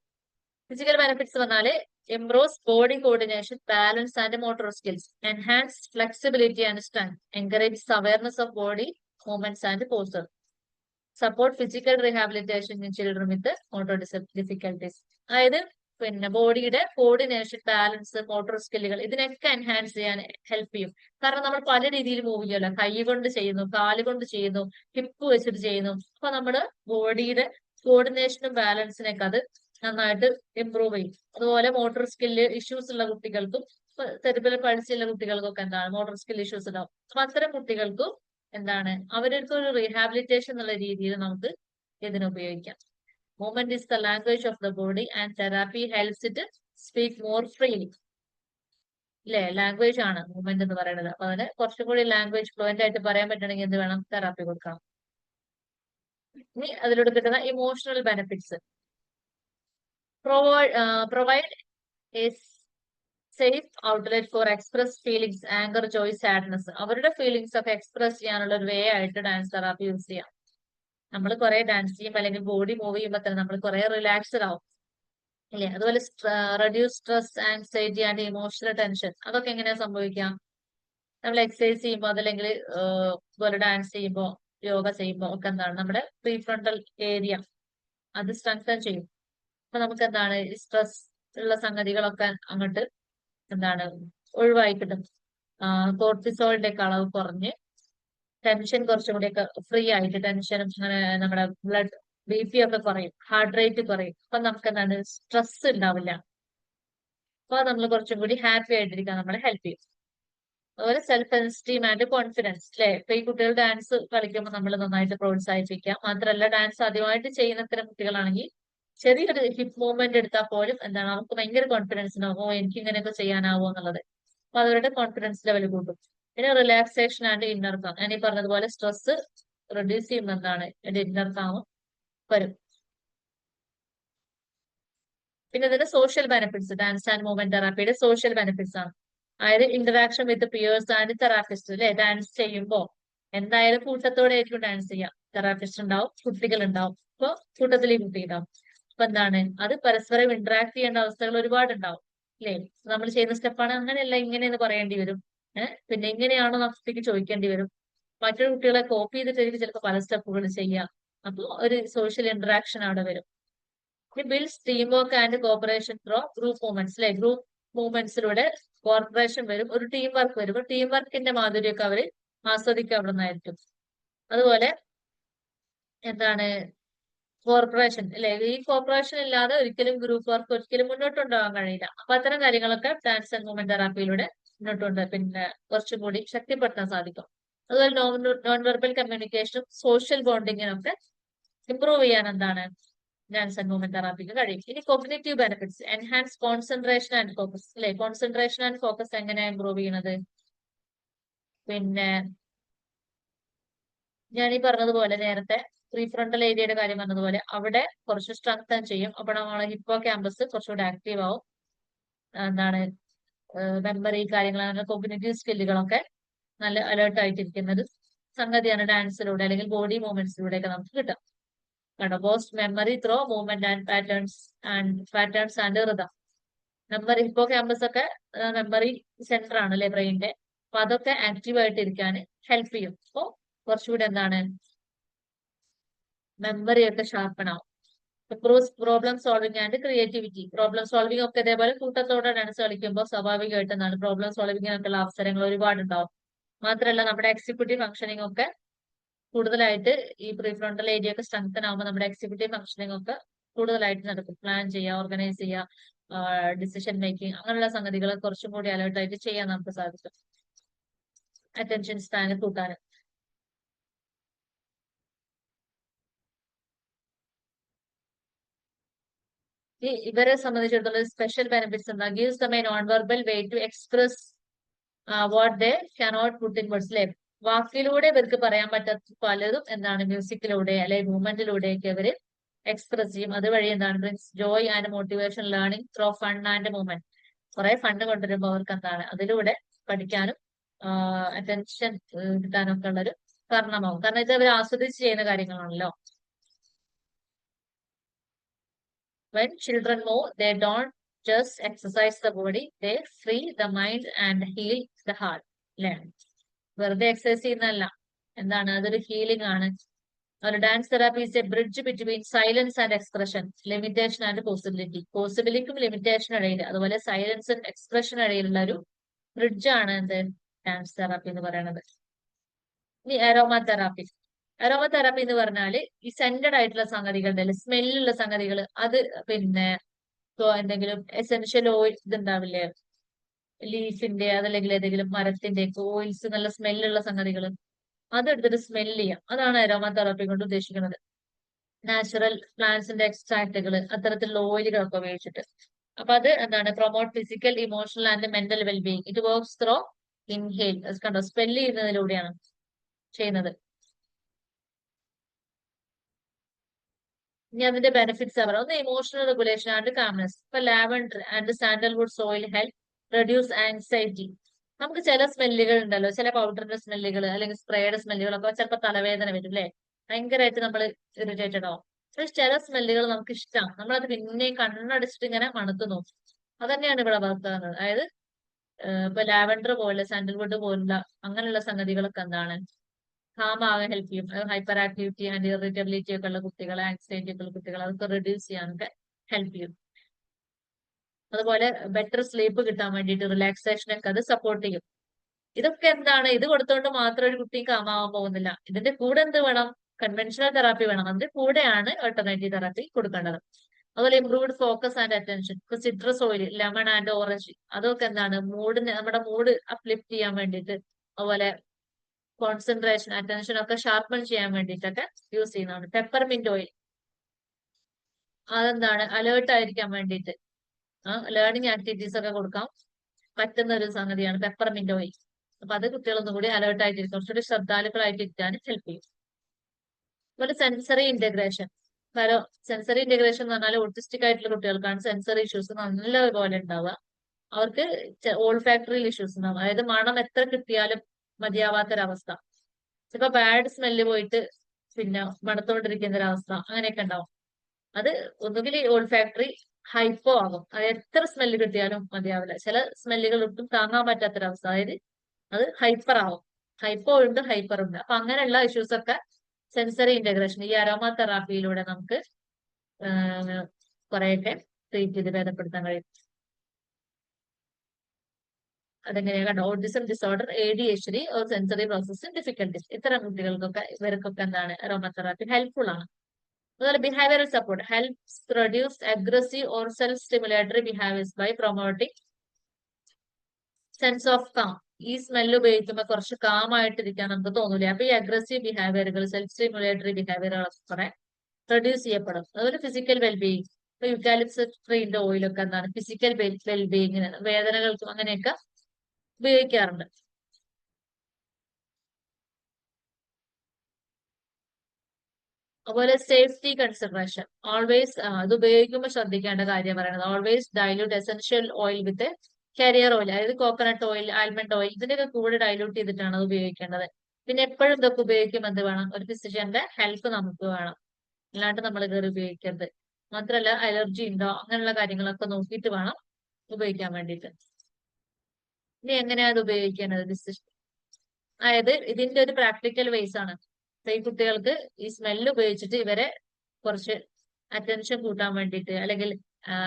ഫിസിക്കൽ ബെനിഫിറ്റ്സ് പറഞ്ഞാല് improves body coordination, balance and motor skills, enhance flexibility and strength, encourage awareness of body movements and poster, support physical rehabilitation in children with motor difficulties. അതായത് പിന്നെ ബോഡിയുടെ കോർഡിനേഷൻ, ബാലൻസ്, മോട്ടോർ സ്കില്ലുകൾ ഇതിനൊക്കെ എൻഹാൻസ് ചെയ്യാൻ ഹെൽപ്പ് ചെയ്യും. കാരണം നമ്മൾ പല രീതിയിൽ മൂവ് ചെയ്യുമല്ലോ, കൈ കൊണ്ട് ചെയ്യുന്നു, കാല് കൊണ്ട് ചെയ്യുന്നു, ഹിപ്പ് വെച്ചിട്ട് ചെയ്യുന്നു. അപ്പൊ നമ്മുടെ ബോഡിയുടെ കോർഡിനേഷനും ബാലൻസിനൊക്കെ അത് നന്നായിട്ട് ഇമ്പ്രൂവ് ചെയ്യും. അതുപോലെ മോട്ടോർ സ്കില്ല് ഇഷ്യൂസ് ഉള്ള കുട്ടികൾക്കും സെറിബ്രൽ പൾസി ഉള്ള കുട്ടികൾക്കൊക്കെ എന്താണ് മോട്ടോർ സ്കിൽ ഇഷ്യൂസ് ഉണ്ടാവും. അപ്പൊ അത്തരം കുട്ടികൾക്കും എന്താണ് അവർക്ക് ഒരു റീഹാബിലിറ്റേഷൻ എന്നുള്ള രീതിയിൽ നമുക്ക് ഇതിന് ഉപയോഗിക്കാം. Movement is the language of the body and therapy helps it speak more freely. അല്ലെ, ലാംഗ്വേജ് ആണ് മൂവ്മെന്റ് എന്ന് പറയുന്നത്. അപ്പൊ അതിന് കുറച്ചും കൂടി ലാംഗ്വേജ് ഫ്ലുവന്റ് ആയിട്ട് പറയാൻ പറ്റണമെങ്കിൽ എന്ത് വേണം, തെറാപ്പി കൊടുക്കണം. ഇനി അതിലൂടെ കിട്ടുന്ന emotional benefits. Provide a safe outlet for express feelings, anger, joy, sadness. അവരുടെ ഫീലിംഗ്സ് ഒക്കെ എക്സ്പ്രസ് ചെയ്യാനുള്ള ഒരു വേ ആയിട്ട് ഡാൻസ് തെറാപ്പി യൂസ് ചെയ്യാം. നമ്മൾ കുറെ ഡാൻസ് ചെയ്യുമ്പോൾ അല്ലെങ്കിൽ ബോഡി മൂവ് ചെയ്യുമ്പോൾ തന്നെ നമ്മൾ കുറെ റിലാക്സ്ഡ് ആവും അല്ലേ. അതുപോലെ reduce stress, anxiety and emotional tension. അതൊക്കെ എങ്ങനെയാ സംഭവിക്കാം? നമ്മൾ എക്സസൈസ് ചെയ്യുമ്പോൾ അതല്ലെങ്കിൽ അതുപോലെ ഡാൻസ് ചെയ്യുമ്പോൾ, യോഗ ചെയ്യുമ്പോൾ ഒക്കെ എന്താണ് നമ്മുടെ പ്രീഫ്രണ്ടൽ ഏരിയ അത് സ്ട്രെങ്തൻ ചെയ്യും. അപ്പൊ നമുക്ക് എന്താണ് സ്ട്രെസ് ഉള്ള സംഗതികളൊക്കെ അങ്ങോട്ട് എന്താണ് ഒഴിവായി കിട്ടും. കോർട്ടിസോളിന്റെ ഒക്കെ അളവ് കുറഞ്ഞ് ടെൻഷൻ കുറച്ചും കൂടിയൊക്കെ ഫ്രീ ആയിട്ട്, ടെൻഷനും അങ്ങനെ നമ്മുടെ ബ്ലഡ് BP ഒക്കെ കുറയും, ഹാർട്ട് റേറ്റ് കുറയും. അപ്പൊ നമുക്ക് എന്താണ് സ്ട്രെസ് ഉണ്ടാവില്ല. അപ്പൊ നമ്മൾ കുറച്ചും കൂടി ഹാപ്പി ആയിട്ടിരിക്കാൻ നമ്മളെ ഹെൽപ്പ് ചെയ്യും. അതുപോലെ സെൽഫ് എസ്റ്റീം ആൻഡ് കോൺഫിഡൻസ് അല്ലെ. ഇപ്പൊ ഈ കുട്ടികൾ ഡാൻസ് കളിക്കുമ്പോൾ നമ്മൾ നന്നായിട്ട് പ്രോത്സാഹിപ്പിക്കാം. മാത്രമല്ല ഡാൻസ് ആദ്യമായിട്ട് ചെയ്യുന്ന ഇത്തരം കുട്ടികളാണെങ്കിൽ ചെറിയൊരു ഹിപ്പ് മൂവ്മെന്റ് എടുത്താൽ പോലും എന്താണ് അവർക്ക് ഭയങ്കര കോൺഫിഡൻസ് ഉണ്ടാവും, ഓ എനിക്ക് ഇങ്ങനെയൊക്കെ ചെയ്യാനാവോ എന്നുള്ളത്. അപ്പൊ അവരുടെ കോൺഫിഡൻസ് ലെവൽ കൂട്ടും. പിന്നെ റിലാക്സേഷൻ ആൻഡ് ഇന്നർ കാം. ഞാൻ ഈ പറഞ്ഞതുപോലെ സ്ട്രെസ് റെഡ്യൂസ് ചെയ്യുന്ന എന്താണ് എന്റെ ഇന്നർ കാമും വരും. പിന്നെ ഇതിന്റെ social benefits, dance and movement തെറാപ്പിയുടെ സോഷ്യൽ ബെനിഫിറ്റ്സ് ആണ്. അതായത് interaction with peers and therapist അല്ലെ. ഡാൻസ് ചെയ്യുമ്പോൾ എന്തായാലും കൂട്ടത്തോടെ ആയിരിക്കും ഡാൻസ് ചെയ്യാം. തെറാപ്പിസ്റ്റ് ഉണ്ടാവും, കുട്ടികൾ ഉണ്ടാവും. അപ്പൊ കൂട്ടത്തിൽ ഈ കുട്ടി ഉണ്ടാവും. അപ്പൊ എന്താണ് അത് പരസ്പരം ഇന്ററാക്ട് ചെയ്യേണ്ട അവസ്ഥകൾ ഒരുപാട് ഉണ്ടാവും അല്ലേ. നമ്മൾ ചെയ്യുന്ന സ്റ്റെപ്പാണ് അങ്ങനെയല്ല ഇങ്ങനെയെന്ന് പറയേണ്ടി വരും. പിന്നെ ഇങ്ങനെയാണോ കുട്ടിക്ക് ചോദിക്കേണ്ടി വരും. മറ്റൊരു കുട്ടികളെ കോപ്പി ചെയ്തിട്ട് ചിലപ്പോൾ പല സ്റ്റെപ്പുകൾ ചെയ്യാം. അപ്പൊ ഒരു സോഷ്യൽ ഇന്ററാക്ഷൻ അവിടെ വരും. Builds team work and cooperation through group movements അല്ലെ. ഗ്രൂപ്പ് മൂവ്മെന്റ്സിലൂടെ കോർപ്പറേഷൻ വരും, ഒരു ടീം വർക്ക് വരും. ടീം വർക്കിന്റെ മാധുര്യമൊക്കെ അവര് ആസ്വദിക്കുക അവിടെ നിന്നായിരിക്കും. അതുപോലെ എന്താണ് കോർപ്പറേഷൻ അല്ലെ. ഈ കോർപ്പറേഷൻ ഇല്ലാതെ ഒരിക്കലും ഗ്രൂപ്പ് വർക്ക് ഒരിക്കലും മുന്നോട്ട് കൊണ്ടുപോകാൻ കഴിയില്ല. അപ്പൊ അത്തരം കാര്യങ്ങളൊക്കെ ഡാൻസ് ആൻഡ് മൂവ്മെന്റ് തെറാപ്പിയിലൂടെ മുന്നോട്ടുണ്ട് പിന്നെ കുറച്ചും കൂടി ശക്തിപ്പെടുത്താൻ സാധിക്കും. അതുപോലെ നോൺ വെർബൽ കമ്മ്യൂണിക്കേഷനും സോഷ്യൽ ബോണ്ടിങ്ങിനൊക്കെ ഇംപ്രൂവ് ചെയ്യാൻ എന്താണ് ഡാൻസ് ആൻഡ് മൂവ്മെന്റ് തെറാപ്പിക്ക് കഴിയും. ഇനി cognitive benefits, enhance concentration and focus അല്ലെ. കോൺസെൻട്രേഷൻ ആൻഡ് ഫോക്കസ് എങ്ങനെയാണ് ഇംപ്രൂവ് ചെയ്യുന്നത്? പിന്നെ ഞാൻ ഈ പറഞ്ഞതുപോലെ നേരത്തെ പ്രീഫ്രണ്ടൽ ഏരിയയുടെ കാര്യം പറഞ്ഞതുപോലെ അവിടെ കുറച്ച് സ്ട്രെങ്തൻ ചെയ്യും. അപ്പൊ നമ്മളെ ഹിപ്പോ ക്യാമ്പസ് കുറച്ചുകൂടി ആക്റ്റീവ് ആവും. എന്താണ് മെമ്മറി കാര്യങ്ങൾ അങ്ങനെ കോഗ്നിറ്റീവ് സ്കില്ലുകളൊക്കെ നല്ല അലേർട്ട് ആയിട്ടിരിക്കുന്നത് സംഗതിയാണ് ഡാൻസിലൂടെ അല്ലെങ്കിൽ ബോഡി മൂവ്മെന്റ്സിലൂടെ ഒക്കെ നമുക്ക് കിട്ടും. കണ്ടോ, post memory throw movement and patterns and rhythm. Memory Hippo campus ഒക്കെ മെമ്മറി സെന്റർ ആണ് അല്ലെ ബ്രെയിനിന്റെ. അപ്പൊ അതൊക്കെ ആക്റ്റീവ് ആയിട്ട് ഇരിക്കാൻ ഹെൽപ്പ് ചെയ്യും. അപ്പൊ കുറച്ചുകൂടി എന്താണ് മെമ്മറി ഒക്കെ ഷാർപ്പൺ ആവും. Improves problem solving and creativity. Problem solving ഒക്കെ ഇതേപോലെ കൂട്ടത്തോടെ ഡാൻസ് കളിക്കുമ്പോൾ സ്വാഭാവികമായിട്ട് എന്താണ് പ്രോബ്ലം സോൾവിങ്ങിനൊക്കെയുള്ള അവസരങ്ങൾ ഒരുപാടുണ്ടാവും. മാത്രമല്ല നമ്മുടെ എക്സിക്യൂട്ടീവ് ഫംഗ്ഷനിങ് ഒക്കെ കൂടുതലായിട്ട് ഈ പ്രീഫ്രോണ്ടൽ ഏരിയ ഒക്കെ സ്ട്രെങ്തൻ ആകുമ്പോൾ നമ്മുടെ എക്സിക്യൂട്ടീവ് ഫംഗ്ഷനിങ് ഒക്കെ കൂടുതലായിട്ട് നടക്കും. പ്ലാൻ ചെയ്യുക, ഓർഗനൈസ് ചെയ്യുക, ഡിസിഷൻ മേക്കിംഗ് അങ്ങനെയുള്ള സംഗതികൾ കുറച്ചും കൂടി അലേർട്ടായിട്ട് ചെയ്യാൻ നമുക്ക് സാധിക്കും. അറ്റൻഷൻ സ്പാൻ കൂട്ടാനും. ഇവരെ സംബന്ധിച്ചിടത്തോളം സ്പെഷ്യൽ ബെനിഫിറ്റ്സ് എന്താ? Gives the non verbal way to express what they cannot put in words. അല്ലെ, വാക്കിലൂടെ ഇവർക്ക് പറയാൻ പറ്റാത്ത പലതും എന്താണ് മ്യൂസിക്കിലൂടെ അല്ലെങ്കിൽ മൂവ്മെന്റിലൂടെയൊക്കെ ഇവര് എക്സ്പ്രസ് ചെയ്യും. അതുവഴി എന്താണ് brings Joy and motivation learning through fun and movement. കുറെ ഫണ്ട് കൊണ്ടുവരുമ്പോൾ അവർക്ക് എന്താണ് അതിലൂടെ പഠിക്കാനും അറ്റൻഷൻ കിട്ടാനും ഒക്കെ ഉള്ളൊരു കാരണമാവും. കാരണം ഇത് അവർ ആസ്വദിച്ച് ചെയ്യുന്ന കാര്യങ്ങളാണല്ലോ. When children move, they don't just exercise the body, they free the mind and heal the heart. അല്ലേ, വെറുതെ എക്സസൈസ് ചെയ്യുന്നതല്ല, എന്താണ് അതൊരു ഹീലിംഗ് ആണ്. ഒരു dance therapy is a bridge between silence and expression, limitation and possibility. പോസിബിലിറ്റിക്കും ലിമിറ്റേഷനും ഇടയിൽ, അതുപോലെ സൈലൻസും എക്സ്പ്രഷനും ഇടയിലുള്ള ഒരു ബ്രിഡ്ജ് ആണ് എന്ത് ഡാൻസ് തെറാപ്പി എന്ന് പറയുന്നത്. ഇനി അരോമ തെറാപ്പി. അരോമ തെറാപ്പി എന്ന് പറഞ്ഞാല് ഈ സെന്റഡ് ആയിട്ടുള്ള സംഗതികളുടെ സ്മെല്ലുള്ള സംഗതികൾ, അത് പിന്നെ ഇപ്പൊ എന്തെങ്കിലും എസെൻഷ്യൽ ഓയിൽ ഇതുണ്ടാവില്ലേ, ലീഫിന്റെ അതല്ലെങ്കിൽ ഏതെങ്കിലും മരത്തിന്റെ ഓയിൽസ്, നല്ല സ്മെല്ലുള്ള സംഗതികൾ, അതെടുത്തിട്ട് സ്മെല് ചെയ്യാം. അതാണ് അരോമ തെറാപ്പി കൊണ്ട് ഉദ്ദേശിക്കുന്നത്. നാച്ചുറൽ പ്ലാന്റ്സിന്റെ എക്സ്ട്രാക്റ്റുകൾ, അത്തരത്തിലുള്ള ഓയിലുകളൊക്കെ ഉപയോഗിച്ചിട്ട്. അപ്പൊ അത് എന്താണ് promote physical, emotional and mental wellbeing. It works through inhale. കണ്ടോ, സ്പെല്ല് ചെയ്യുന്നതിലൂടെയാണ് ചെയ്യുന്നത്. ഇനി അതിന്റെ ബെനിഫിറ്റ്സ് പറയാം. ഒന്ന് ഇമോഷണൽ റെഗുലേഷൻ ആൻഡ് കാംനെസ്. ഇപ്പൊ lavender and sandalwood soil help reduce anxiety. നമുക്ക് ചില സ്മെല്ലുകൾ ഉണ്ടല്ലോ, ചില പൗഡറിന്റെ സ്മെല്ലുകൾ അല്ലെങ്കിൽ സ്പ്രേയുടെ സ്മെല്ലുകളൊക്കെ ചിലപ്പോൾ തലവേദന വരും അല്ലെ, ഭയങ്കരമായിട്ട് നമ്മൾ ഇറിറ്റേറ്റഡ് ആവും. പക്ഷെ ചില സ്മെല്ലുകൾ നമുക്ക് ഇഷ്ടമാണ്, നമ്മളത് പിന്നെയും കണ്ണടച്ചിട്ട് ഇങ്ങനെ മണത്ത് നോക്കും. അത് തന്നെയാണ് ഇവിടെ വർക്കുന്നത്. അതായത് ഇപ്പൊ ലാവൻഡർ പോലെ സാൻഡൽവുഡ് പോലുള്ള അങ്ങനെയുള്ള സംഗതികളൊക്കെ എന്താണ് കാമാകാൻ ഹെൽപ്പ് ചെയ്യും. ഹൈപ്പർ ആക്ടിവിറ്റി ആൻഡ് ഇറിറ്റബിലിറ്റി ഒക്കെ ഉള്ള കുട്ടികളെ, ആൻസൈറ്റി ഒക്കെ ഉള്ള കുട്ടികളെ അതൊക്കെ റെഡ്യൂസ് ചെയ്യാനൊക്കെ ഹെൽപ്പ് ചെയ്യും. അതുപോലെ ബെറ്റർ സ്ലീപ്പ് കിട്ടാൻ വേണ്ടിയിട്ട് റിലാക്സേഷൻ ഒക്കെ അത് സപ്പോർട്ട് ചെയ്യും. ഇതൊക്കെ എന്താണ്, ഇത് കൊടുത്തുകൊണ്ട് മാത്രം ഒരു കുട്ടി കാമാവാൻ പോകുന്നില്ല. ഇതിന്റെ കൂടെ എന്ത് വേണം? കൺവെൻഷണൽ തെറാപ്പി വേണം. അതിന്റെ കൂടെയാണ് ഓൾട്ടർനേറ്റീവ് തെറാപ്പി കൊടുക്കേണ്ടത്. അതുപോലെ ഇംപ്രൂവ്ഡ് ഫോക്കസ് ആൻഡ് അറ്റൻഷൻ. ഇപ്പൊ citrus oil, lemon and orange, അതൊക്കെ എന്താണ് മൂഡിന്, നമ്മുടെ മൂഡ് അപ്ലിഫ്റ്റ് ചെയ്യാൻ വേണ്ടിയിട്ട്, അതുപോലെ കോൺസെൻട്രേഷൻ, അറ്റൻഷൻ ഒക്കെ ഷാർപ്പൺ ചെയ്യാൻ വേണ്ടിയിട്ടൊക്കെ യൂസ് ചെയ്യുന്നതാണ്. പെപ്പർമിന്റ് ഓയിൽ, അതെന്താണ് അലേർട്ട് ആയിരിക്കാൻ വേണ്ടിയിട്ട് ലേണിംഗ് ആക്ടിവിറ്റീസ് ഒക്കെ കൊടുക്കാൻ പറ്റുന്ന ഒരു സംഗതിയാണ് പെപ്പർമിന്റ് ഓയിൽ. അപ്പൊ അത് കുട്ടികളൊന്നും കൂടി അലേർട്ട് ആയിട്ടിരിക്കും, കുറച്ചുകൂടി ശ്രദ്ധാലുക്കളായിട്ടിരിക്കാൻ ഹെൽപ്പ് ചെയ്യും. അതുപോലെ സെൻസറി ഇന്റഗ്രേഷൻ. സെൻസറി ഇന്റഗ്രേഷൻ എന്ന് പറഞ്ഞാൽ ഓട്ടിസ്റ്റിക് ആയിട്ടുള്ള കുട്ടികൾക്കാണ് സെൻസറി ഇഷ്യൂസ് നല്ലപോലെ ഉണ്ടാവുക. അവർക്ക് ഓൾഫാക്ടറി ഇഷ്യൂസ് ഉണ്ടാവും. അതായത് മണം എത്ര കിട്ടിയാലും മതിയാവാത്തൊരവസ്ഥ. ചിലപ്പോ ബാഡ് സ്മെല്ല് പോയിട്ട് പിന്നെ മണത്തോണ്ടിരിക്കുന്ന ഒരവസ്ഥ, അങ്ങനെയൊക്കെ ഉണ്ടാവും. അത് ഒന്നുകിൽ ഓൾഫാക്ടറി ഹൈപ്പോ ആകും, അത് എത്ര സ്മെല്ല് കിട്ടിയാലും മതിയാവില്ല. ചില സ്മെല്ലുകൾ ഒട്ടും താങ്ങാൻ പറ്റാത്തൊരവസ്ഥ, അതായത് അത് ഹൈപ്പർ ആവും. ഹൈപ്പോ ഉണ്ട്, ഹൈപ്പർ ഉണ്ട്. അപ്പൊ അങ്ങനെയുള്ള ഇഷ്യൂസ് ഒക്കെ സെൻസറി ഇന്റഗ്രേഷൻ ഈ അരോമ തെറാപ്പിയിലൂടെ നമുക്ക് കുറെയൊക്കെ ട്രീറ്റ് ചെയ്ത് ഭേദപ്പെടുത്താൻ കഴിയും. അതെങ്ങനെയാണ്? Autism disorder, ADHD or sensory processing difficulties, ഇത്തരം കുട്ടികൾക്കൊക്കെ ഇവർക്കൊക്കെ എന്താണ് അരോമ തെറാപ്പി ഹെൽപ്ഫുൾ ആണ്. അതുപോലെ behavioural support helps reduce aggressive or self stimulatory behaviours by promoting sense of calm. ഈ സ്മെല്ല് ഉപയോഗിക്കുമ്പോൾ കുറച്ച് കാം ആയിട്ടിരിക്കാൻ നമുക്ക് തോന്നൂലേ. അപ്പൊ ഈ അഗ്രസീവ് ബിഹേവിയറുകൾ, സെൽഫ് സ്റ്റിമുലേറ്ററി ബിഹേവിയറുകളൊക്കെ കുറെ റെഡ്യൂസ് ചെയ്യപ്പെടും. അതുപോലെ ഫിസിക്കൽ വെൽബീയിങ്. ഇപ്പൊ യൂക്കാലിപ്സ് ട്രീന്റെ ഓയിലൊക്കെ എന്താണ് ഫിസിക്കൽ വെൽബീയിങ്ങിന്, വേദനകൾക്കും അങ്ങനെയൊക്കെ ഉപയോഗിക്കാറുണ്ട്. അതുപോലെ സേഫ്റ്റി കൺസിഡറേഷൻ. ഓൾവേസ് അത് ഉപയോഗിക്കുമ്പോൾ ശ്രദ്ധിക്കേണ്ട കാര്യം പറയുന്നത്, ഓൾവേസ് ഡൈല്യൂട്ട് എസെൻഷ്യൽ ഓയിൽ വിത്ത് കാരിയർ ഓയിൽ. അതായത് കോക്കനട്ട് ഓയിൽ, ആൽമണ്ട് ഓയിൽ, ഇതിന്റെയൊക്കെ കൂടെ ഡൈല്യൂട്ട് ചെയ്തിട്ടാണ് അത് ഉപയോഗിക്കേണ്ടത്. പിന്നെ എപ്പോഴും ഇതൊക്കെ ഉപയോഗിക്കുമ്പോൾ എന്ത് വേണം? ഒരു ഫിസിഷ്യന്റെ ഹെൽപ്പ് നമുക്ക് വേണം, അല്ലാണ്ട് നമ്മൾ കയറി ഉപയോഗിക്കരുത്. മാത്രമല്ല അലർജി ഉണ്ടോ അങ്ങനെയുള്ള കാര്യങ്ങളൊക്കെ നോക്കിയിട്ട് വേണം ഉപയോഗിക്കാൻ വേണ്ടിയിട്ട്. ഇനി എങ്ങനെയാ അത് ഉപയോഗിക്കേണ്ടത്? അതായത് ഇതിന്റെ ഒരു പ്രാക്ടിക്കൽ വേസ് ആണ്. ഈ കുട്ടികൾക്ക് ഈ സ്മെല്ല് ഉപയോഗിച്ചിട്ട് ഇവരെ കുറച്ച് അറ്റൻഷൻ കൂട്ടാൻ വേണ്ടിയിട്ട് അല്ലെങ്കിൽ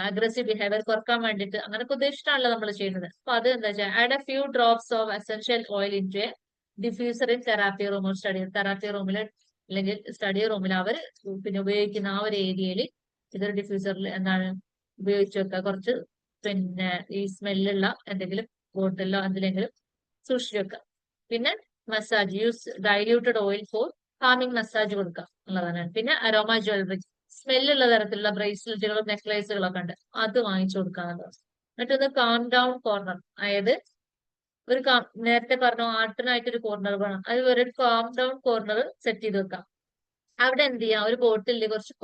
അഗ്രസീവ് ബിഹേവിയർ കുറക്കാൻ വേണ്ടിയിട്ട് അങ്ങനൊക്കെ ഉദ്ദേശിച്ചിട്ടാണല്ലോ നമ്മൾ ചെയ്യുന്നത്. അപ്പൊ അത് എന്താ വെച്ചാൽ add a few drops of essential oil into a diffuser in therapy room or therapy റൂമിൽ അല്ലെങ്കിൽ സ്റ്റഡി റൂമിൽ അവർ പിന്നെ ഉപയോഗിക്കുന്ന ആ ഒരു ഏരിയയിൽ ഇതൊരു ഡിഫ്യൂസറിൽ എന്താണ് ഉപയോഗിച്ച് വെക്കുക. കുറച്ച് പിന്നെ ഈ സ്മെല്ലുള്ള എന്തെങ്കിലും ബോട്ടിലോ എന്തിലെങ്കിലും സൂക്ഷിച്ചു വെക്കുക. പിന്നെ massage use diluted oil four calming massage കൊടുക്കുക എന്നുള്ളതാണ്. പിന്നെ അരോമ ജ്വല്ലറി സ്മെല്ലുള്ള തരത്തിലുള്ള ബ്രേസ്ലെറ്റുകളും നെക്ലേസുകളും ഒക്കെ ഉണ്ട്, അത് വാങ്ങിച്ചു കൊടുക്കാന്നുള്ളത്. മറ്റൊന്ന് കാം ഡൗൺ കോർണർ, അതായത് ഒരു നേരത്തെ പറഞ്ഞു ആർട്ടിനായിട്ട് ഒരു കോർണർ വേണം, അത് ഒരു കാം ഡൗൺ കോർണർ സെറ്റ് ചെയ്ത് വെക്കാം. അവിടെ എന്ത് ചെയ്യാം, ഒരു ബോട്ടിലിൽ കുറച്ച്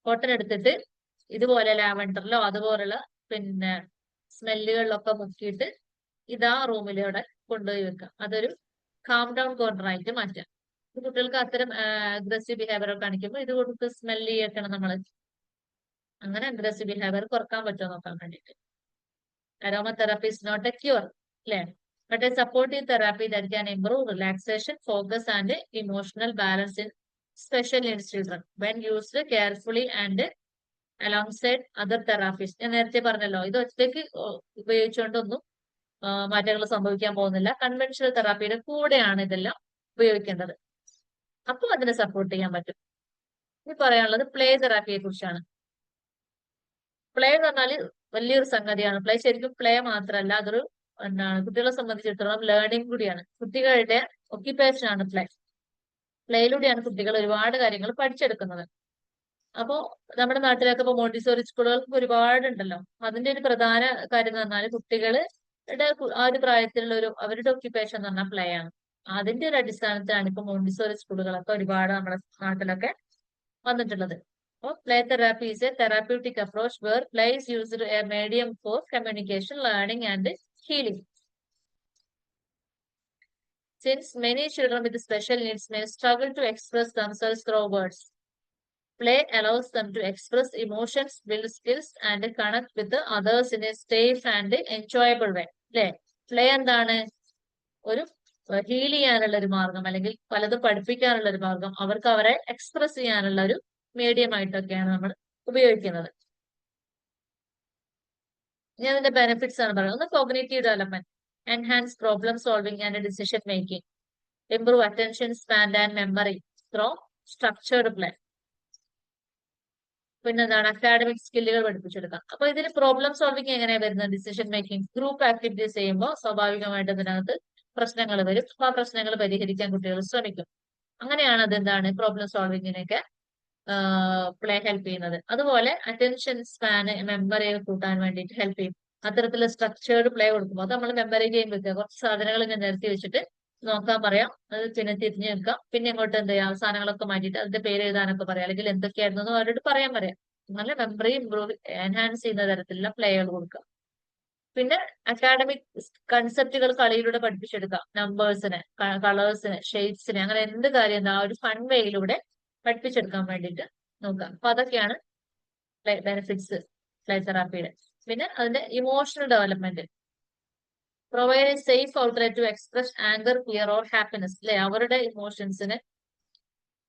കോട്ടൺ എടുത്തിട്ട് ഇതുപോലെ ലാവൻഡറിലോ അതുപോലുള്ള പിന്നെ സ്മെല്ലുകളിലൊക്കെ മുക്കിയിട്ട് ഇതാ റൂമിൽ ഇവിടെ കൊണ്ടുപോയി വെക്കാം. അതൊരു കാം ഡൗൺ കോർണർ ആയിട്ട് മാറ്റാം. കുട്ടികൾക്ക് അത്തരം അഗ്രസീവ് ബിഹേവിയർ ഒക്കെ കാണിക്കുമ്പോൾ ഇത് കൊടുത്ത് സ്മെല്ല് ചെയ്യണം നമ്മൾ. അങ്ങനെ അഗ്രസീവ് ബിഹേവിയർ കുറക്കാൻ പറ്റുമോ നോക്കാൻ വേണ്ടിയിട്ട്. Aromatherapy is not a cure, അല്ലേ, but a supportive therapy that can improve relaxation, focus and emotional balance in special needs children when used carefully and alongside other therapies. ഞാൻ നേരത്തെ പറഞ്ഞല്ലോ, ഇത് ഒറ്റയ്ക്ക് ഉപയോഗിച്ചുകൊണ്ടൊന്നും മാറ്റങ്ങൾ സംഭവിക്കാൻ പോകുന്നില്ല. കൺവെൻഷണൽ തെറാപ്പിയുടെ കൂടെയാണ് ഇതെല്ലാം ഉപയോഗിക്കേണ്ടത്. അപ്പോൾ അതിനെ സപ്പോർട്ട് ചെയ്യാൻ പറ്റും. ഇനി പറയാനുള്ളത് പ്ലേ തെറാപ്പിയെ കുറിച്ചാണ്. പ്ലേ എന്ന് പറഞ്ഞാൽ വലിയൊരു സംഗതിയാണ്. പ്ലേ ശരിക്കും പ്ലേ മാത്രമല്ല, അതൊരു എന്താണ് കുട്ടികളെ സംബന്ധിച്ചിടത്തോളം ലേണിംഗ് കൂടിയാണ്. കുട്ടികളുടെ ഒക്യുപ്പേഷൻ ആണ് പ്ലേ. പ്ലേയിലൂടെയാണ് കുട്ടികൾ ഒരുപാട് കാര്യങ്ങൾ പഠിച്ചെടുക്കുന്നത്. അപ്പോ നമ്മുടെ നാട്ടിലൊക്കെ ഇപ്പൊ മോണ്ടിസോറി സ്കൂളുകൾക്ക് ഒരുപാടുണ്ടല്ലോ. അതിന്റെ ഒരു പ്രധാന കാര്യം എന്ന് പറഞ്ഞാൽ കുട്ടികളുടെ ആ ഒരു പ്രായത്തിലുള്ള അവരുടെ ഒക്യുപ്പേഷൻ എന്ന് പറഞ്ഞാൽ പ്ലേ ആണ്. അതിന്റെ ഒരു അടിസ്ഥാനത്തിലാണ് ഇപ്പൊ മോണ്ടിസോറി സ്കൂളുകളൊക്കെ ഒരുപാട് നമ്മുടെ നാട്ടിലൊക്കെ വന്നിട്ടുള്ളത്. അപ്പോൾ play therapy is a therapeutic approach where play is used a medium for communication, learning and healing. Since many children with special needs may struggle to express themselves through words, play allows them to express emotions, build skills, and connect with the others in a safe and enjoyable way. അല്ലേ, പ്ലേ എന്താണ്, ഒരു ഹീൽ ചെയ്യാനുള്ള ഒരു മാർഗം, അല്ലെങ്കിൽ പലതും പഠിപ്പിക്കാനുള്ള ഒരു മാർഗം, അവർക്ക് അവരെ എക്സ്പ്രസ് ചെയ്യാനുള്ള ഒരു മീഡിയം ആയിട്ടൊക്കെയാണ് നമ്മൾ ഉപയോഗിക്കുന്നത്. ഞാൻ അതിന്റെ ബെനിഫിറ്റ്സ് ആണ് പറയുന്നത്. ഒന്ന് cognitive development, enhance problem solving and decision making, improve attention span and memory through structured play. പിന്നെ എന്താണ്, അക്കാഡമിക് സ്കില്ലുകൾ പഠിപ്പിച്ചെടുക്കാം. അപ്പൊ ഇതിൽ പ്രോബ്ലം സോൾവിങ് എങ്ങനെയാ വരുന്നത്, ഡിസിഷൻ മേക്കിംഗ്, ഗ്രൂപ്പ് ആക്ടിവിറ്റീസ് ചെയ്യുമ്പോൾ സ്വാഭാവികമായിട്ട് അതിനകത്ത് പ്രശ്നങ്ങൾ വരും. അപ്പൊ ആ പ്രശ്നങ്ങൾ പരിഹരിക്കാൻ കുട്ടികൾ ശ്രമിക്കും. അങ്ങനെയാണ് അതെന്താണ് പ്രോബ്ലം സോൾവിങ്ങിനൊക്കെ പ്ലേ ഹെൽപ്പ് ചെയ്യുന്നത്. അതുപോലെ അറ്റൻഷൻ സ്പാന്, മെമ്മറി കൂട്ടാൻ വേണ്ടിയിട്ട് ഹെൽപ്പ് ചെയ്യും. അത്തരത്തിലുള്ള സ്ട്രക്ചേർഡ് പ്ലേ കൊടുക്കുമ്പോൾ അത് നമ്മൾ മെമ്മറി ഗെയിം വെക്കുക, കുറച്ച് സാധനങ്ങൾ ഇങ്ങനെ നിരത്തി വെച്ചിട്ട് നോക്കാൻ പറയാം, അത് പിന്നെ തിരിഞ്ഞു നിൽക്കാം, പിന്നെ ഇങ്ങോട്ട് എന്ത് ചെയ്യാം, സാധനങ്ങളൊക്കെ മാറ്റിയിട്ട് അതിന്റെ പേര് എഴുതാനൊക്കെ പറയാം, അല്ലെങ്കിൽ എന്തൊക്കെയായിരുന്നു അവരോട് പറയാൻ പറയാം. നല്ല മെമ്മറി ഇംപ്രൂവ് എൻഹാൻസ് ചെയ്യുന്ന തരത്തിലുള്ള പ്ലേകൾ കൊടുക്കുക. പിന്നെ അക്കാഡമിക് കൺസെപ്റ്റുകൾ കളിയിലൂടെ പഠിപ്പിച്ചെടുക്കാം. നമ്പേഴ്സിന്, കളേഴ്സിന്, ഷെയ്ഡ്സിന്, അങ്ങനെ എന്ത് കാര്യം എന്താ ഒരു ഫൺ വേയിലൂടെ പഠിപ്പിച്ചെടുക്കാൻ വേണ്ടിയിട്ട് നോക്കാം. അപ്പൊ അതൊക്കെയാണ് ബെനിഫിറ്റ്സ് പ്ലേ തെറാപ്പിയുടെ. പിന്നെ അതിന്റെ emotional development, provide a safe outlet to express anger, fear or happiness, അല്ലെ, അവരുടെ ഇമോഷൻസിന്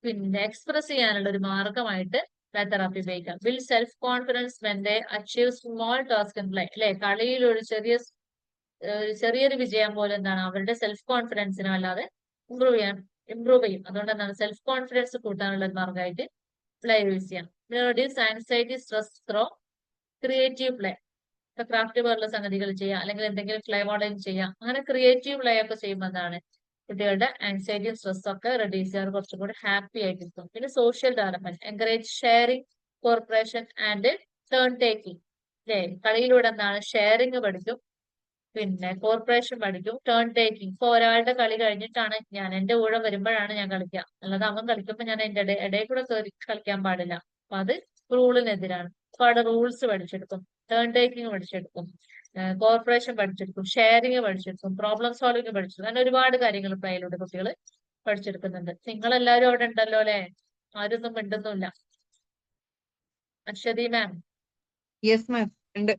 പിന്നെ എക്സ്പ്രസ് ചെയ്യാനുള്ള ഒരു മാർഗമായിട്ട് പ്ലേ തെറാപ്പി ഉപയോഗിക്കാം. Build self confidence when they achieve small task in play, അല്ലെ, കളിയിൽ ഒരു ചെറിയൊരു വിജയം പോലെ എന്താണ് അവരുടെ സെൽഫ് കോൺഫിഡൻസിനും അല്ലാതെ ഇംപ്രൂവ് ചെയ്യും. അതുകൊണ്ട് എന്താണ് സെൽഫ് കോൺഫിഡൻസ് കൂട്ടാനുള്ള ഒരു മാർഗമായിട്ട് പ്ലേ യൂസ് ചെയ്യാം. Reduce anxiety, stress throw creative play. ഇപ്പൊ ക്രാഫ്റ്റ് പോലുള്ള സംഗതികൾ ചെയ്യാം, അല്ലെങ്കിൽ എന്തെങ്കിലും ക്ലേ മോഡലിംഗ് ചെയ്യാം. അങ്ങനെ ക്രിയേറ്റീവ് പ്ലേ ഒക്കെ ചെയ്യുമ്പോൾ എന്താണ് കുട്ടികളുടെ ആൻസൈറ്റിയും സ്ട്രെസ്സും ഒക്കെ റെഡ്യൂസ് ചെയ്യാൻ കുറച്ചും കൂടി ഹാപ്പി ആയിരിക്കും. പിന്നെ social development, encourage sharing, corporation and turn taking, അല്ലേ, കളിയിലൂടെ എന്താണ് ഷെയറിംഗ് പഠിക്കും, പിന്നെ കോർപ്പറേഷൻ പഠിക്കും, ടേൺ ടേക്കിംഗ്. ഇപ്പൊ ഒരാളുടെ കളി കഴിഞ്ഞിട്ടാണ് എന്റെ കൂടെ വരുമ്പോഴാണ് ഞാൻ കളിക്കുക, അല്ലാതെ അവൻ കളിക്കുമ്പോൾ ഞാൻ എന്റെ ഇടയിൽ കൂടെ കയറി കളിക്കാൻ പാടില്ല. അപ്പൊ അത് റൂളിനെതിരാണ്. അപ്പൊ അവിടെ റൂൾസ് പഠിച്ചെടുക്കും, ടേൺ ടേക്കിംഗ് പഠിച്ചെടുക്കും, കോർപ്പറേഷൻ പഠിച്ചെടുക്കും, ഷെയറിംഗ് പഠിച്ചെടുക്കും, പ്രോബ്ലം സോൾവിംഗ് പഠിച്ചെടുക്കും. അങ്ങനെ ഒരുപാട് കാര്യങ്ങൾ ഇപ്പൊ അതിലൂടെ കുട്ടികൾ പഠിച്ചെടുക്കുന്നുണ്ട്. നിങ്ങളെല്ലാവരും അവിടെ ഉണ്ടല്ലോ അല്ലെ, ആരൊന്നും മിണ്ടുന്നില്ല. അശ്വതി മാം, യെസ് മാം ഉണ്ട്.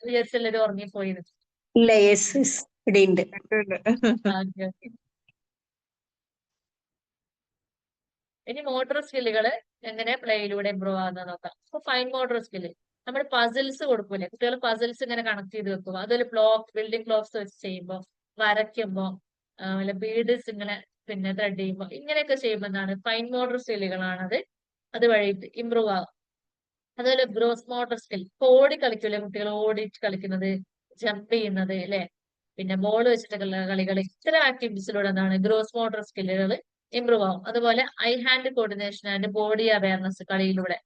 വിചാരിച്ചെല്ലാരും ഉറങ്ങിപ്പോയത്. ഇല്ല, യെസ് ഇവിടെ ഉണ്ട്. ഇനി മോട്ടോർ സ്കില്ലുകൾ എങ്ങനെ പ്ലേയിലൂടെ ഇമ്പ്രൂവ് ആകുന്ന നോക്കാം. അപ്പൊ ഫൈൻ മോട്ടോർ സ്കില്ല്, നമ്മൾ പസിൽസ് കൊടുക്കൂലേ, കുട്ടികൾ പസിൽസ് ഇങ്ങനെ കണക്ട് ചെയ്ത് വെക്കുക, അതൊരു ബിൽഡിംഗ് ബ്ലോക്സ് വെച്ച് ചെയ്യുമ്പോൾ, വരയ്ക്കുമ്പോൾ, അല്ല ബീഡ്സ് ഇങ്ങനെ പിന്നെ ത്രെഡ് ചെയ്യുമ്പോൾ, ഇങ്ങനെയൊക്കെ ചെയ്യുമ്പോൾ എന്താണ് ഫൈൻ മോട്ടോർ സ്കില്ലുകളാണ് അത് വഴി ഇമ്പ്രൂവ് ആകും. അതുപോലെ ഗ്രോസ് മോട്ടോർ സ്കിൽ, ഇപ്പൊ ഓടി കളിക്കൂലേ കുട്ടികൾ, ഓടിച്ച് കളിക്കുന്നത്, ജമ്പ് ചെയ്യുന്നത്, അല്ലെ, പിന്നെ ബോൾ വെച്ചിട്ടുള്ള കളികൾ, ഇത്തരം ആക്ടിവിറ്റീസിലൂടെ എന്താണ് ഗ്രോസ് മോട്ടോർ സ്കില്ലുകൾ ഇമ്പ്രൂവ് ആവും. അതുപോലെ I hand coordination and body awareness കളിയിലൂടെ.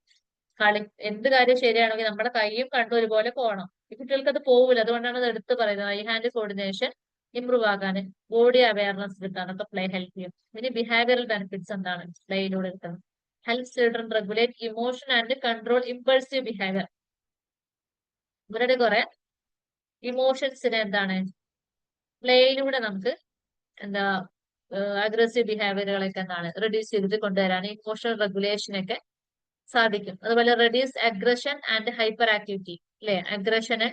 എന്ത് കാര്യം ശരിയാണെങ്കിൽ നമ്മുടെ കൈയും കണ്ണും ഒരുപോലെ പോകണം. ഈ കുട്ടികൾക്ക് അത് പോകില്ല, അതുകൊണ്ടാണ് അത് എടുത്ത് പറയുന്നത്. ഐ ഹാൻഡ് കോർഡിനേഷൻ ഇമ്പ്രൂവ് ആകാൻ, ബോഡി അവയർനെസ് കിട്ടാനൊക്കെ പ്ലേ ഹെൽപ്പ് ചെയ്യും. ഇനി ബിഹേവിയറൽ ബെനിഫിറ്റ്സ് എന്താണ് പ്ലേയിലൂടെ കിട്ടുന്നത്? Help children regulate emotion and control impulsive behaviour. ഇവരുടെ കുറെ ഇമോഷൻസിനെ എന്താണ് പ്ലേയിലൂടെ നമുക്ക് എന്താ അഗ്രസീവ് ബിഹേവിയറുകളൊക്കെ എന്താണ് റെഡ്യൂസ് ചെയ്തിട്ട് കൊണ്ടുവരാൻ ഇമോഷണൽ റെഗുലേഷനൊക്കെ സാധിക്കും. അതുപോലെ reduce aggression and hyper activity അല്ലെ. അഗ്രഷന്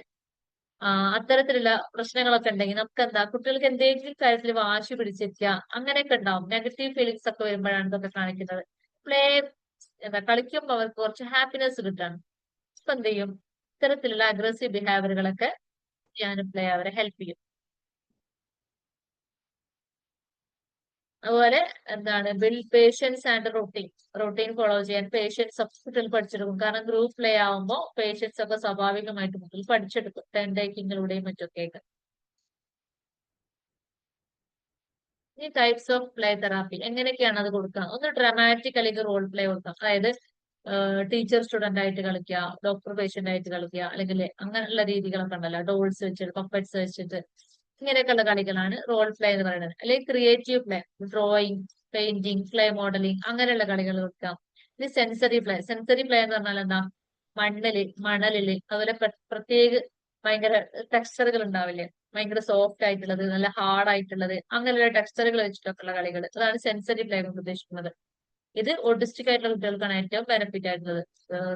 അത്തരത്തിലുള്ള പ്രശ്നങ്ങളൊക്കെ ഉണ്ടെങ്കിൽ നമുക്ക് എന്താ കുട്ടികൾക്ക് എന്തെങ്കിലും കാര്യത്തിൽ വാശി പിടിച്ചിരിക്കുക അങ്ങനെയൊക്കെ ഉണ്ടാവും. നെഗറ്റീവ് ഫീലിങ്സ് ഒക്കെ വരുമ്പോഴാണ് ഇതൊക്കെ കാണിക്കുന്നത്. പ്ലേ കളിക്കുമ്പോൾ അവർക്ക് കുറച്ച് ഹാപ്പിനെസ് കിട്ടാണ്. ഇപ്പൊ എന്ത് ചെയ്യും? ഇത്തരത്തിലുള്ള അഗ്രസീവ് ബിഹേവിയറുകളൊക്കെ ചെയ്യാനും പ്ലേ അവരെ ഹെൽപ്പ് ചെയ്യും. അതുപോലെ എന്താണ് build patience and routine follow ചെയ്യാൻ പേഷ്യൻസ് ഒക്കെ കുട്ടികൾ പഠിച്ചെടുക്കും. കാരണം ഗ്രൂപ്പ് പ്ലേ ആവുമ്പോൾ പേഷ്യൻസ് ഒക്കെ സ്വാഭാവികമായിട്ട് കുട്ടികൾ പഠിച്ചെടുക്കും, ടേൺ ടേക്കിങ്ങിലൂടെയും മറ്റൊക്കെ ആയിട്ട്. ഈ ടൈപ്സ് ഓഫ് പ്ലേ തെറാപ്പി എങ്ങനെയൊക്കെയാണ് അത് കൊടുക്കുക? ഒന്ന് ഡ്രാമാറ്റിക് അല്ലെങ്കിൽ റോൾ പ്ലേ കൊടുക്കാം. അതായത് ടീച്ചർ സ്റ്റുഡന്റ് ആയിട്ട് കളിക്കുക, ഡോക്ടർ പേഷ്യന്റ് ആയിട്ട് കളിക്കുക, അല്ലെങ്കിൽ അങ്ങനെയുള്ള രീതികളൊക്കെ ഉണ്ടല്ലോ. ഡോൾസ് വെച്ചിട്ട്, പപ്പറ്റ്സ് വെച്ചിട്ട്, ഇങ്ങനെയൊക്കെയുള്ള കളികളാണ് റോൾ പ്ലേ എന്ന് പറയുന്നത്. അല്ലെങ്കിൽ creative play, drawing, painting, clay modelling, അങ്ങനെയുള്ള കളികൾ കൊടുക്കാം. ഇത് സെൻസറി പ്ലേ എന്ന് പറഞ്ഞാൽ എന്താ? മണലില് അതുപോലെ പ്രത്യേക ഭയങ്കര ടെക്സ്ചറുകൾ ഉണ്ടാവില്ലേ, ഭയങ്കര സോഫ്റ്റ് ആയിട്ടുള്ളത്, നല്ല ഹാർഡ് ആയിട്ടുള്ളത്, അങ്ങനെയുള്ള ടെക്സ്ചറുകൾ വെച്ചിട്ടൊക്കെയുള്ള കളികൾ. അതാണ് സെൻസറി പ്ലേ കൊണ്ട് ഉദ്ദേശിക്കുന്നത്. ഇത് ഓട്ടിസ്റ്റിക് ആയിട്ടുള്ള കുട്ടികൾക്കാണ് ഏറ്റവും ബെനിഫിറ്റ് ആയിട്ടുള്ളത്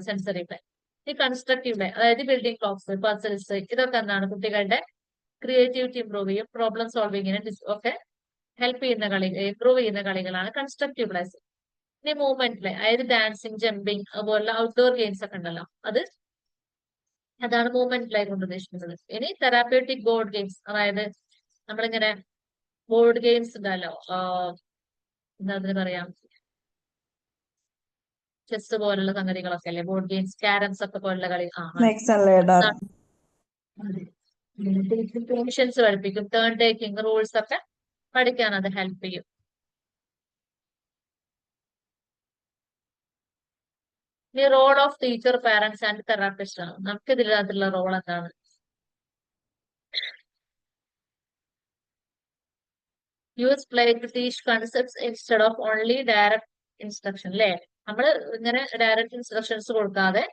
സെൻസറി പ്ലേ. ഈ കൺസ്ട്രക്റ്റീവ് പ്ലേ, അതായത് ബിൽഡിംഗ് ബ്ലോക്സ്, പസിൽസ്, ഇതൊക്കെ എന്താണ് കുട്ടികളുടെ ക്രിയേറ്റിവിറ്റി ഇമ്പ്രൂവ് ചെയ്യും, പ്രോബ്ലം സോൾവിങ്ങിന് ഒക്കെ ഹെൽപ്പ് ചെയ്യുന്ന ഇമ്പ്രൂവ് ചെയ്യുന്ന കളികളാണ് കൺസ്ട്രക്റ്റീവ് പ്ലേസ്. ഇനി മൂവ്മെന്റ് പ്ലേ, അതായത് ഡാൻസിങ്, ജമ്പിങ്, അതുപോലുള്ള ഔട്ട്ഡോർ ഗെയിംസ് ഒക്കെ ഉണ്ടല്ലോ, അതാണ് മൂവ്മെന്റ് പ്ലേ കൊണ്ട് ഉദ്ദേശിക്കുന്നത്. ഇനി തെറാപ്യൂട്ടിക് ബോർഡ് ഗെയിംസ്, അതായത് നമ്മളിങ്ങനെ ബോർഡ് ഗെയിംസ് ഉണ്ടല്ലോ, എന്താ അതിന് പറയാം, ചെസ് പോലുള്ള സംഗതികളൊക്കെ അല്ലേ ബോർഡ് ഗെയിംസ്, ക്യാരംസ് ഒക്കെ പോലുള്ള കളി. പേഷ്യൻസ് പഠിപ്പിക്കും, ടേൺ ടേക്കിംഗ്, റൂൾസ് ഒക്കെ പഠിക്കാൻ അത് ഹെൽപ്പ് ചെയ്യും. ഈ role of teacher, parents and therapist ആണ്. നമുക്ക് ഇതിനകത്തുള്ള റോൾ എന്താണ്? Use play to teach concepts instead of only direct instruction അല്ലേ. നമ്മൾ ഇങ്ങനെ ഡയറക്റ്റ് ഇൻസ്ട്രക്ഷൻസ് കൊടുക്കാതെ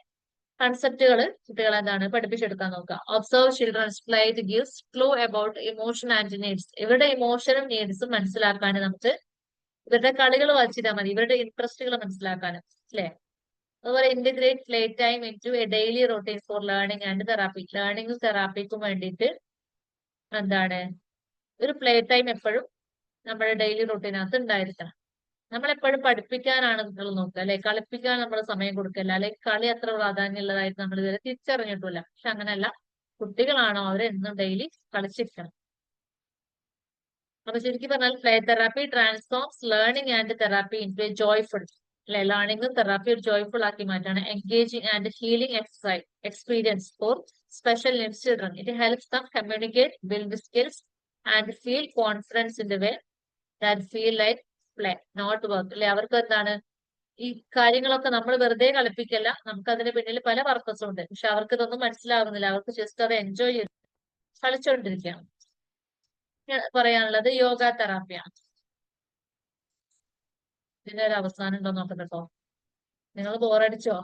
കൺസെപ്റ്റുകൾ കുട്ടികളെ എന്താണ് പഠിപ്പിച്ചെടുക്കാൻ നോക്കുക. Observe children's play it gives clue about emotion and needs. ഇവരുടെ ഇമോഷനും നീഡ്സും മനസ്സിലാക്കാൻ നമുക്ക് ഇവരുടെ കളികൾ വായിച്ചാൽ മതി, ഇവരുടെ ഇൻട്രസ്റ്റുകൾ മനസ്സിലാക്കാനും അല്ലേ. അതുപോലെ integrate play time into a daily routine for learning and therapy. ലേണിംഗും തെറാപ്പിക്കും വേണ്ടിയിട്ട് എന്താണ് ഒരു പ്ലേ ടൈം എപ്പോഴും നമ്മുടെ ഡെയിലി റൊട്ടീനകത്ത് ഉണ്ടായിരിക്കണം. നമ്മളെപ്പോഴും പഠിപ്പിക്കാനാണ് കുട്ടികൾ നോക്കുക അല്ലെ, കളിപ്പിക്കാൻ നമ്മൾ സമയം കൊടുക്കില്ല, അല്ലെങ്കിൽ കളി അത്ര പ്രാധാന്യമുള്ളതായിട്ട് നമ്മൾ ഇതുവരെ തിരിച്ചറിഞ്ഞിട്ടില്ല. പക്ഷെ അങ്ങനെയല്ല, കുട്ടികളാണോ അവരെന്നും ഡെയിലി കളിച്ചിരിക്കണം. അപ്പൊ ശരിക്കും പറഞ്ഞാൽ play therapy transforms learning and therapy into a joyful അല്ലെ. ലേണിംഗും തെറാപ്പി ഒരു ജോയ്ഫുൾ ആക്കി മാറ്റാണ്. Engaging and healing experience for special needs children. It helps them communicate, build skills and feel confidence in the way that feel like play not work അല്ലെ. അവർക്ക് എന്താണ് ഈ കാര്യങ്ങളൊക്കെ നമ്മൾ വെറുതെ കളിപ്പിക്കല്ല, നമുക്ക് അതിന് പിന്നിൽ പല പർപ്പസും ഉണ്ട്. പക്ഷെ അവർക്ക് ഇതൊന്നും മനസ്സിലാകുന്നില്ല, അവർക്ക് ജസ്റ്റ് അത് എൻജോയ് ചെയ്ത് കളിച്ചുകൊണ്ടിരിക്കുകയാണ്. പറയാനുള്ളത് യോഗ തെറാപ്പിയാണ്. ഇതിന്റെ ഒരു അവസാനം ഉണ്ടോ നോക്കട്ടെ കേട്ടോ. നിങ്ങൾ ബോറടിച്ചോ?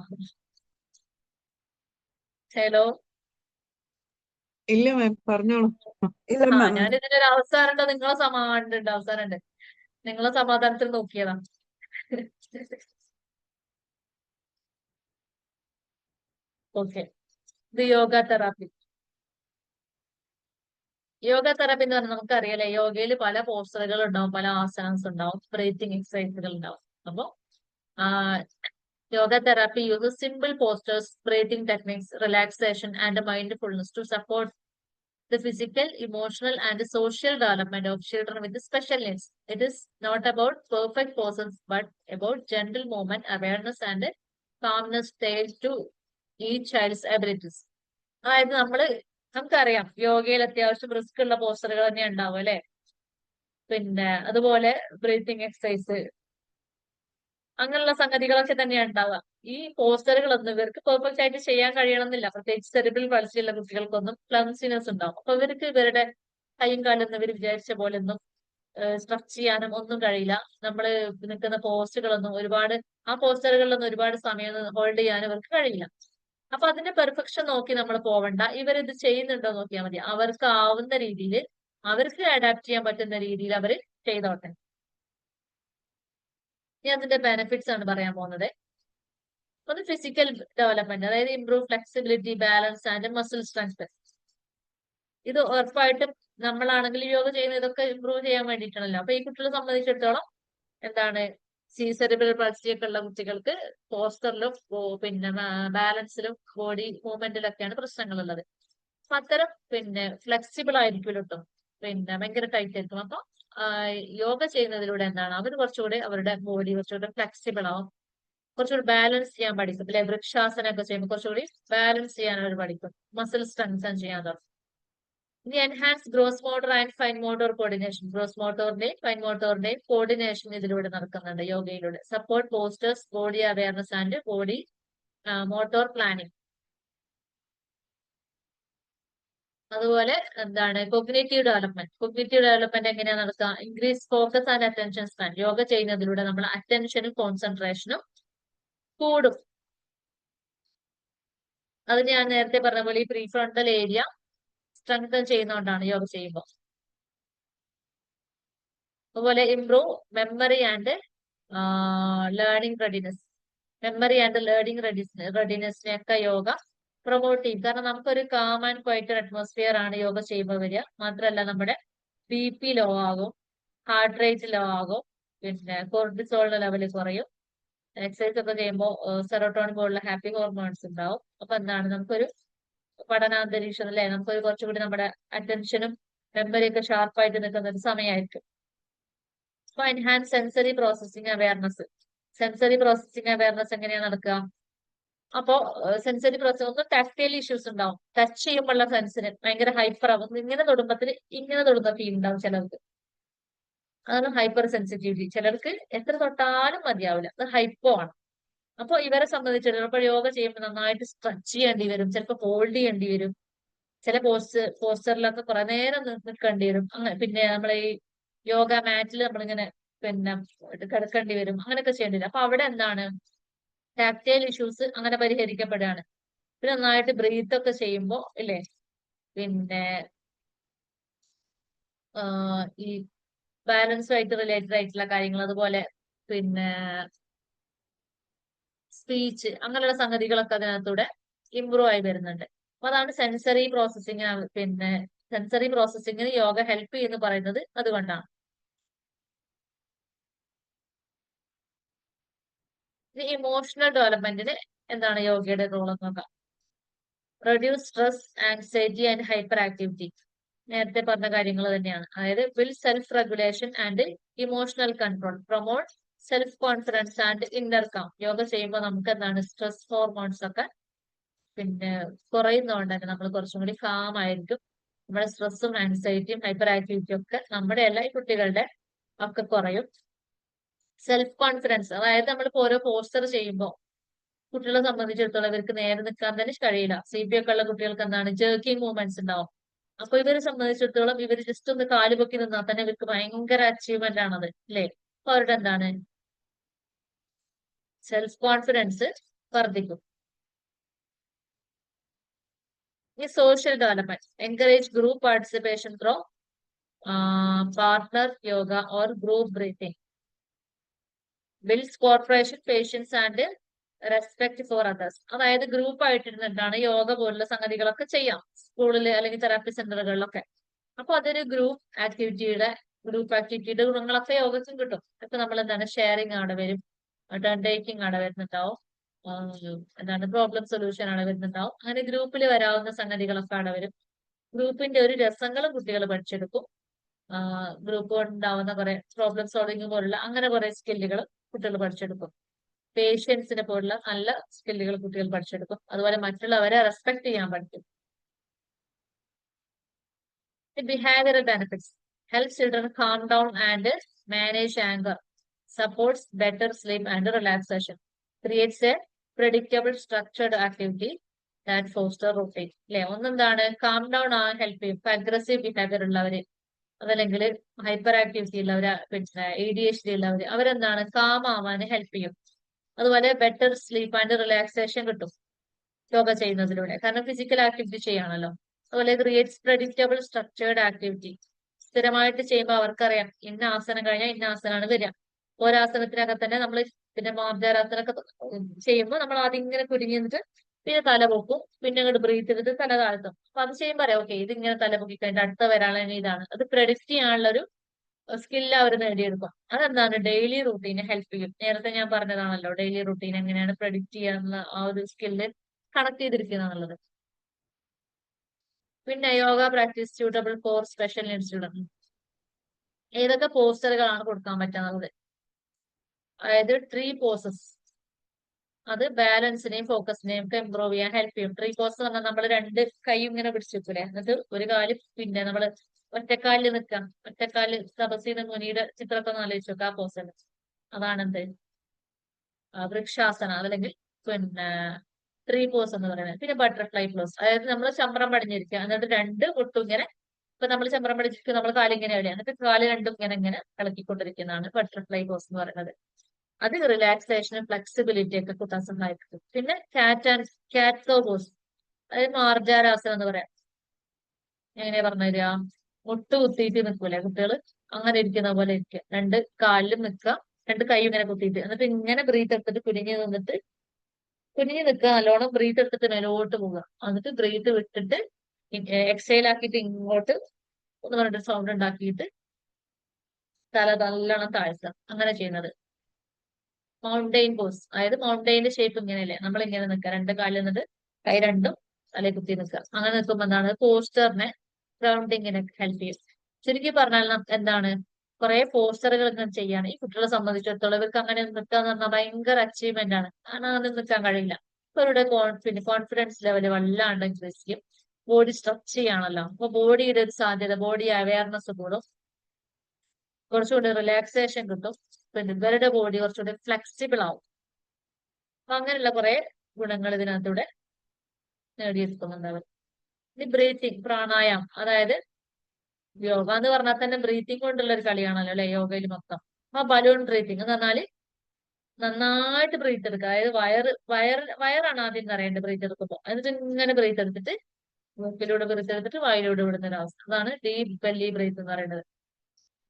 ഹലോ, ഇല്ല മാം, പറഞ്ഞോളൂ. ഞാൻ ഇതിന്റെ ഒരു അവസാനം ഉണ്ടോ, നിങ്ങളെ സമാധാനം അവസാനം ഉണ്ട്, നിങ്ങളെ സമാധാനത്തിൽ നോക്കിയതാ. ഓക്കെ, ഇത് യോഗ തെറാപ്പി. യോഗ തെറാപ്പി എന്ന് പറഞ്ഞാൽ നമുക്കറിയാലേ, യോഗയിൽ പല പോസ്റ്ററുകൾ ഉണ്ടാവും, പല ആസനസ് ഉണ്ടാവും, ബ്രീത്തിങ് എക്സസൈസുകൾ ഉണ്ടാവും. അപ്പൊ yoga therapy uses simple postures, breathing techniques, relaxation and mindfulness to support the physical, emotional, and social development of children with special needs. It is not about perfect poses, but about gentle movement, awareness, and calmness tailored to each child's abilities. അതായത് നമുക്കറിയാം യോഗയിൽ അത്യാവശ്യം റിസ്ക് ഉള്ള പോസ്റ്ററുകൾ തന്നെ ഉണ്ടാവും അല്ലെ. പിന്നെ അതുപോലെ ബ്രീത്തിങ് എക്സസൈസ്, അങ്ങനെയുള്ള സംഗതികളൊക്കെ തന്നെയാണ് ഉണ്ടാവുക. ഈ പോസ്റ്ററുകളൊന്നും ഇവർക്ക് പെർഫെക്റ്റ് ആയിട്ട് ചെയ്യാൻ കഴിയണമെന്നില്ല. പ്രത്യേകിച്ച് സെറിബ്രൽ പാൾസി ഉള്ള കുട്ടികൾക്കൊന്നും ക്ലംസിനെസ് ഉണ്ടാവും. അപ്പൊ ഇവർക്ക് ഇവരുടെ കൈയും കാലൊന്നും ഇവർ വിചാരിച്ച പോലെ ഒന്നും സ്ട്രെച്ച് ചെയ്യാനും ഒന്നും കഴിയില്ല. നമ്മൾ നിൽക്കുന്ന പോസ്റ്റുകളൊന്നും ആ പോസ്റ്ററുകളിലൊന്നും ഒരുപാട് സമയം ഹോൾഡ് ചെയ്യാനും ഇവർക്ക് കഴിയില്ല. അപ്പൊ അതിന്റെ പെർഫെക്ഷൻ നോക്കി നമ്മൾ പോവണ്ട, ഇവരിത് ചെയ്യുന്നുണ്ടോ നോക്കിയാൽ മതി. അവർക്ക് ആവുന്ന രീതിയിൽ, അവർക്ക് അഡാപ്റ്റ് ചെയ്യാൻ പറ്റുന്ന രീതിയിൽ അവർ ചെയ്തോട്ടെ. ഇനി അതിന്റെ ബെനിഫിറ്റ്സ് ആണ് പറയാൻ പോകുന്നത്. ഒന്ന് ഫിസിക്കൽ ഡെവലപ്മെന്റ്, അതായത് improve flexibility, balance and muscle strength. ഇത് ഉറപ്പായിട്ടും നമ്മളാണെങ്കിൽ യോഗ ചെയ്യുന്ന ഇതൊക്കെ ഇംപ്രൂവ് ചെയ്യാൻ വേണ്ടിയിട്ടാണല്ലോ. അപ്പൊ ഈ കുട്ടികളെ സംബന്ധിച്ചിടത്തോളം എന്താണ്, സെറിബ്രൽ പാൾസി ഒക്കെ ഉള്ള കുട്ടികൾക്ക് പോസ്റ്ററിലും പിന്നെ ബാലൻസിലും ബോഡി മൂവ്മെന്റിലൊക്കെയാണ് പ്രശ്നങ്ങളുള്ളത്. അപ്പൊ അത്തരം ഫ്ലെക്സിബിൾ ആയിരിക്കും ഒട്ടും, ഭയങ്കര ടൈറ്റ് ആയിരിക്കും. അപ്പൊ യോഗ ചെയ്യുന്നതിലൂടെ എന്താണ്, അവർ കുറച്ചുകൂടി അവരുടെ ബോഡി കുറച്ചുകൂടി ഫ്ലെക്സിബിൾ ആവും, കുറച്ചുകൂടി ബാലൻസ് ചെയ്യാൻ പഠിക്കും. അല്ലെ, വൃക്ഷാസനം ഒക്കെ ചെയ്യുമ്പോൾ കുറച്ചുകൂടി ബാലൻസ് ചെയ്യാൻ അവർ പഠിക്കും, മസിൽ സ്ട്രെങ്തൻ ചെയ്യാൻ തുടങ്ങും. ഇനി enhance gross motor and fine motor coordination. Gross മോട്ടോറിന്റെയും ഫൈൻ മോട്ടോറിന്റെയും കോർഡിനേഷൻ ഇതിലൂടെ നടക്കുന്നുണ്ട് യോഗയിലൂടെ. Support postures, body awareness and body motor planning. അതുപോലെ എന്താണ് കോഗ്നിറ്റീവ് ഡെവലപ്മെന്റ്. കോഗ്നിറ്റീവ് ഡെവലപ്മെന്റ് എങ്ങനെയാണ് നടക്കുക? Increase focus and attention span. Yoga ചെയ്യുന്നതിലൂടെ നമ്മൾ അറ്റൻഷനും കോൺസെൻട്രേഷനും കൂടും. അത് ഞാൻ നേരത്തെ പറഞ്ഞ പോലെ ഈ പ്രീഫ്രോണ്ടൽ ഏരിയ സ്ട്രെങ്തൻ ചെയ്യുന്നതുകൊണ്ടാണ് യോഗ ചെയ്യുമ്പോൾ. അതുപോലെ improve memory and learning readiness. Memory and learning റെഡിനെസ്സിനെയൊക്കെ യോഗ പ്രൊമോട്ട് ചെയ്യും. കാരണം നമുക്കൊരു കാം ആൻഡ് ക്വയറ്റ് അറ്റ്മോസ്ഫിയർ ആണ് യോഗ ചെയ്യുമ്പോൾ വരിക. മാത്രമല്ല നമ്മുടെ BP ലോ ആകും, ഹാർട്ട് റേറ്റ് ലോ ആകും, കോർട്ടിസോളിന്റെ ലെവല് കുറയും. എക്സസൈസ് ഒക്കെ ചെയ്യുമ്പോൾ സെറോട്ടോണിൻ പോലുള്ള ഹാപ്പി ഹോർമോൺസ് ഉണ്ടാവും. അപ്പൊ എന്താണ്, നമുക്കൊരു പഠനാന്തരീക്ഷം, അല്ലെ, നമുക്കൊരു കുറച്ചുകൂടി നമ്മുടെ അറ്റൻഷനും മെമ്മറിയൊക്കെ ഷാർപ്പായിട്ട് നിൽക്കുന്ന ഒരു സമയമായിരിക്കും. അപ്പൊ enhance sensory processing awareness. Sensory processing awareness എങ്ങനെയാണ് നടക്കുക? അപ്പോ സെൻസറി പ്രോസസ്, ഒന്ന് ടാക്ടൈൽ ഇഷ്യൂസ് ഉണ്ടാവും. ടച്ച് ചെയ്യുമ്പോഴുള്ള സെൻസിന് ഭയങ്കര ഹൈപ്പർ ആവും. ഇങ്ങനെ തൊടുന്ന ഫീൽ ഉണ്ടാവും ചിലർക്ക്. അതാണ് ഹൈപ്പർ സെൻസിറ്റിവിറ്റി. ചിലർക്ക് എത്ര തൊട്ടാലും മതിയാവില്ല, അത് ഹൈപ്പോ ആണ്. അപ്പൊ ഇവരെ സംബന്ധിച്ചിടത്തോളം ഇപ്പോൾ യോഗ ചെയ്യുമ്പോൾ നന്നായിട്ട് സ്ട്രെച്ച് ചെയ്യേണ്ടി വരും, ചിലപ്പോൾ ഹോൾഡ് ചെയ്യേണ്ടി വരും, ചില പോസ്റ്ററിലൊക്കെ കുറെ നേരം നിൽക്കേണ്ടി വരും. പിന്നെ നമ്മളെ ഈ യോഗ മാറ്റിൽ നമ്മളിങ്ങനെ കിടക്കേണ്ടി വരും, അങ്ങനെയൊക്കെ ചെയ്യേണ്ടി വരും. അപ്പൊ അവിടെ എന്താണ്, ടാക്ടൈൽ ഇഷ്യൂസ് അങ്ങനെ പരിഹരിക്കപ്പെടുകയാണ്. പിന്നെ നന്നായിട്ട് ബ്രീത്ത് ഒക്കെ ചെയ്യുമ്പോൾ ഇല്ലേ, ഈ ബാലൻസുമായിട്ട് റിലേറ്റഡ് ആയിട്ടുള്ള കാര്യങ്ങൾ, അതുപോലെ സ്പീച്ച്, അങ്ങനെയുള്ള സംഗതികളൊക്കെ അതിനകത്തൂടെ ഇംപ്രൂവ് ആയി വരുന്നുണ്ട്. അപ്പൊ അതാണ് സെൻസറി പ്രോസസ്സിങ്. സെൻസറി പ്രോസസ്സിങ്ങിന് യോഗ ഹെൽപ്പ് ചെയ്യുന്നു പറയുന്നത് അതുകൊണ്ടാണ്. ഇമോഷണൽ ഡെവലപ്മെന്റിന് എന്താണ് യോഗയുടെ റോൾ എന്ന് നോക്കാം. Reduce stress, anxiety and hyper activity. നേരത്തെ പറഞ്ഞ കാര്യങ്ങൾ തന്നെയാണ്. അതായത് build self regulation and emotional control, promote self confidence and inner calm. Yoga ചെയ്യുമ്പോൾ നമുക്ക് എന്താണ്, സ്ട്രെസ് ഹോർമോൺസ് ഒക്കെ കുറയുന്നതുകൊണ്ട് തന്നെ നമ്മൾ കുറച്ചും കൂടി കാം ആയിരിക്കും. നമ്മുടെ സ്ട്രെസ്സും ആൻസൈറ്റിയും ഹൈപ്പർ ആക്ടിവിറ്റിയും ഒക്കെ നമ്മുടെ എല്ലാ കുട്ടികളുടെ ഒക്കെ കുറയും. സെൽഫ് കോൺഫിഡൻസ്, അതായത് നമ്മളിപ്പോ ഓരോ പോസ്റ്റർ ചെയ്യുമ്പോൾ കുട്ടികളെ സംബന്ധിച്ചിടത്തോളം ഇവർക്ക് നേരെ നിൽക്കാൻ തന്നെ കഴിയില്ല. CP ഒക്കെ ഉള്ള കുട്ടികൾക്ക് എന്താണ്, ജേർക്കിംഗ് മൂവ്മെന്റ്സ് ഉണ്ടാവും. അപ്പൊ ഇവരെ സംബന്ധിച്ചിടത്തോളം ഇവർ ജസ്റ്റ് ഒന്ന് കാല് പൊക്കി നിന്നാൽ തന്നെ ഇവർക്ക് ഭയങ്കര അച്ചീവ്മെന്റ് ആണത്, അല്ലെ? അപ്പൊ അവരുടെ എന്താണ്, സെൽഫ് കോൺഫിഡൻസ് വർദ്ധിക്കും. ഈ social development, encourage group participation through partner yoga or group breathing, builds cooperation, patience and respect for others. അതായത് ഗ്രൂപ്പ് ആയിട്ടിരുന്നിട്ടാണ് യോഗ പോലുള്ള സംഗതികളൊക്കെ ചെയ്യാം, സ്കൂളിൽ അല്ലെങ്കിൽ തെറാപ്പി സെന്ററുകളിലൊക്കെ. അപ്പൊ അതൊരു ഗ്രൂപ്പ് ആക്ടിവിറ്റിയുടെ ഗുണങ്ങളൊക്കെ യോഗയ്ക്കും കിട്ടും. ഇപ്പൊ നമ്മൾ എന്താണ്, ഷെയറിങ് അവിടെ വരും, ടേൺ ടേക്കിംഗ് അവിടെ വരുന്നുണ്ടാവും, പ്രോബ്ലം സൊല്യൂഷൻ അവിടെ വരുന്നുണ്ടാവും. അങ്ങനെ ഗ്രൂപ്പിൽ വരാവുന്ന സംഗതികളൊക്കെ അവിടെ വരും. ഗ്രൂപ്പിന്റെ ഒരു രസങ്ങളും കുട്ടികൾ പഠിച്ചെടുക്കും. ഗ്രൂപ്പ് ഉണ്ടാവുന്ന കുറെ പ്രോബ്ലം സോൾവിങ് പോലുള്ള അങ്ങനെ കുറെ സ്കില്ലുകൾ കുട്ടികൾ പഠിച്ചെടുക്കും. പേഷ്യൻസിനെ പോലുള്ള നല്ല സ്കില്ലുകൾ കുട്ടികൾ പഠിച്ചെടുക്കും. അതുപോലെ മറ്റുള്ളവരെ റെസ്പെക്ട് ചെയ്യാൻ പഠിക്കും. Behavioural benefits, helps children calm down and manage anger, supports better sleep and relaxation, creates a predictable structured activity that foster routine. അല്ലെ, ഒന്നെന്താണ് കാം ഡൗൺ ആവാൻ ഹെൽപ്പ് ചെയ്യും. ഇപ്പൊ അഗ്രസീവ് ബിഹേവിയർ ഉള്ളവര്, അതല്ലെങ്കിൽ ഹൈപ്പർ ആക്ടിവിറ്റി ഉള്ളവര്, പിന്നെ ADHD ഉള്ളവര്, അവരെന്താണ് കാം ആവാൻ ഹെൽപ്പ് ചെയ്യും. അതുപോലെ ബെറ്റർ സ്ലീപ്പ് ആൻഡ് റിലാക്സേഷൻ കിട്ടും യോഗ ചെയ്യുന്നതിലൂടെ, കാരണം ഫിസിക്കൽ ആക്ടിവിറ്റി ചെയ്യാണല്ലോ. അതുപോലെ ക്രിയേറ്റ്സ് പ്രെഡിക്റ്റബിൾ സ്ട്രക്ചേർഡ് ആക്ടിവിറ്റി, സ്ഥിരമായിട്ട് ചെയ്യുമ്പോൾ അവർക്കറിയാം ഇന്ന ആസനം കഴിഞ്ഞാൽ ഇന്ന ആസനമാണ് വരിക. ഒരാസനത്തിനകത്ത് തന്നെ നമ്മൾ പിന്നെ മാർജാരാസനൊക്കെ ചെയ്യുമ്പോൾ നമ്മൾ ആദ്യം ഇങ്ങനെ കുരുങ്ങി നിന്നിട്ട് പിന്നെ തല പൊക്കും, പിന്നെ അങ്ങോട്ട് ബ്രീത്ത് ചെയ്തിട്ട് തല താഴ്ത്തും. അപ്പൊ അത് ചെയ്യുമ്പോൾ അറിയാം ഓക്കെ ഇത് ഇങ്ങനെ തല പൊക്കി കഴിഞ്ഞിട്ട് അടുത്ത വരാനുള്ള ഇതാണ്. അത് പ്രെഡിക്റ്റ് ചെയ്യാനുള്ള ഒരു സ്കില്ല് അവർ നേടിയെടുക്കും. അതെന്താണ് ഡെയിലി റൂട്ടീനെ ഹെൽപ്പ് ചെയ്യും. നേരത്തെ ഞാൻ പറഞ്ഞതാണല്ലോ ഡെയിലി റൂട്ടീൻ എങ്ങനെയാണ് പ്രെഡിക്റ്റ് ചെയ്യാനുള്ള ആ ഒരു സ്കില്ല് കണക്ട് ചെയ്തിരിക്കുന്നത്. പിന്നെ yoga practice suitable for special needs student. ഏതൊക്കെ പോസ്റ്ററുകളാണ് കൊടുക്കാൻ പറ്റുന്നത്? അതായത് ട്രീ പോസസ്, അത് ബാലൻസിനെയും ഫോക്കസിനെയും ഒക്കെ ഇമ്പ്രൂവ് ചെയ്യാൻ ഹെൽപ്പ് ചെയ്യും. ട്രീ പോസ് എന്ന് പറഞ്ഞാൽ നമ്മൾ രണ്ട് കൈയും ഇങ്ങനെ പിടിച്ചു വെക്കൂലേ, എന്നിട്ട് ഒരു കാല് പിന്നെ നമ്മൾ ഒറ്റക്കാലിൽ നിൽക്കാം. ഒറ്റക്കാലിൽ തപസ്സീന മുനിയുടെ ചിത്രമൊക്കെ ഒന്ന് ആലോചിച്ച് നോക്കാം. ആ പോസ് അതാണെന്ത് വൃക്ഷാസന, അല്ലെങ്കിൽ പിന്നെ ട്രീ പോസ് എന്ന് പറയുന്നത്. പിന്നെ ബട്ടർഫ്ലൈ പോസ്, അതായത് നമ്മൾ ചമ്രം പടിഞ്ഞിരിക്കുക, എന്നിട്ട് രണ്ട് ഒട്ടും ഇങ്ങനെ, ഇപ്പൊ നമ്മൾ ചമ്രം പടിച്ചിരിക്കുക, നമ്മൾ കാലിങ്ങനെ എവിടെയാണ്, എന്നിട്ട് കാല് രണ്ടും ഇങ്ങനെ ഇളക്കിക്കൊണ്ടിരിക്കുന്നതാണ് ബട്ടർഫ്ലൈ പോസ് എന്ന് പറയുന്നത്. അത് റിലാക്സേഷനും ഫ്ലെക്സിബിലിറ്റി ഒക്കെ കൂട്ടാൻ സഹായിക്കും. പിന്നെ കാറ്റ് പോസ്, അതായത് മാർജാരാസനം എന്ന് പറയാം. എങ്ങനെയാ പറഞ്ഞുതരിക? മുട്ട് കുത്തിയിട്ട് നിൽക്കൂലേ കുട്ടികൾ, അങ്ങനെ ഇരിക്കുന്ന പോലെ ഇരിക്കുക, രണ്ട് കാലിലും നിൽക്കുക, രണ്ട് കൈ ഇങ്ങനെ കുത്തിയിട്ട്, എന്നിട്ട് ഇങ്ങനെ ബ്രീത്ത് എടുത്തിട്ട് കുനിഞ്ഞു നിൽക്കുക, നല്ലോണം ബ്രീത്ത് എടുത്തിട്ട് മേലോട്ട് പോവുക, എന്നിട്ട് ബ്രീത്ത് വിട്ടിട്ട് എക്സൈൽ ആക്കിയിട്ട് ഇങ്ങോട്ട് എന്ന് പറഞ്ഞിട്ട് സൗണ്ട് ഉണ്ടാക്കിയിട്ട് തല നല്ലോണം താഴ്ത്തുക, അങ്ങനെ ചെയ്യുന്നത്. മൗണ്ടെയിൻ പോസ്, അതായത് മൗണ്ടെയിന്റെ ഷേപ്പ് ഇങ്ങനെയല്ലേ, നമ്മൾ ഇങ്ങനെ നിൽക്കുക, രണ്ട് കാലിൽ നിന്നിട്ട് കൈ രണ്ടും തലയിൽ കുത്തി നിൽക്കുക. അങ്ങനെ നിൽക്കുമ്പോൾ എന്താണ് പോസ്റ്ററിനെ ഗ്രൗണ്ടിങ്ങിനെ ഹെൽപ്പ് ചെയ്യും. ചുരുക്കി പറഞ്ഞാൽ എന്താണ്, കുറെ പോസ്റ്ററുകൾ ഇങ്ങനെ ചെയ്യാണ്. ഈ കുട്ടികളെ സംബന്ധിച്ചിടത്തോളം ഇവർക്ക് അങ്ങനെ നിൽക്കുക എന്ന് പറഞ്ഞാൽ ഭയങ്കര അച്ചീവ്മെന്റ് ആണ്. കാരണം അങ്ങനെ നിൽക്കാൻ കഴിയില്ല. ഇവരുടെ കോൺഫിഡൻസ് ലെവൽ വല്ലാണ്ട് ഇൻക്രീസ് ചെയ്യും. ബോഡി സ്ട്രെച്ച് ചെയ്യാണല്ലോ, അപ്പൊ ബോഡിയുടെ ഒരു സാധ്യത, ബോഡി അവയർനെസ് കൂടും, കുറച്ചുകൂടി റിലാക്സേഷൻ കിട്ടും. പിന്നെ ഇവരുടെ ബോഡി കുറച്ചുകൂടി ഫ്ലെക്സിബിൾ ആവും. അപ്പൊ അങ്ങനെയുള്ള കുറെ ഗുണങ്ങൾ ഇതിനകത്തൂടെ നേടിയെടുക്കുന്നുണ്ട് അവർ. ഇനി ബ്രീത്തിങ്, പ്രാണായാമം, അതായത് യോഗ എന്ന് പറഞ്ഞാൽ തന്നെ ബ്രീത്തിങ് കൊണ്ടുള്ള ഒരു കളിയാണല്ലോ അല്ലെ യോഗയിൽ മൊത്തം. ആ ബലൂൺ ബ്രീത്തിങ് എന്ന് പറഞ്ഞാല് നന്നായിട്ട് ബ്രീത്ത് എടുക്കുക, അതായത് വയറാണ് ആദ്യം നിറയേണ്ടത് ബ്രീത്ത് എടുക്കുമ്പോൾ, എന്നിട്ട് ഇങ്ങനെ ബ്രീത്ത് എടുത്തിട്ട് മൂക്കിലൂടെ ബ്രീത്ത് എടുത്തിട്ട് വായിലൂടെ വിടുന്ന ഒരു അവസ്ഥ, അതാണ് ഡീപ് ബെല്ലി ബ്രീത്ത് എന്ന് പറയുന്നത്.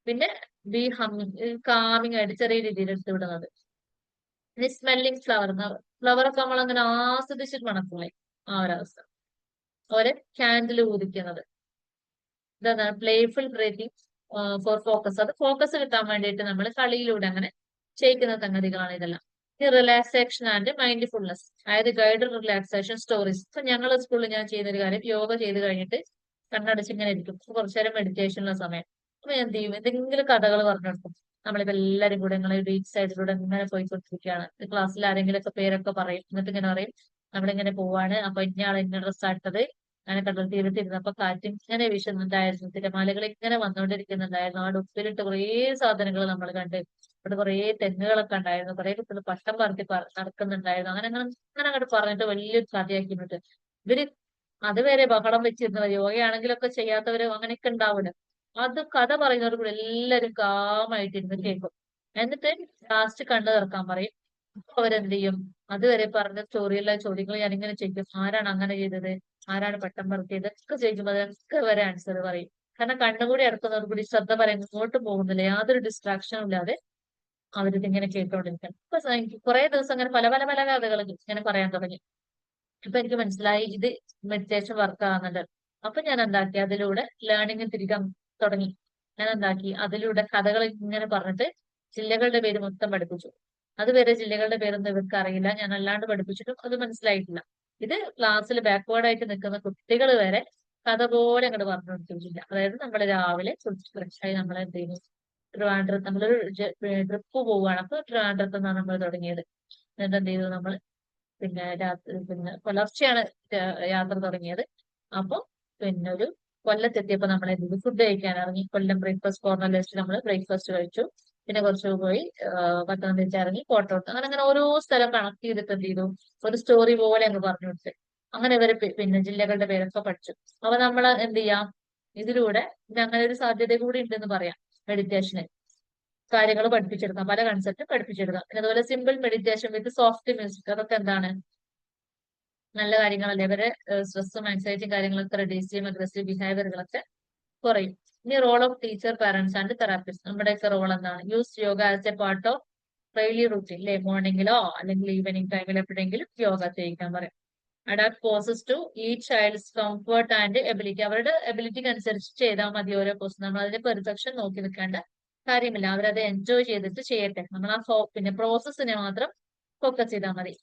പിന്നെ ബി ഹമ്മിങ്, കാമിങ് ആയിട്ട് ചെറിയ രീതിയിൽ എടുത്ത് വിടുന്നത്. ഇനി സ്മെല്ലിങ് ഫ്ലവർ ഒക്കെ നമ്മൾ അങ്ങനെ ആസ്വദിച്ചിട്ട് മണക്കൂലേ, ആ ഒരവസ്ഥ. അതുപോലെ ക്യാൻഡിൽ ഊതിക്കുന്നത്, ഇതാണ് പ്ലേഫുൾ ബ്രീത്തിങ് ഫോർ ഫോക്കസ്. അത് ഫോക്കസ് കിട്ടാൻ വേണ്ടിയിട്ട് നമ്മൾ കളിയിലൂടെ അങ്ങനെ ചെയ്യിക്കുന്ന സംഗതികളാണ് ഇതെല്ലാം. ഈ റിലാക്സേഷൻ ആൻഡ് മൈൻഡ്ഫുൾനെസ്, അതായത് ഗൈഡഡ് റിലാക്സേഷൻ സ്റ്റോറീസ്. ഇപ്പൊ ഞങ്ങളുടെ സ്കൂളിൽ ഞാൻ ചെയ്യുന്ന ഒരു കാര്യം, യോഗ ചെയ്ത് കഴിഞ്ഞിട്ട് കണ്ണടച്ച് ഇങ്ങനെ ഇരിക്കും, കുറച്ചു നേരം മെഡിറ്റേഷനുള്ള സമയം. അപ്പൊ ഞാൻ എന്ത് ചെയ്യും, എന്തെങ്കിലും കഥകൾ പറഞ്ഞെടുക്കും. നമ്മളിപ്പോ എല്ലാവരും കൂടെ നിങ്ങളെ ബീച്ച് സൈഡിലൂടെ ഇങ്ങനെ പോയിക്കൊണ്ടിരിക്കുകയാണ്, ക്ലാസ്സിൽ ആരെങ്കിലും ഒക്കെ പേരൊക്കെ പറയും, എന്നിട്ട് ഇങ്ങനെ പറയും നമ്മളിങ്ങനെ പോവാണ്, അപ്പൊ ഇന്നയാളെ ഇന്ന ഡ്രസ് ആട്ടത്, അങ്ങനെ കടൽ തീരത്തിരുന്നപ്പോ കാറ്റും ഇങ്ങനെ വീശുന്നുണ്ടായിരുന്നു, തിരമാലകൾ ഇങ്ങനെ വന്നുകൊണ്ടിരിക്കുന്നുണ്ടായിരുന്നു, അവിടെ ഉപ്പിലിട്ട് കുറേ സാധനങ്ങൾ നമ്മൾ കണ്ട്, ഇവിടെ കുറേ തെങ്ങുകളൊക്കെ ഉണ്ടായിരുന്നു, കുറെ കുട്ടികൾ പട്ടം പറത്തി നടക്കുന്നുണ്ടായിരുന്നു, അങ്ങനെ അങ്ങനെ അങ്ങോട്ട് പറഞ്ഞിട്ട് വലിയൊരു കഥയാക്കിയിട്ട് ഇവര് അതുവരെ ബഹളം വെച്ചിരുന്നവർ, യോഗയാണെങ്കിലൊക്കെ ചെയ്യാത്തവര് അങ്ങനെയൊക്കെ ഉണ്ടാവില്ല, അത് കഥ പറയുന്നവർ കൂടെ എല്ലാവരും കാമായിട്ടിരുന്ന് കേൾക്കും. എന്നിട്ട് ലാസ്റ്റ് കണ്ണു തുറക്കാൻ പറയും. അപ്പൊ അവരെന്ത് ചെയ്യും, അതുവരെ പറഞ്ഞ സ്റ്റോറിയുള്ള ചോദ്യങ്ങൾ ഞാനിങ്ങനെ ചോദിക്കും, ആരാണ് അങ്ങനെ ചെയ്തത്, ആരാണ് പട്ടം പറത്തിയത്, ഒക്കെ ചോദിക്കുമ്പോൾ അതൊക്കെ വരെ ആൻസർ പറയും. കാരണം കണ്ണുകൂടി അടക്കുന്നവർ കൂടി ശ്രദ്ധ പറയുന്നത് ഇങ്ങോട്ട് പോകുന്നില്ല, യാതൊരു ഡിസ്ട്രാക്ഷനും ഇല്ലാതെ അവരിതിങ്ങനെ കേട്ടോണ്ടിരിക്കണം. ഇപ്പൊ എനിക്ക് കുറെ ദിവസം അങ്ങനെ പല പല പല കഥകൾ ഇങ്ങനെ പറയാൻ തുടങ്ങി. ഇപ്പൊ എനിക്ക് മനസ്സിലായി ഇത് മെഡിറ്റേഷൻ വർക്ക് ആകുന്നുണ്ട്. അപ്പൊ ഞാൻ എന്താക്കി, അതിലൂടെ ലേണിംഗ് തിരികാൻ തുടങ്ങി. ഞാൻ എന്താക്കി, അതിലൂടെ കഥകൾ ഇങ്ങനെ പറഞ്ഞിട്ട് ജില്ലകളുടെ പേര് മൊത്തം പഠിപ്പിച്ചു. അതുവരെ ജില്ലകളുടെ പേരൊന്നും ഇവർക്ക് അറിയില്ല, ഞാൻ അല്ലാണ്ട് പഠിപ്പിച്ചിട്ടും അത് മനസ്സിലായിട്ടില്ല. ഇത് ക്ലാസ്സിൽ ബാക്ക്വേർഡ് ആയിട്ട് നിൽക്കുന്ന കുട്ടികൾ വരെ കഥ പോലെ അങ്ങോട്ട് പറഞ്ഞു കൊടുത്തിട്ടില്ല. അതായത് നമ്മൾ രാവിലെ കുളിച്ച് ഫ്രഷായി നമ്മൾ എന്ത് ചെയ്യുന്നു, ട്രിവാൻഡ്രത്ത് നമ്മളൊരു ട്രിപ്പ് പോവുകയാണ്. അപ്പൊ ട്രിവാൻഡ്രത്ത് നിന്നാണ് നമ്മൾ തുടങ്ങിയത്. എന്നിട്ട് എന്ത് ചെയ്തു, നമ്മൾ പിന്നെ രാത്രി പിന്നെ പുലർച്ചെയാണ് യാത്ര തുടങ്ങിയത്. അപ്പൊ പിന്നെ ഒരു കൊല്ലത്തെത്തിയപ്പോൾ നമ്മൾ എന്ത് ചെയ്തു? ഫുഡ് കഴിക്കാൻ ഇറങ്ങി. കൊല്ലം ബ്രേക്ക്ഫാസ്റ്റ് കോർണർ വെച്ച് നമ്മൾ ബ്രേക്ക്ഫാസ്റ്റ് കഴിച്ചു. പിന്നെ കുറച്ച് പോയി പത്തനംതിട്ട ഇറങ്ങി കോട്ടോട്ട്. അങ്ങനെ ഓരോ സ്ഥലം കണക്ട് ചെയ്തിട്ട് എന്ത് ചെയ്തു? ഒരു സ്റ്റോറി പോലെ അങ്ങ് പറഞ്ഞു കൊടുത്ത്. അങ്ങനെ ഇവര് പിന്നെ ജില്ലകളുടെ പേരൊക്കെ പഠിച്ചു. അപ്പൊ നമ്മൾ എന്ത് ചെയ്യാം? ഇതിലൂടെ ഇത് അങ്ങനെ ഒരു സാധ്യത കൂടി ഉണ്ടെന്ന് പറയാം. മെഡിറ്റേഷന് കാര്യങ്ങൾ പഠിപ്പിച്ചെടുക്കാം, പല കൺസെപ്റ്റ് പഠിപ്പിച്ചെടുക്കാം. പിന്നെ അതുപോലെ സിമ്പിൾ മെഡിറ്റേഷൻ വിത്ത് സോഫ്റ്റ് മ്യൂസിക്, അതൊക്കെ എന്താണ്? നല്ല കാര്യങ്ങളല്ലേ. ഇവരെ സ്ട്രെസ്സും ആൻസൈറ്റിയും കാര്യങ്ങളൊക്കെ റെഡ്യൂസ് ചെയ്യും, അഗ്രസീവ് ബിഹേവിയറുകളൊക്കെ കുറയും. ഇനി role of teacher, parents and therapist, നമ്മുടെയൊക്കെ റോൾ എന്താണ്? Use yoga as a part of daily routine അല്ലെ. മോർണിംഗിലോ അല്ലെങ്കിൽ ഈവനിങ് ടൈമിൽ എപ്പോഴെങ്കിലും യോഗ ചെയ്യിക്കാൻ പറയും. അഡാപ്റ്റ് പോസസ് ടു ഈ ചൈൽഡ്സ് കംഫർട്ട് ആൻഡ് എബിലിറ്റി, അവരുടെ എബിലിറ്റിക്ക് അനുസരിച്ച് ചെയ്താൽ മതി ഓരോ പോസ്. നമ്മൾ അതിന്റെ പെർഫെക്ഷൻ നോക്കി നിൽക്കേണ്ട കാര്യമില്ല. അവരത് എൻജോയ് ചെയ്തിട്ട് ചെയ്യട്ടെ. നമ്മൾ ആ പിന്നെ പ്രോസസ്സിനെ മാത്രം ഫോക്കസ് ചെയ്താൽ മതി.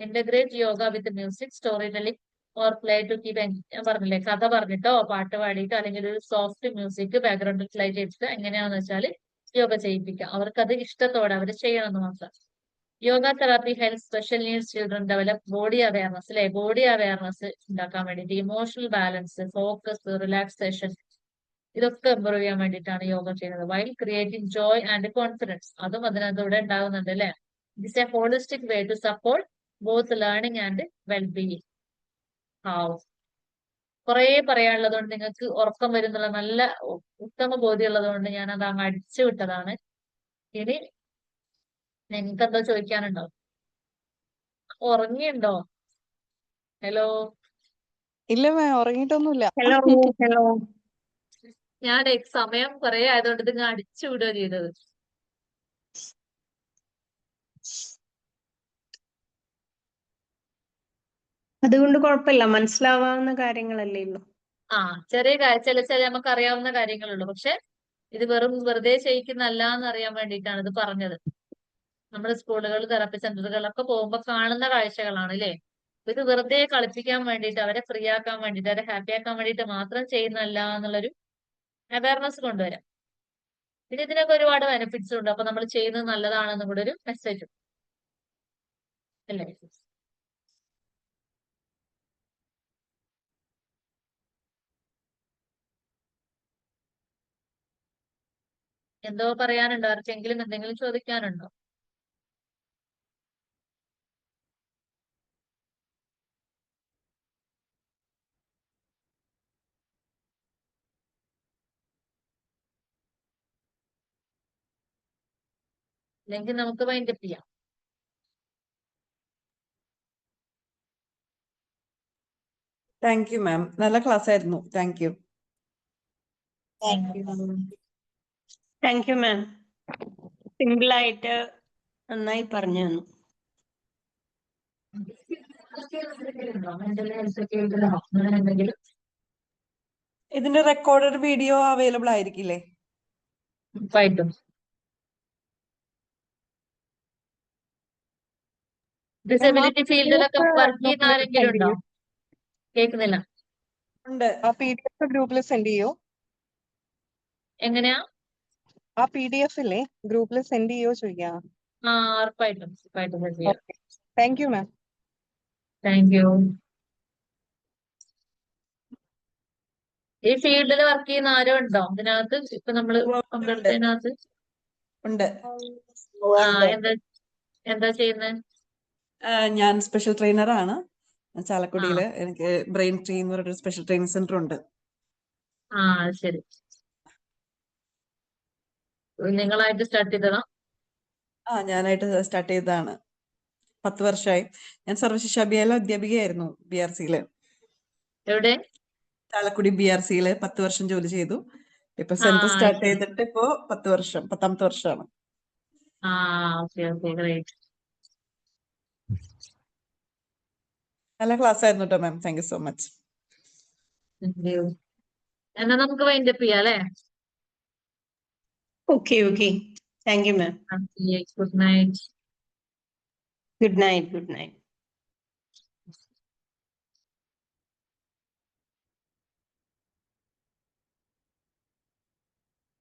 Integrate yoga with music, story telling or play to keep. ഞാൻ പറഞ്ഞില്ലേ, കഥ പറഞ്ഞിട്ടോ പാട്ട് പാടിയിട്ടോ അല്ലെങ്കിൽ ഒരു സോഫ്റ്റ് മ്യൂസിക് ബാക്ക്ഗ്രൗണ്ടിൽ പ്ലേ ചെയ്തിട്ട് എങ്ങനെയാണെന്ന് വെച്ചാൽ യോഗ ചെയ്യിപ്പിക്കുക. അവർക്കത് ഇഷ്ടത്തോടെ അവർ ചെയ്യണമെന്ന് മാത്രം. Yoga therapy help special needs children develop body awareness അല്ലെ. ബോഡി അവയർനെസ് ഉണ്ടാക്കാൻ വേണ്ടിയിട്ട് ഇമോഷണൽ ബാലൻസ്, ഫോക്കസ്, റിലാക്സേഷൻ, ഇതൊക്കെ ഇമ്പ്രൂവ് ചെയ്യാൻ വേണ്ടിയിട്ടാണ് യോഗ ചെയ്യുന്നത്. While creating joy and confidence, അതും അതിനകത്തൂടെ ഉണ്ടാകുന്നുണ്ട് അല്ലെ. It's a holistic way to support both learning and wellbeing. കുറെ പറയാനുള്ളത് കൊണ്ട് നിങ്ങൾക്ക് ഉറക്കം വരുന്നുള്ള നല്ല ഉത്തമ ബോധ്യമുള്ളത് കൊണ്ട് ഞാൻ അത് അങ്ങ് അടിച്ചു വിട്ടതാണ്. ഇനി നിങ്ങൾക്ക് എന്തോ ചോദിക്കാനുണ്ടോ? ഉറങ്ങിയുണ്ടോ? ഹലോ, ഇല്ല മാം, ഉറങ്ങിയിട്ടൊന്നുമില്ല. Hello hello. ഞാൻ സമയം കുറെ ആയതുകൊണ്ട് ഇത് ഇങ്ങ് അടിച്ചു വിടുക ചെയ്തത്. അതുകൊണ്ട് കുഴപ്പമില്ല, മനസ്സിലാവാവുന്ന കാര്യങ്ങളല്ലേ ഉള്ളൂ. ആ, ചില നമുക്ക് അറിയാവുന്ന കാര്യങ്ങളുള്ളൂ. പക്ഷെ ഇത് വെറുതെ ചെയ്യിക്കുന്നല്ല എന്ന് അറിയാൻ വേണ്ടിയിട്ടാണ് ഇത് പറഞ്ഞത്. നമ്മുടെ സ്കൂളുകൾ, തെറാപ്പി സെന്ററുകളിലൊക്കെ പോകുമ്പോൾ കാണുന്ന കാഴ്ചകളാണ് അല്ലേ. ഇത് വെറുതെ കളിപ്പിക്കാൻ വേണ്ടിയിട്ട്, അവരെ ഫ്രീ ആക്കാൻ വേണ്ടിയിട്ട്, അവരെ ഹാപ്പി ആക്കാൻ വേണ്ടിയിട്ട് മാത്രം ചെയ്യുന്നല്ല എന്നുള്ളൊരു അവയർനെസ് കൊണ്ടുവരാം. പിന്നെ ഇതിനൊക്കെ ഒരുപാട് ബെനിഫിറ്റ്സ് ഉണ്ട്. അപ്പൊ നമ്മൾ ചെയ്യുന്നത് നല്ലതാണെന്നും കൂടെ ഒരു മെസ്സേജ് അല്ലേ. എന്തോ പറയാനുണ്ടോ? ആർക്കെങ്കിലും എന്തെങ്കിലും ചോദിക്കാനുണ്ടോ? അല്ലെങ്കിൽ നമുക്ക് വൈൻഡപ്പ് ചെയ്യാം. താങ്ക് യു മാം, നല്ല ക്ലാസ് ആയിരുന്നു. Thank you. താങ്ക് യു മാം. സിമ്പിളായിട്ട് നന്നായി പറഞ്ഞു തന്നു. എന്തെങ്കിലും ഇതിന്റെ റെക്കോർഡഡ് വീഡിയോ അവൈലബിൾ ആയിരിക്കില്ലേ? ഉറപ്പായിട്ടും. ഡിസബിലിറ്റി ഫീൽഡിലൊക്കെ വർക്ക് ചെയ്യുന്ന ആരെങ്കിലും ഉണ്ടോ? കേൾക്കുന്നില്ല. ഉണ്ട്. ആ PDF ഗ്രൂപ്പിൽ സെൻഡ് ചെയ്യോ? എങ്ങനെയാ? ആ PDF ഇല്ലേ ഗ്രൂപ്പിൽ സെൻഡ് ചെയ്യോ ചോദിക്കാം. ആ, ഉറപ്പായിട്ടും ചെയ്യാം. Thank you ma'am. Thank U. ഈ ഫീൽഡിൽ വർക്ക് ചെയ്യുന്ന ആരും ഉണ്ടോ ഇതിനകത്ത്? ഇപ്പൊ നമ്മള് പങ്കെടുത്തതിനകത്ത് ഉണ്ട്. എന്താ ചെയ്യുന്നത്? ഞാൻ സ്പെഷ്യൽ ട്രെയിനർ ആണ്. ചാലക്കുടിയില് എനിക്ക് ബ്രെയിൻ ട്രെയിൻ എന്ന് പറഞ്ഞൊരു സ്പെഷ്യൽ ട്രെയിനിങ് സെന്റർ ഉണ്ട്. ആ, ശരി. നിങ്ങളായിട്ട് സ്റ്റാർട്ട് ചെയ്തതാ? ഞാനായിട്ട് സ്റ്റാർട്ട് ചെയ്തതാണ്. 10 വർഷമായി. ഞാൻ സർവശിക്ഷ അഭിയാല അധ്യാപികയായിരുന്നു BRC-യില്. എവിടെ? ചാലക്കുടി BRC-യില് 10 വർഷം ജോലി ചെയ്തു. ഇപ്പൊ സെന്റർ സ്റ്റാർട്ട് ചെയ്തിട്ട് ഇപ്പോ 10ാമത്തെ വർഷമാണ്. Okay, great. നല്ല ക്ലാസ് ആയിരുന്നു കേട്ടോ ma'am. Thank you so much. എന്നാ നമുക്ക് വൈൻഡപ്പ് ചെയ്യാം അല്ലേ? Okay. Thank you ma'am. Good night. Good night.